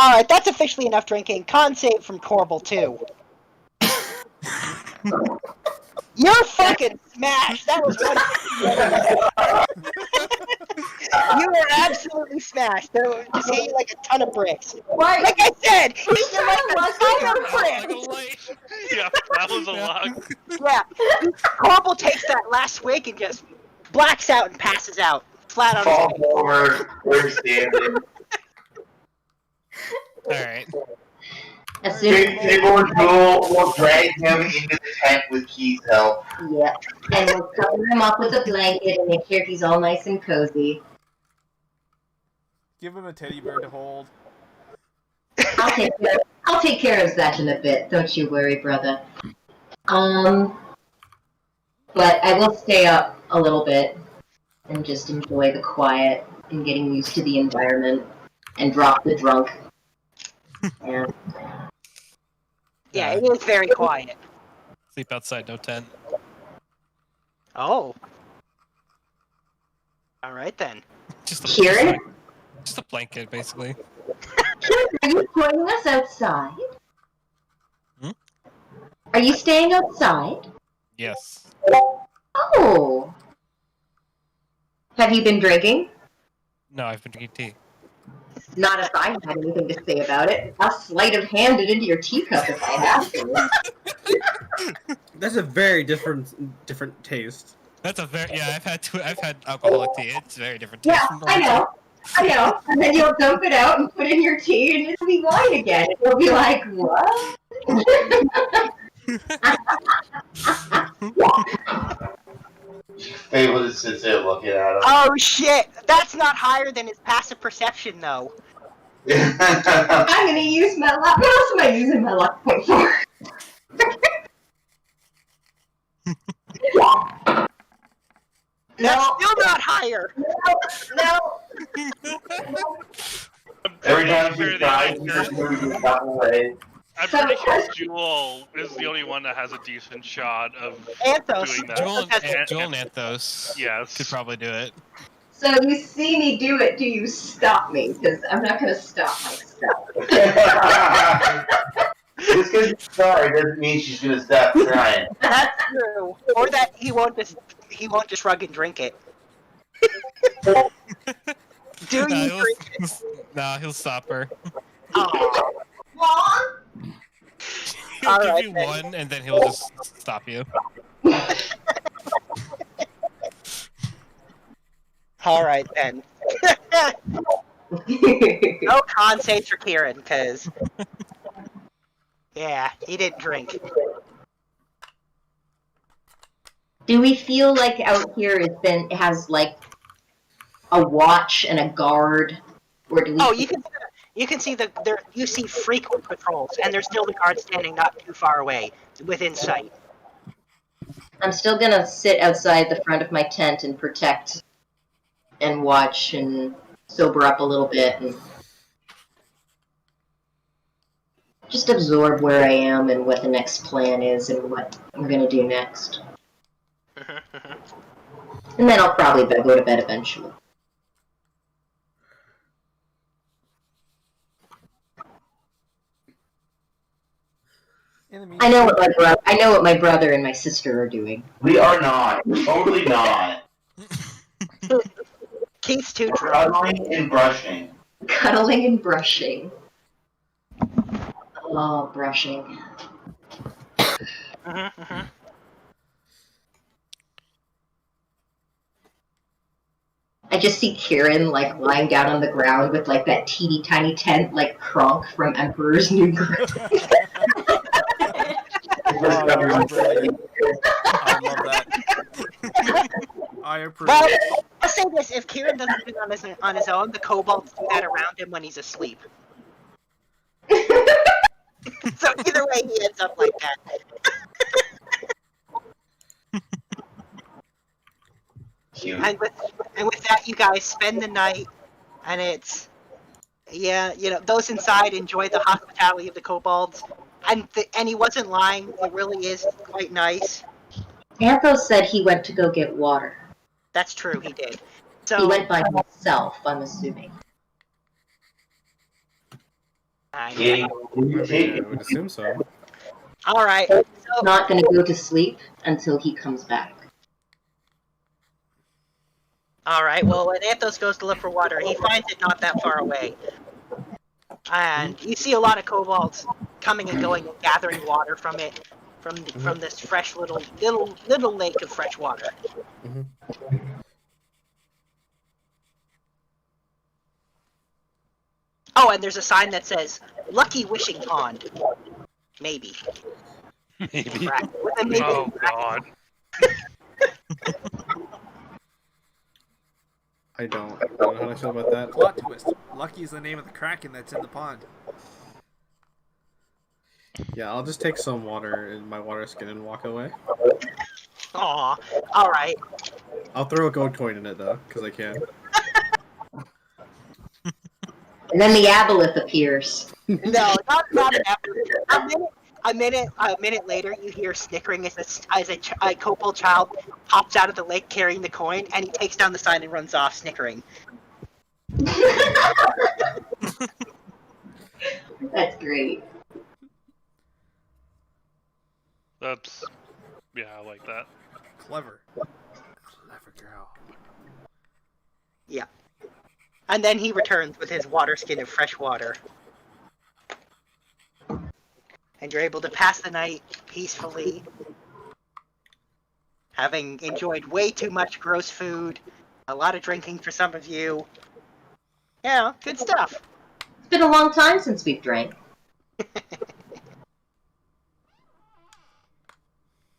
Alright, that's officially enough drinking. Con save from Corbel, too. You're fucking smashed! That was You were absolutely smashed. There were just hit you like a ton of bricks. Right. Like I said, hit you like a Like ton of Like a bricks. light. Yeah, that was a lot. Yeah. Corporal takes that last swig and just blacks out and passes out flat on his Fall face. over. We're standing. Alright. As soon as Table and Jewel will drag him into the tent with Key's help. yeah, and we'll cover him up with a blanket and make sure he's all nice and cozy. Give him a teddy bear to hold. I'll take care of that in a bit. Don't you worry, brother. But I will stay up a little bit and just enjoy the quiet and getting used to the environment and drop the drunk. And Yeah, it is very quiet. Sleep outside, no tent. Oh. Alright then. Just Kieran? Just a blanket, basically. Are you joining us outside? Hmm? Are you staying outside? Yes. Oh. Have you been drinking? No, I've been drinking tea. Not if I had anything to say about it. I'll sleight of hand it into your teacup if I have to. That's a very different taste. That's a very I've had alcoholic tea. It's a very different taste. Yeah, from I normal know. And then you'll dump it out and put in your tea and it'll be wine again. You'll be like, what? Fable just sits there looking at him. Oh shit! That's not higher than his passive perception, though. I'm gonna use my luck. What else am I using my luck point for? That's still not higher. No. Every time she tries, she just moves a couple ways. I'm pretty sure Jewel is the only one that has a decent shot of Anthos. doing that. Jewel and Anthos Yes. could probably do it. So you see me do it, do you stop me? Because I'm not gonna stop myself. Just because you're sorry doesn't mean she's gonna stop trying. That's true. Or that he won't just shrug and drink it. Do you drink it? Nah, he'll stop her. Oh. He'll All give right, you then. one, and then he'll just stop you. Alright then. No con saves for Kieran, because... Yeah, he didn't drink. Do we feel like out here has like a watch and a guard, or do we? Oh, you can see you see frequent patrols, and there's still the guard standing not too far away, within sight. I'm still gonna sit outside the front of my tent and protect, and watch and sober up a little bit, and just absorb where I am and what the next plan is and what we're gonna do next. And then I'll probably go to bed eventually. I know what my brother and my sister are doing. We are not. Totally not. Keith's too drunk. Cuddling and brushing. Cuddling and brushing. Oh, brushing. I just see Kieran like lying down on the ground with like that teeny tiny tent like Kronk from Emperor's New Groove. I love that. I approve. Well, I'll say this: if Kieran doesn't do it on his own, the kobolds do that around him when he's asleep. So either way, he ends up like that. And with that, you guys spend the night, and it's those inside enjoy the hospitality of the kobolds, and he wasn't lying. It really is quite nice. Anthos said he went to go get water. That's true, he did. So he went by himself, I'm assuming. I would assume so. All right. So he's not going to go to sleep until he comes back. Alright, well, when Anthos goes to look for water, he finds it not that far away. And you see a lot of kobolds coming and going and gathering water from it, from this fresh little lake of fresh water. Oh, and there's a sign that says "Lucky Wishing Pond." Maybe. Maybe. With a maybe. Oh God. I don't know how to feel about that. Plot twist. Lucky is the name of the kraken that's in the pond. Yeah, I'll just take some water in my water skin and walk away. Aw, alright. I'll throw a gold coin in it though, because I can. And then the aboleth appears. No, not a minute later, you hear snickering as a kobold child pops out of the lake carrying the coin, and he takes down the sign and runs off, snickering. That's great. That's yeah, I like that. Clever. Clever girl. Yeah. And then he returns with his water skin of fresh water. And you're able to pass the night peacefully, having enjoyed way too much gross food, a lot of drinking for some of you. Yeah, good stuff. It's been a long time since we've drank.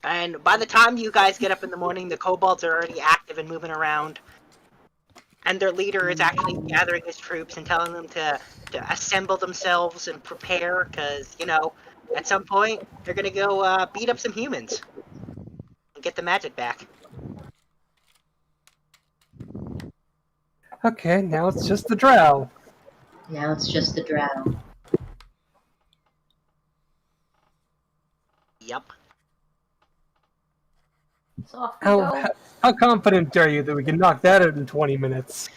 And by the time you guys get up in the morning, the kobolds are already active and moving around. And their leader is actually gathering his troops and telling them to assemble themselves and prepare, because, you know, at some point, they're going to go beat up some humans and get the magic back. Okay, now it's just the drow. Now it's just the drow. Yep. So off we go. How confident are you that we can knock that out in 20 minutes?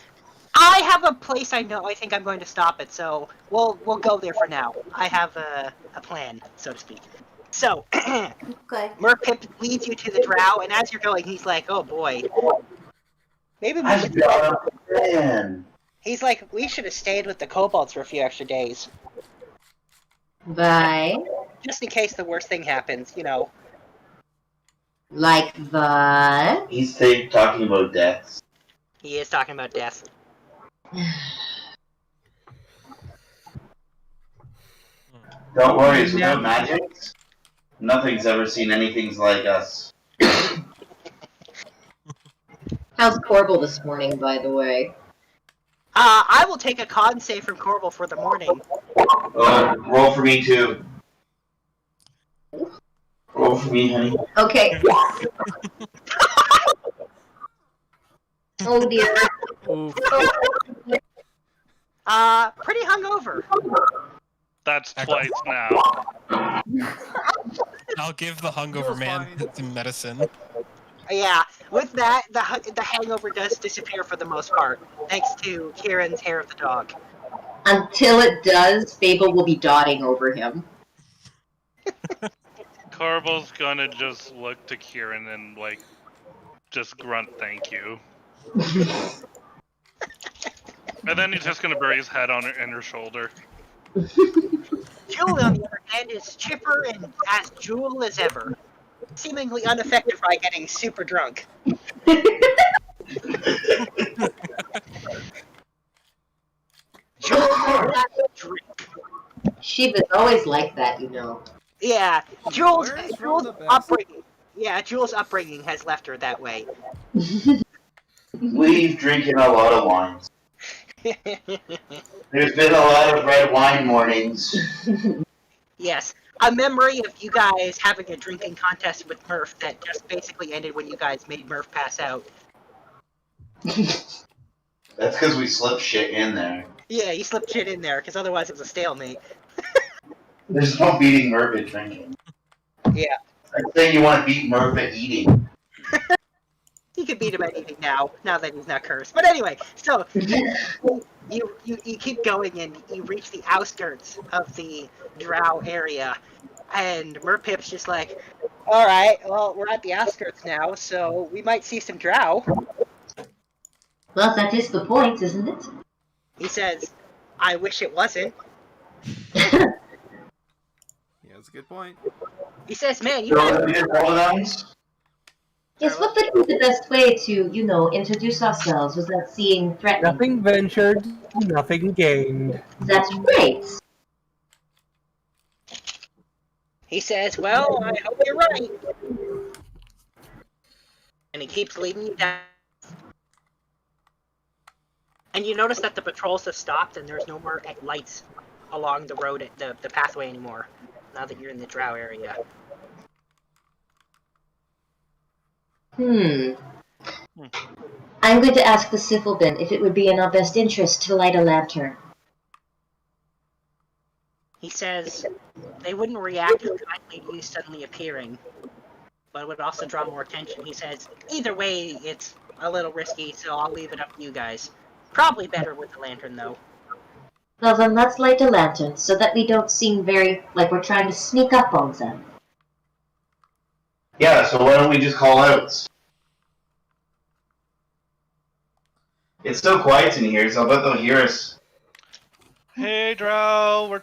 I have a place I know. I think I'm going to stop it, so we'll go there for now. I have a plan, so to speak. So, Okay. Merpip leads you to the drow, and as you're going, he's like, "Oh boy, maybe we I should." got a plan. He's like, "We should have stayed with the kobolds for a few extra days, Bye. just in case the worst thing happens." You know. Like the... He's talking about deaths. He is talking about death. Don't worry, it's without magic. Nothing's ever seen anything like us. How's Corbel this morning, by the way? I will take a con save from Corbel for the morning. Roll for me too. Roll for me, honey. Okay. Oh dear. Pretty hungover. That's twice now. I'll give the hungover man some medicine. Yeah, with that, the hangover does disappear for the most part, thanks to Kieran's hair of the dog. Until it does, Fable will be dotting over him. Corbel's gonna just look to Kieran and, like, just grunt thank you. And then he's just gonna bury his head in her shoulder. Jewel, on the other hand, is chipper and as Jewel as ever, seemingly unaffected by getting super drunk. Jewel does not drink. She was always like that, you know. Yeah, Jewel's Where's from the best? upbringing. Yeah, Jewel's upbringing has left her that way. We've drinking a lot of wines. There's been a lot of red wine mornings. Yes, a memory of you guys having a drinking contest with Murph that just basically ended when you guys made Murph pass out. That's because we slipped shit in there. Yeah, you slipped shit in there, because otherwise it was a stalemate. There's no beating Murph at drinking. Yeah. I'm saying you want to beat Murph at eating. You can beat him at eating now that he's not cursed. But anyway, so you keep going and you reach the outskirts of the drow area, and Merpip's just like, "All right, well, we're at the outskirts now, so we might see some drow." Well, that is the point, isn't it? He says, I wish it wasn't. Yeah, that's a good point. He says, man, you So guys... we did all of them? Yes, what would be the best way to, introduce ourselves without seeing threatening? Nothing ventured, nothing gained. That's right. He says, well, I hope you're right. And he keeps leading you down. And you notice that the patrols have stopped and there's no more lights along the road, the pathway anymore, now that you're in the drow area. I'm going to ask the Siffelbin if it would be in our best interest to light a lantern. He says they wouldn't react as kindly to you suddenly appearing, but it would also draw more attention. He says, either way, it's a little risky, so I'll leave it up to you guys. Probably better with the lantern, though. Well then, let's light a lantern, so that we don't seem very like we're trying to sneak up on them. Yeah, so why don't we just call out? It's so quiet in here, so I bet they'll hear us. Hey, Drow, we're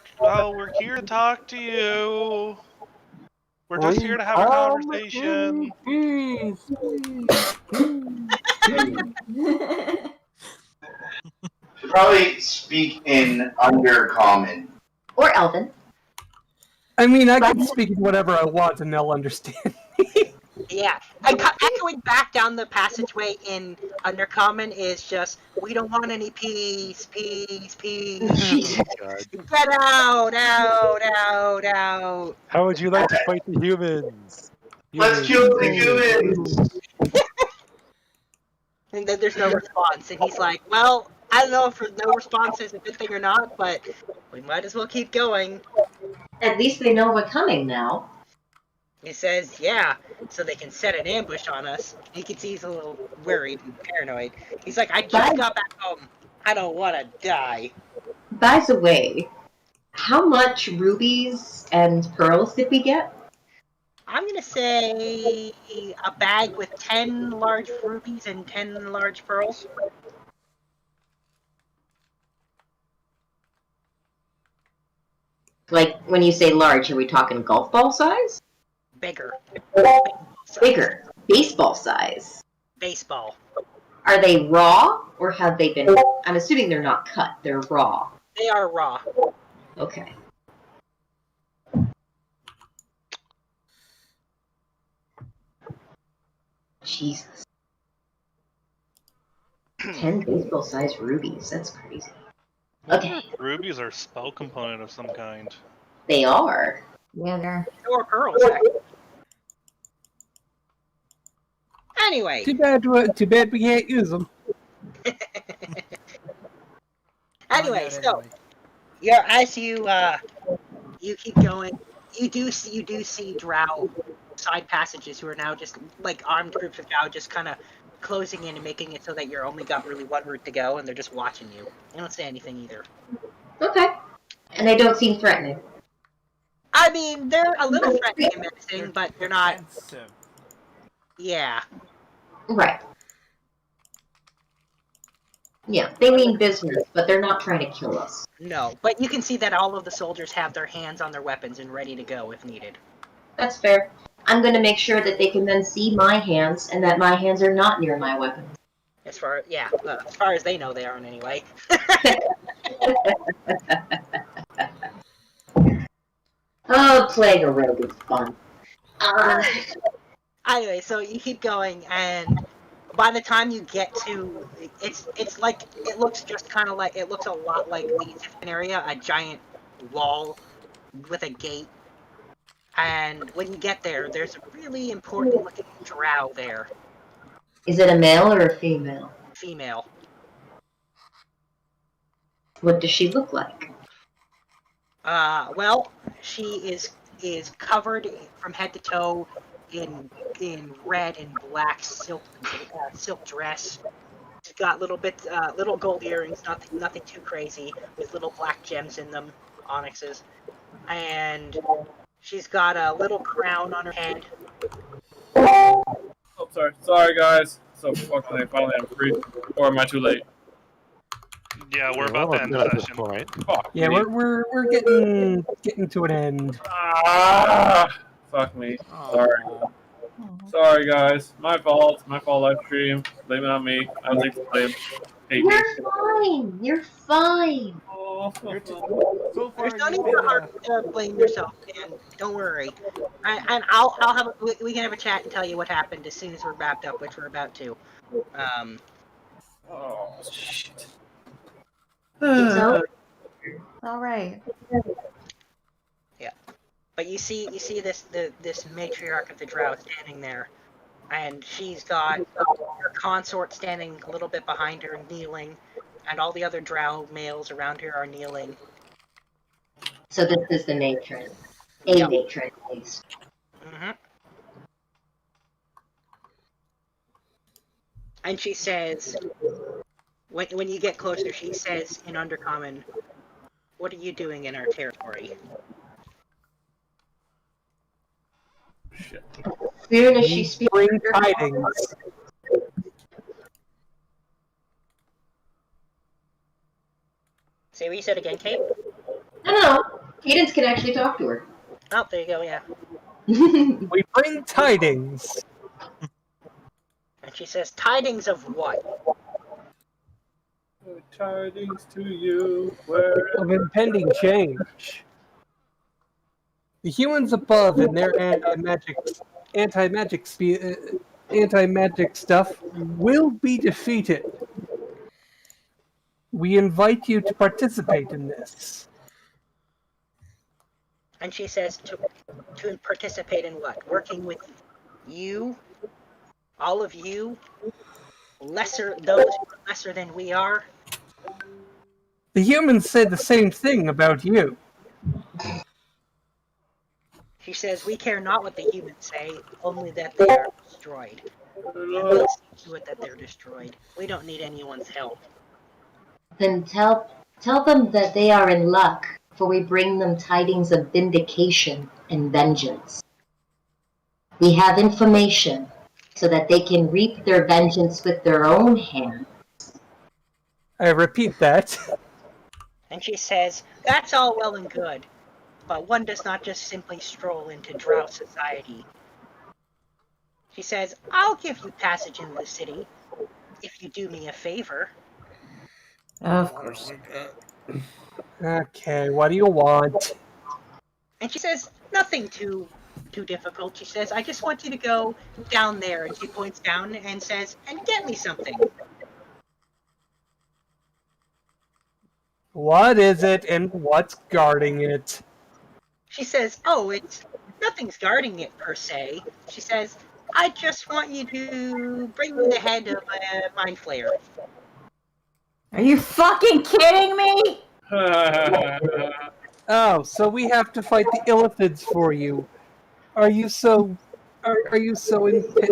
here to talk to you. We're just here to have a conversation. Should probably speak in Undercommon. Or Elven. I mean, I can speak whatever I want and they'll understand. Yeah, and echoing back down the passageway in Undercommon is just, we don't want any peace, peace, peace. Get out, out, out, out. How would you like to fight the humans? Let's kill the humans! And then there's no response, and he's like, well, I don't know if no response is a good thing or not, but we might as well keep going. At least they know we're coming now. He says, yeah, so they can set an ambush on us. You can see he's a little worried and paranoid. He's like, I just got back home. I don't want to die. By the way, how much rubies and pearls did we get? I'm going to say a bag with 10 large rubies and 10 large pearls. Like, when you say large, are we talking golf ball size? Bigger. Bigger. Baseball size. Baseball. Are they raw, or have they been... I'm assuming they're not cut, they're raw. They are raw. Okay. Jesus. 10 baseball-sized rubies, that's crazy. Okay. Rubies are a spell component of some kind. They are. Yeah, they're... Or pearls, actually. Anyway. Too bad we can't use them. Anyway, so as you keep going, you do see drow side passages who are now just like armed groups of drow just kind of closing in and making it so that you're only got really one route to go, and they're just watching you. They don't say anything either. Okay. And they don't seem threatening. I mean, they're a little threatening and menacing, but they're not. Yeah. Right. Yeah, they mean business, but they're not trying to kill us. No, but you can see that all of the soldiers have their hands on their weapons and ready to go if needed. That's fair. I'm going to make sure that they can then see my hands, and that my hands are not near my weapons. As far as they know, they aren't anyway. Oh, playing a rogue is fun. Anyway, so you keep going, and by the time you get to, it's like, it looks a lot like the Egyptian area, a giant wall with a gate. And when you get there, there's a really important looking drow there. Is it a male or a female? Female. What does she look like? Well, she is covered from head to toe in red and black silk dress. She's got little gold earrings, nothing too crazy, with little black gems in them, onyxes, and she's got a little crown on her head. Oh, sorry guys. So finally I'm free. Or am I too late? Yeah, we're about to end the session. Fuck Yeah, me. we're getting to an end. Fuck me. Sorry. Sorry guys. My fault. My fault live stream. Blame it on me. I'll take the blame. Hate me. You're fine. You're fine. So far, There's no need you've to been blame yourself, man. Don't worry. And I'll have we can have a chat and tell you what happened as soon as we're wrapped up, which we're about to. Oh shit. It's over. All right. Yeah, but you see this matriarch of the Drow standing there, and she's got her consort standing a little bit behind her, kneeling, and all the other Drow males around her are kneeling. So this is the matron. A matron, at least. Mm-hmm. And she says, when you get closer, she says in Undercommon, "What are you doing in our territory?" Shit. As soon as she speaks, Bring tidings. Say what you said again, Kate? No. Cadence can actually talk to her. Oh, there you go, yeah. We bring tidings. And she says, tidings of what? Tidings to you. Where Of impending change. The humans above and their anti-magic stuff will be defeated. We invite you to participate in this. And she says, to participate in what? Working with you? All of you? Those who are lesser than we are? The humans say the same thing about you. She says, we care not what the humans say, only that they are destroyed. And we'll see to it that they're destroyed. We don't need anyone's help. Then tell them that they are in luck, for we bring them tidings of vindication and vengeance. We have information, so that they can reap their vengeance with their own hands. I repeat that. And she says, that's all well and good, but one does not just simply stroll into Drow society. She says, I'll give you passage in the city, if you do me a favor. Of course. Okay, what do you want? And she says, nothing too difficult. She says, I just want you to go down there. And she points down and says, and get me something. What is it and what's guarding it? She says, nothing's guarding it per se. She says, I just want you to bring me the head of a mind flayer. Are you fucking kidding me? Oh, so we have to fight the Illithids for you. Are you so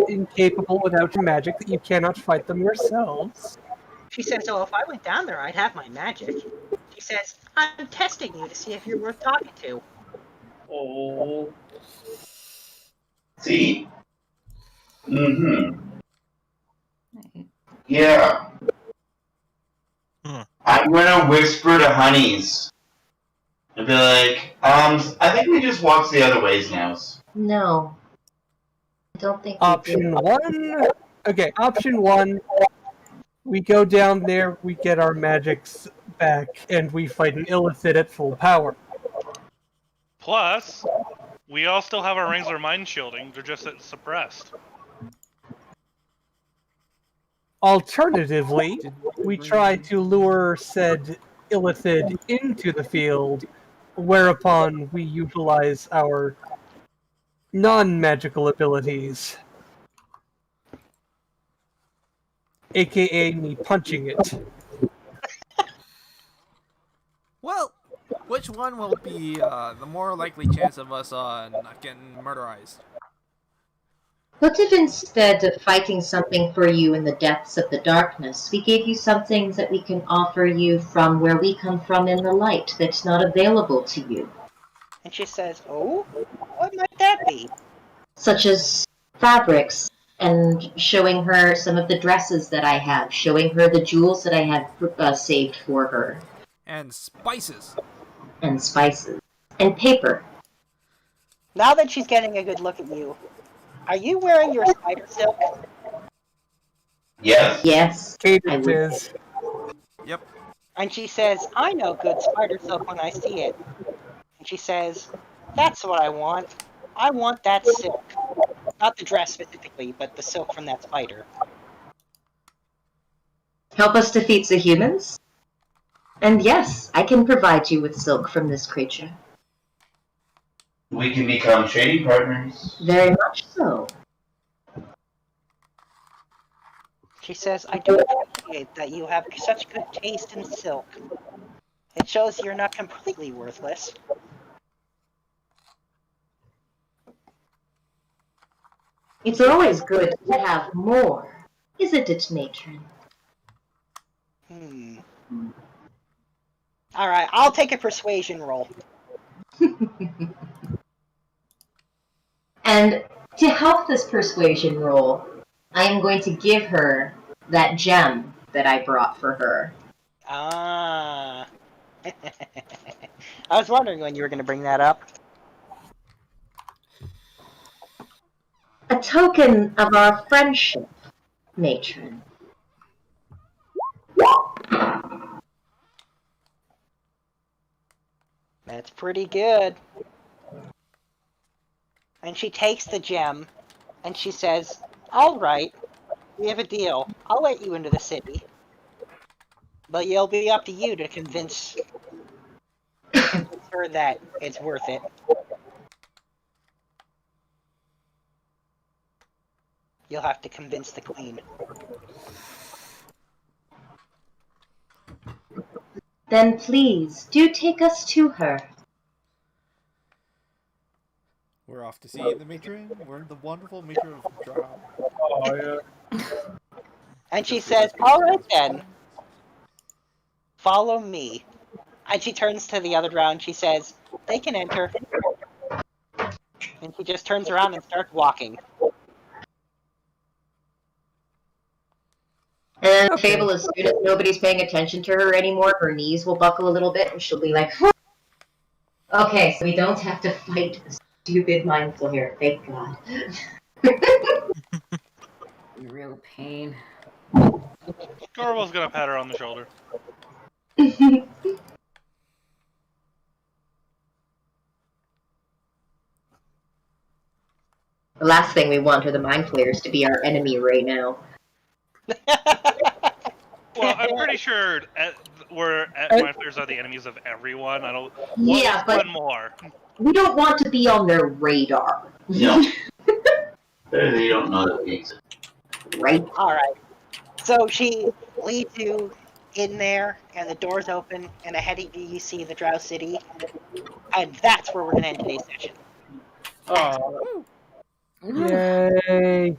incapable without your magic that you cannot fight them yourselves? She says, if I went down there, I'd have my magic. She says, I'm testing you to see if you're worth talking to. Oh. See? Mm-hmm. Yeah. I'm gonna whisper to Honeys. And be like, I think we just walk the other ways now. No. I don't think Option one? Okay, option one. We go down there, we get our magics back, and we fight an Illithid at full power. Plus, we all still have our rings of mind shielding. They're just suppressed. Alternatively, we try to lure said Illithid into the field, whereupon we utilize our non-magical abilities. AKA me punching it. Well, which one will be the more likely chance of us not getting murderized? What if instead of fighting something for you in the depths of the darkness, we gave you something that we can offer you from where we come from in the light that's not available to you? And she says, what might that be? Such as fabrics and showing her some of the dresses that I have, showing her the jewels that I have saved for her. And spices. And spices. And paper. Now that she's getting a good look at you, are you wearing your spider silk? Yes. Yes. Cadence is. Yep. And she says, I know good spider silk when I see it. And she says, that's what I want. I want that silk. Not the dress specifically, but the silk from that spider. Help us defeat the humans? And yes, I can provide you with silk from this creature. We can become trading partners. Very much so. She says, I do appreciate that you have such good taste in silk. It shows you're not completely worthless. It's always good to have more, isn't it, matron? Alright, I'll take a persuasion roll. And to help this persuasion roll, I am going to give her that gem that I brought for her. Ah. I was wondering when you were going to bring that up. A token of our friendship, matron. That's pretty good. And she takes the gem, and she says, alright, we have a deal. I'll let you into the city. But it'll be up to you to convince her that it's worth it. You'll have to convince the queen. Then please, do take us to her. We're off to see the matron. We're the wonderful matron of Drow. Oh, yeah. And she says, alright then. Follow me. And she turns to the other drow and she says, they can enter. And she just turns around and starts walking. And Fable, as soon as nobody's paying attention to her anymore, her knees will buckle a little bit and she'll be like, whew. Okay, so we don't have to fight a stupid mindful here, thank God. Real pain. Corval's gonna pat her on the shoulder. The last thing we want are the mind flayers to be our enemy right now. Well, I'm pretty sure mind flayers are the enemies of everyone. I don't. Yeah, but one more. we don't want to be on their radar. No. They don't know that we exist. Right? Alright. So she leads you in there, and the doors open, and ahead of you, you see the Drow City. And that's where we're going to end today's session. Oh. Yay!